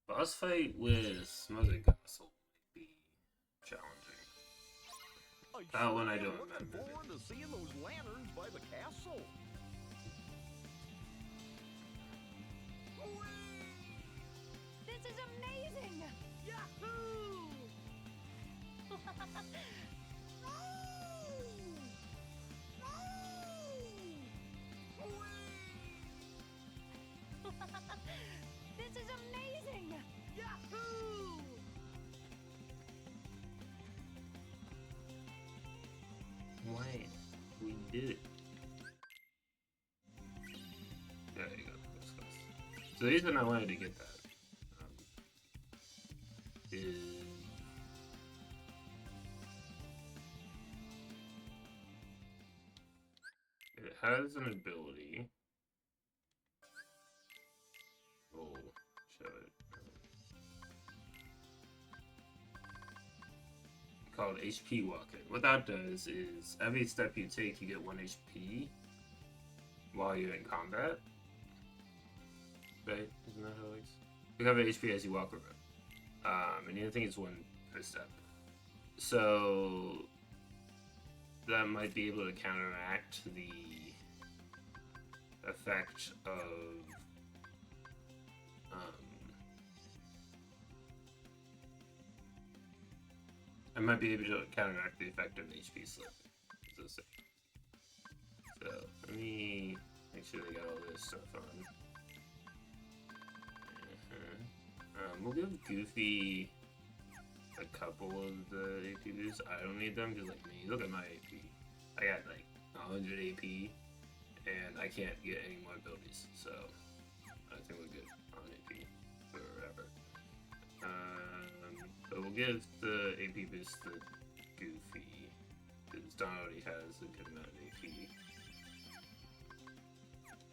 Boss fight with Smothered Castle might be challenging. That one I don't Looking remember. forward to seeing those lanterns by the castle. This is amazing! Yahoo! This is amazing! Yahoo! Why? We did it. There you go. That's close. So the reason I wanted to get that is it has an ability. Oh, show it. Called HP Walker. What that does is every step you take, you get 1 HP while you're in combat. Right? Isn't that how it works? You have an HP as you walk around. And I think it's 1 per step. So that might be able to counteract the effect of I might be able to counteract the effect of HP slip. So let me make sure they got all this stuff on. We'll give Goofy a couple of the AP boosts. I don't need them because, like me, look at my AP. I got like 100 AP, and I can't get any more abilities. So I think we're good on AP forever. But we'll give the AP boost to Goofy, because Don already has a good amount of AP.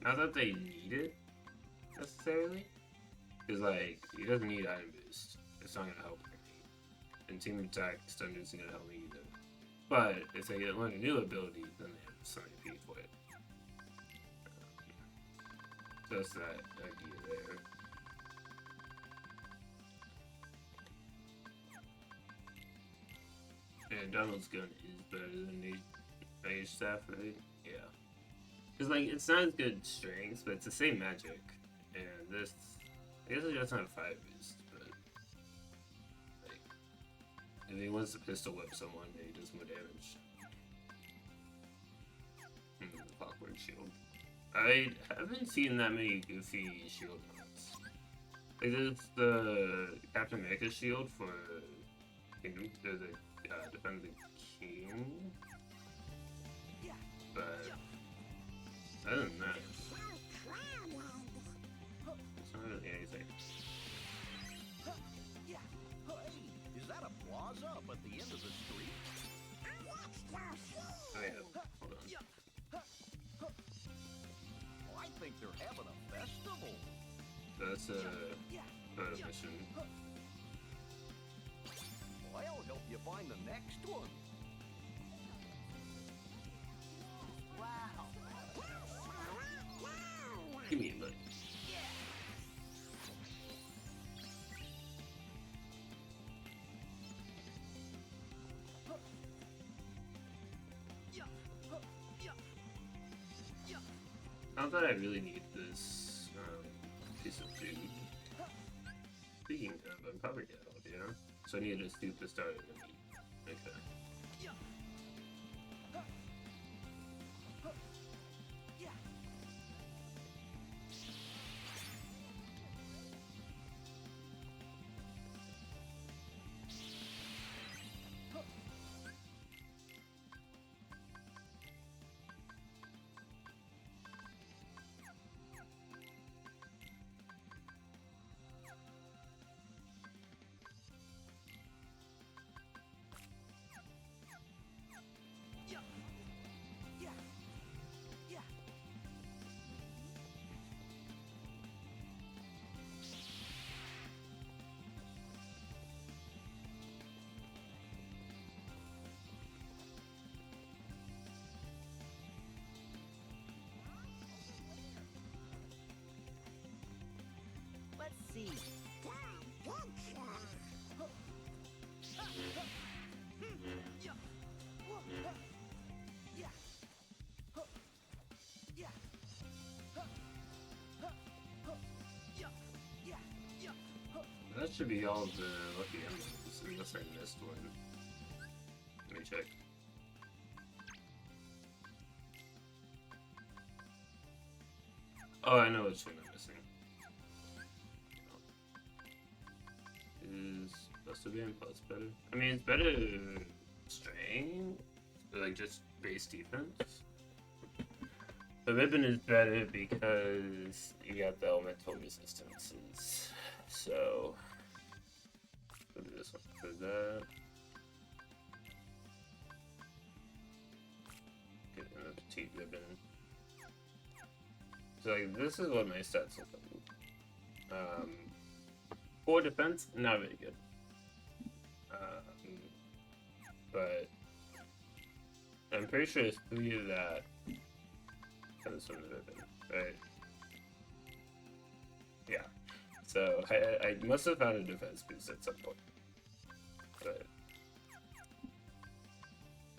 Not that they need it, necessarily, because, like, he doesn't need item boost. It's not gonna help him. And team attack extender isn't gonna help me either. But if they get learn a new ability, then they have some AP for it. Just that idea there. And Donald's gun is better than Mage Staff, right? Yeah. Because, like, it's not as good strength, but it's the same magic. And this, I guess it doesn't have fire boost, but, like, if he wants to pistol whip someone, he does more damage. The Clockwork Shield. I haven't seen that many Goofy shield mods. Like, there's the Captain America shield for Kingdom, Defend the King, but other than that, it's not really anything. Hey, is that a plaza up at the end of the street? Oh yeah, hold on. Oh, I think they're having a festival. That's a mission. Well, I'll help you find the next one. Wow. Give me a minute. Not that I really need this piece of food. Speaking of, I'm probably dead, yeah? So I need to just do the start and then eat. Okay. Let's see. that should be all the lucky emblems, unless I missed one. Let me check. Oh, I know which one I'm missing. Is Buster plus better? I mean, it's better strength, like just base defense. The ribbon is better because you got the elemental resistances. So, go to this one for that. Get a petite ribbon. So, like, this is what my stats look like. 4 defense, not very good. But I'm pretty sure it's 3 of that comes from the ribbon, right? Yeah. So I must have found a defense boost at some point.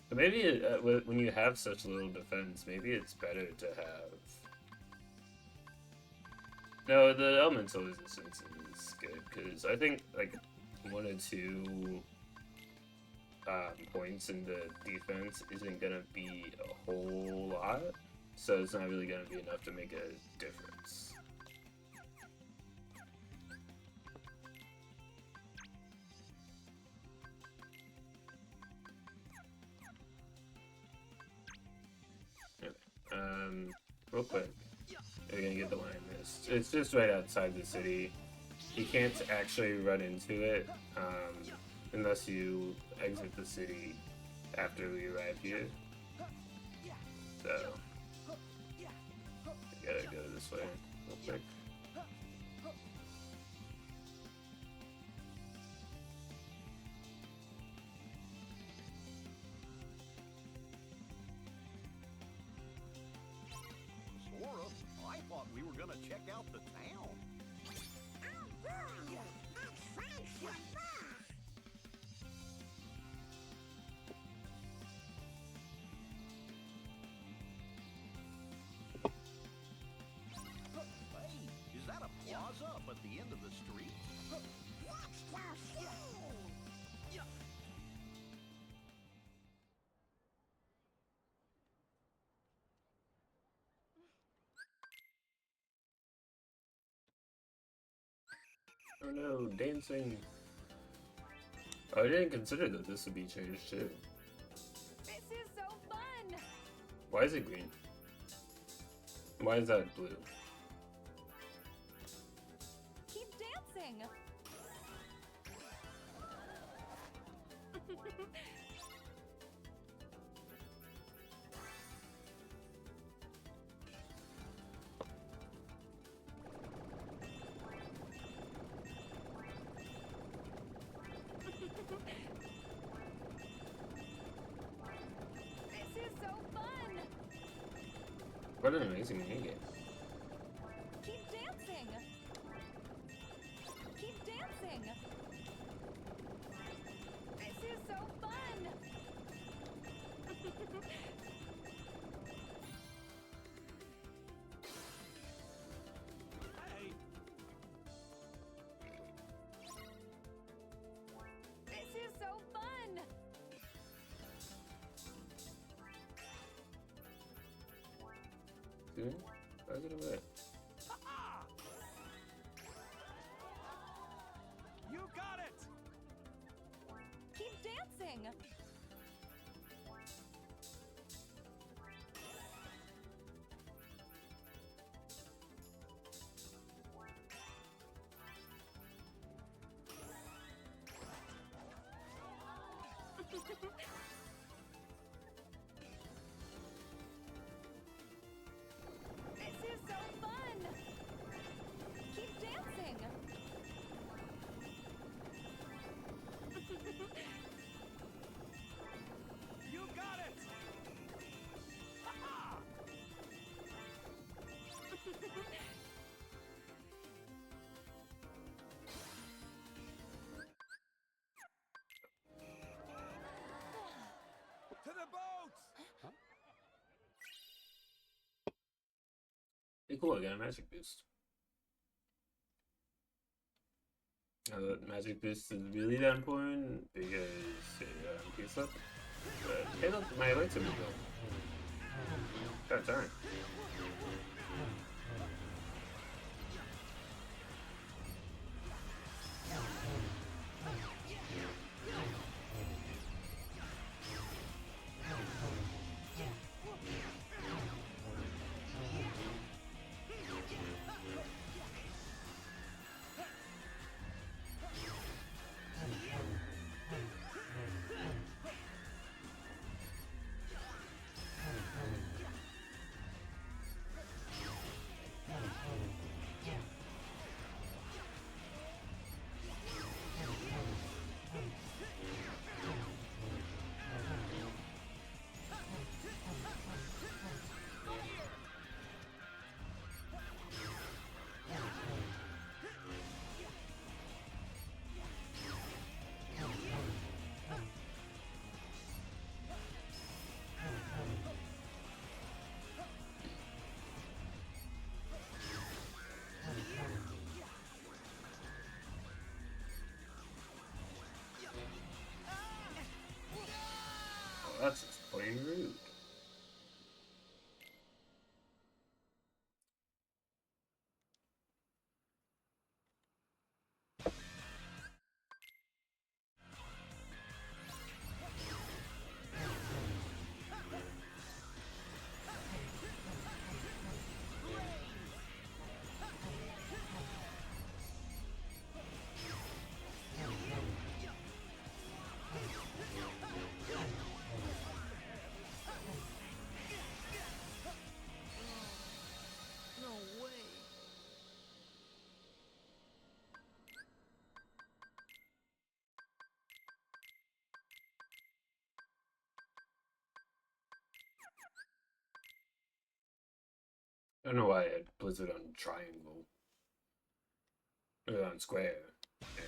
But maybe when you have such little defense, maybe it's better to have. No, the elemental resistance is good because I think like 1 or 2 points in the defense isn't gonna be a whole lot, so it's not really gonna be enough to make a difference. Okay. Real quick, we're gonna get the Lion Mist. It's just right outside the city. You can't actually run into it unless you exit the city after we arrive here. So, I gotta go this way real quick. Sora, I thought we were gonna check out the town. Hey, is that a plaza up at the end of the street? Oh no, dancing! Oh, I didn't consider that this would be changed too. This is so fun! Why is it green? Why is that blue? Keep dancing! This is so fun! What an amazing minigame. Keep dancing! Keep dancing! This is so fun! Hey, This is so fun! See? Pass it away. you got it! Keep dancing! This is so fun! Keep dancing! You got it! To the boats! Hey, cool, I got a magic boost. Magic Boost is really that important because it keeps up. But hey, look, my alerts are moving. God darn. That's just plain rude. No way. I don't know why I had Blizzard on triangle. On square. Okay.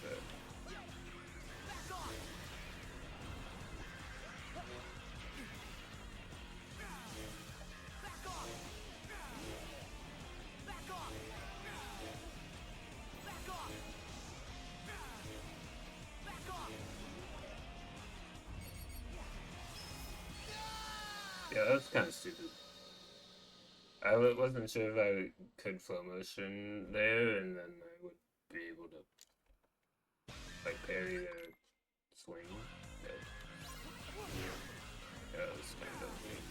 But yeah, that's kind of stupid. I wasn't sure if I could flow motion there, and then I would be able to like parry their swing. But yeah, it was kind of weird.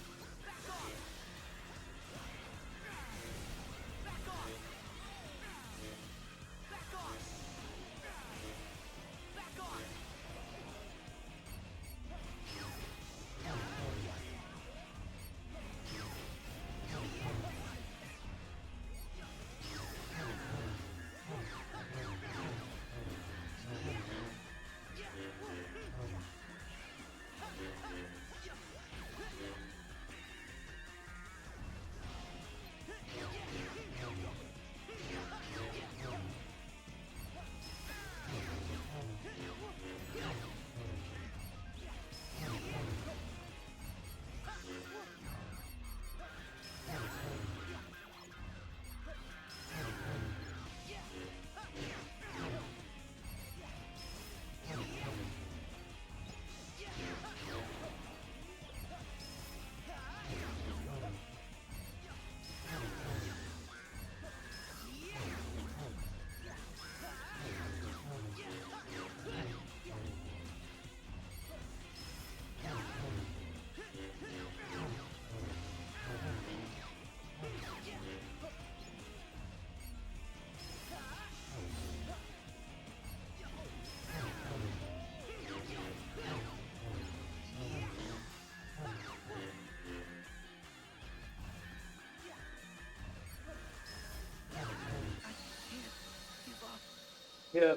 Yeah,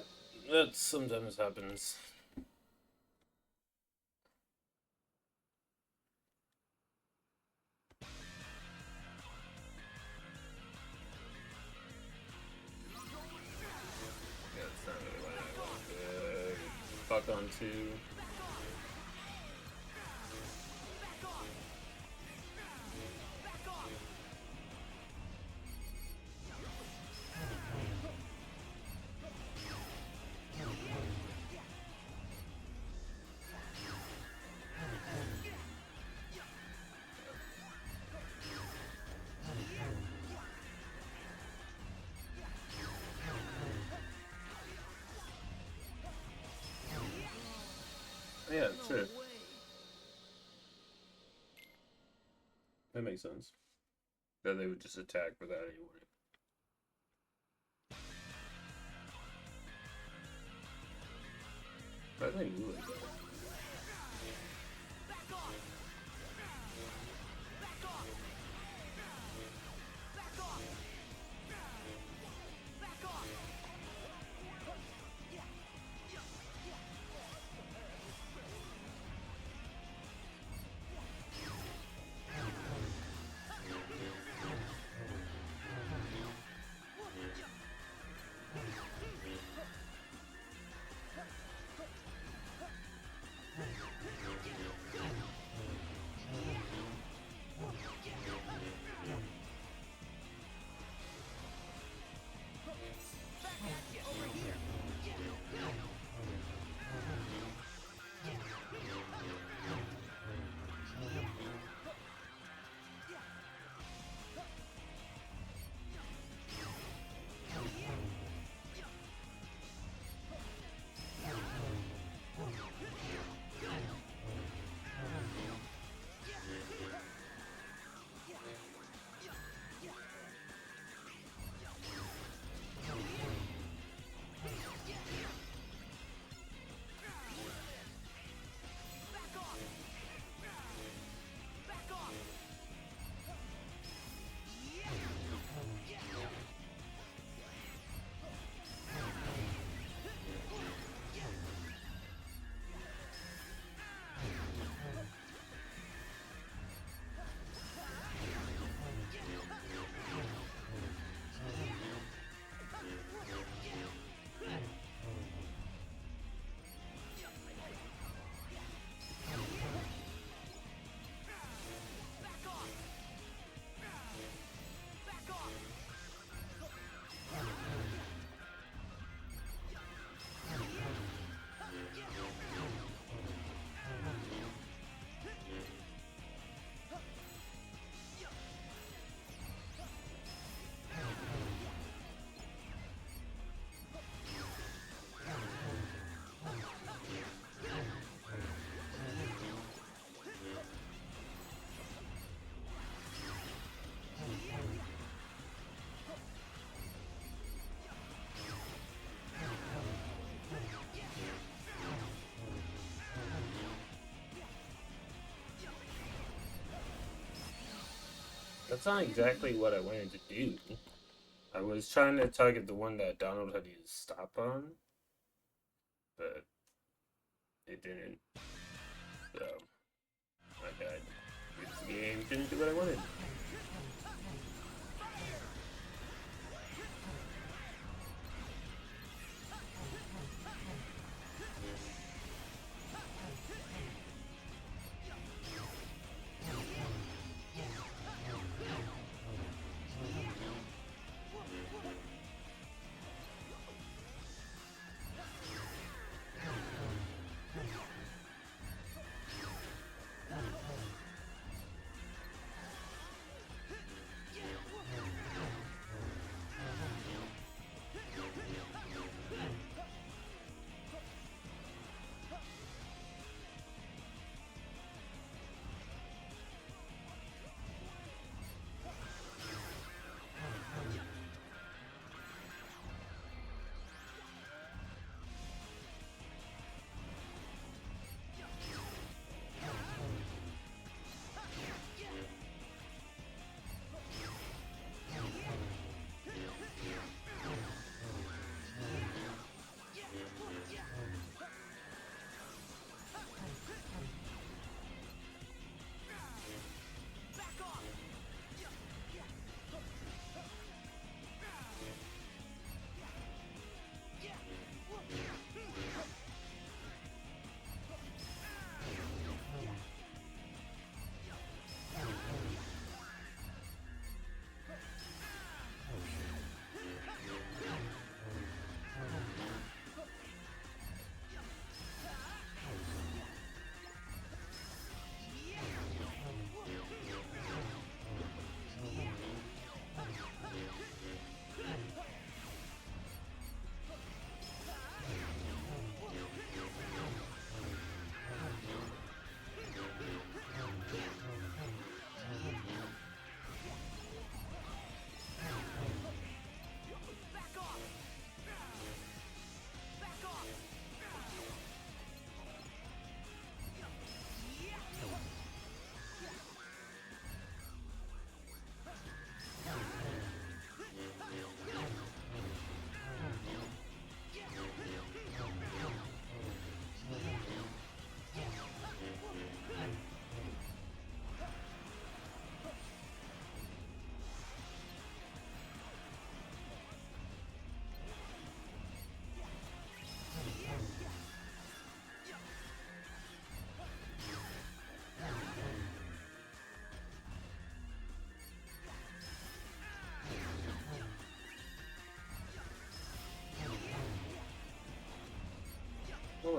that sometimes happens. Yeah, it's not really what I wanted. Fuck on two. makes sense. That they would just attack without any warning. Why do they move like that? Back off! Back off! Back off! Back off! That's not exactly what I wanted to do. I was trying to target the one that Donald had used stop on, but it didn't. So, my bad. This game didn't do what I wanted.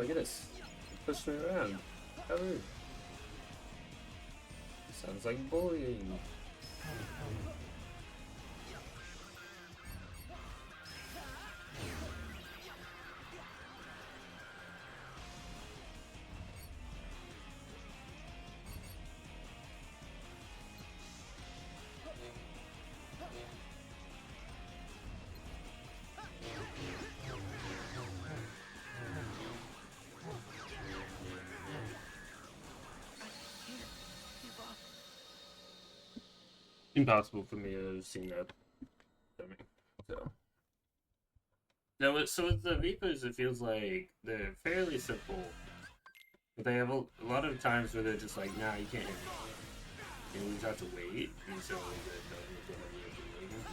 look at this. Push me around. Oh. Sounds like bullying. Impossible for me to have seen that coming. So. No, so with the Reapers, it feels like they're fairly simple, but they have a lot of times where they're just like, nah, you can't hit me. And we just have to wait until they're done with whatever you're doing.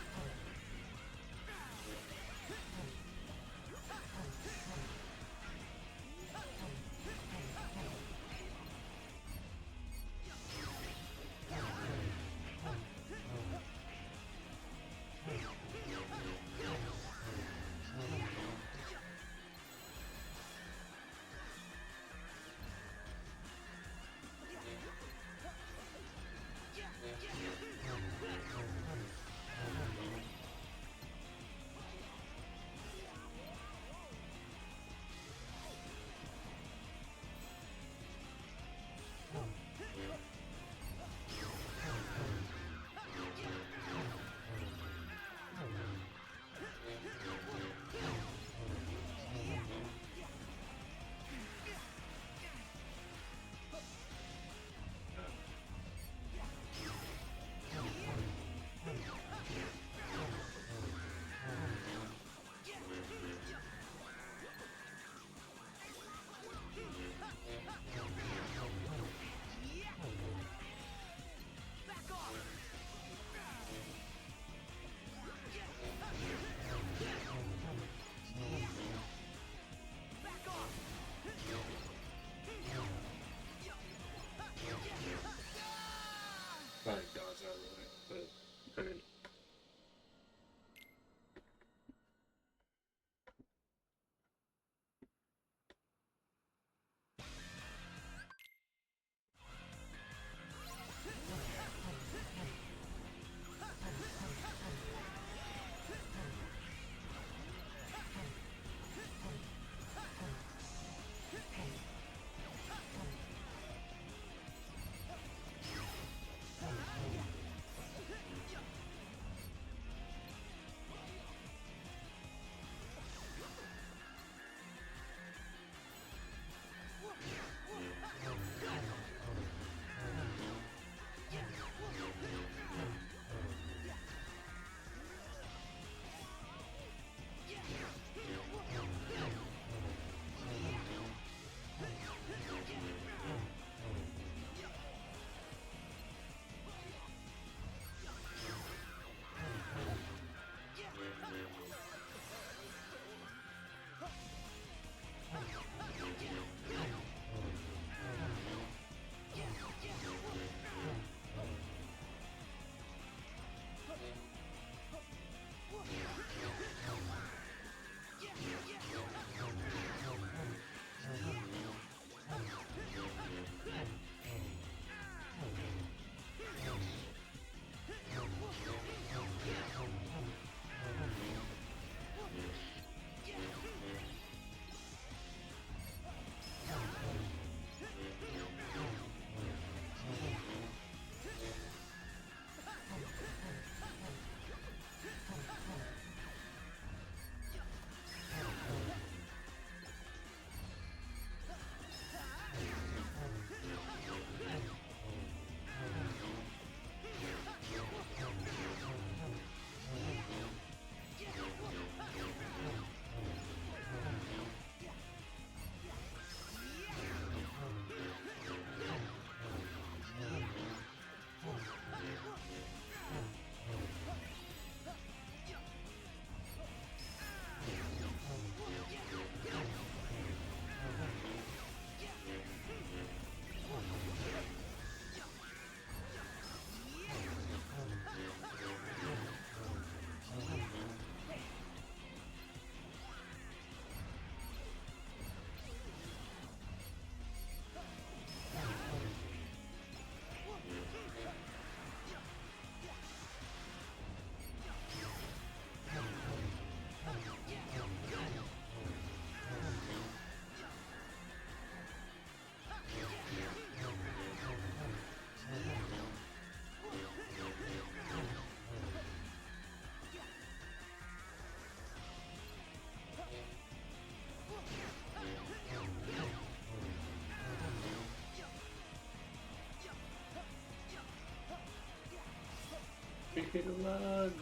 Leave it alone.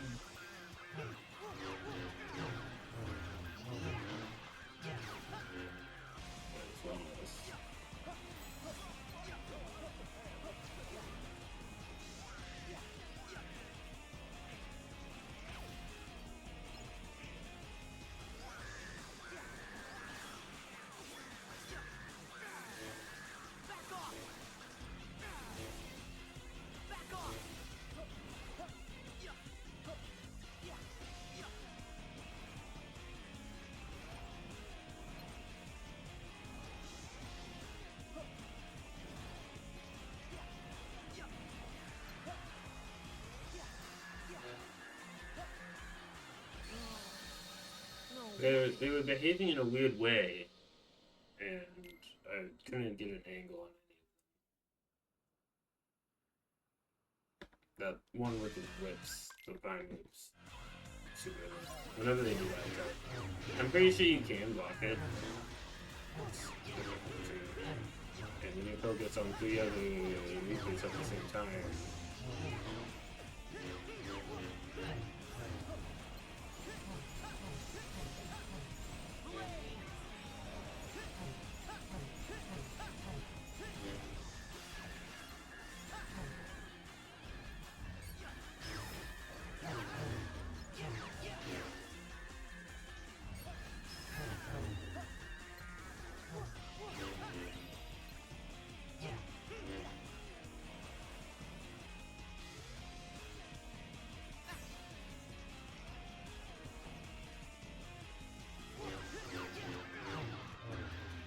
There's one less. Back off! Back off! They were behaving in a weird way, and I couldn't get an angle on any of them. That one with the whips, the vine whips. Super. Whenever they do that, I'm pretty sure you can block it. And when you focus on 3 other movements at the same time.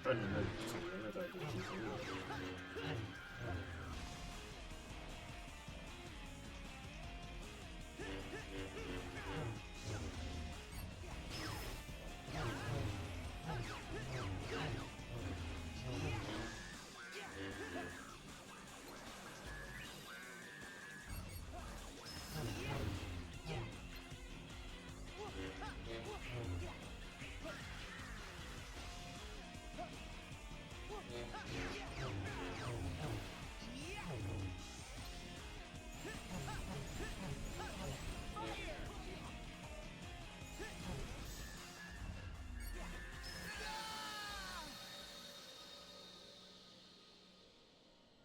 I didn't know you could see that. I thought you could see that.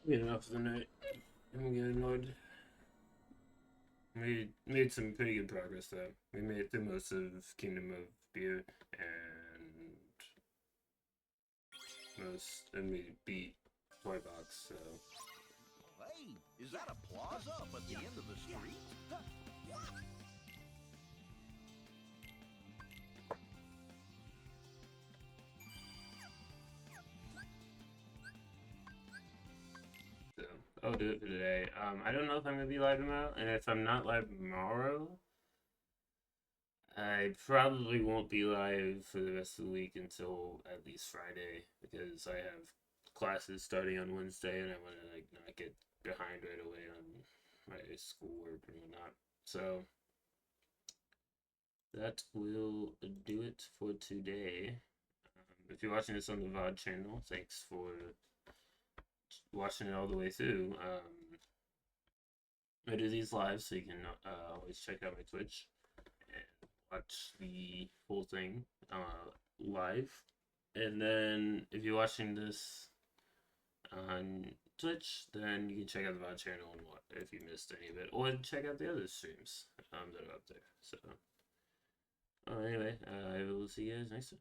Getting off the night. I'm getting annoyed. We made some pretty good progress though. We made it through most of Kingdom of Beer and we beat Toy Box, so Hey, is that a plaza up at the end of the street? I'll do it for today. I don't know if I'm gonna be live tomorrow, and if I'm not live tomorrow, I probably won't be live for the rest of the week until at least Friday, because I have classes starting on Wednesday, and I want to like not get behind right away on my schoolwork and whatnot. So that will do it for today. If you're watching this on the VOD channel, thanks for watching it all the way through. I do these live, so you can always check out my Twitch and watch the whole thing live. And then if you're watching this on Twitch, then you can check out the VOD channel and what if you missed any of it, or check out the other streams that are up there. So anyway, I will see you guys next time.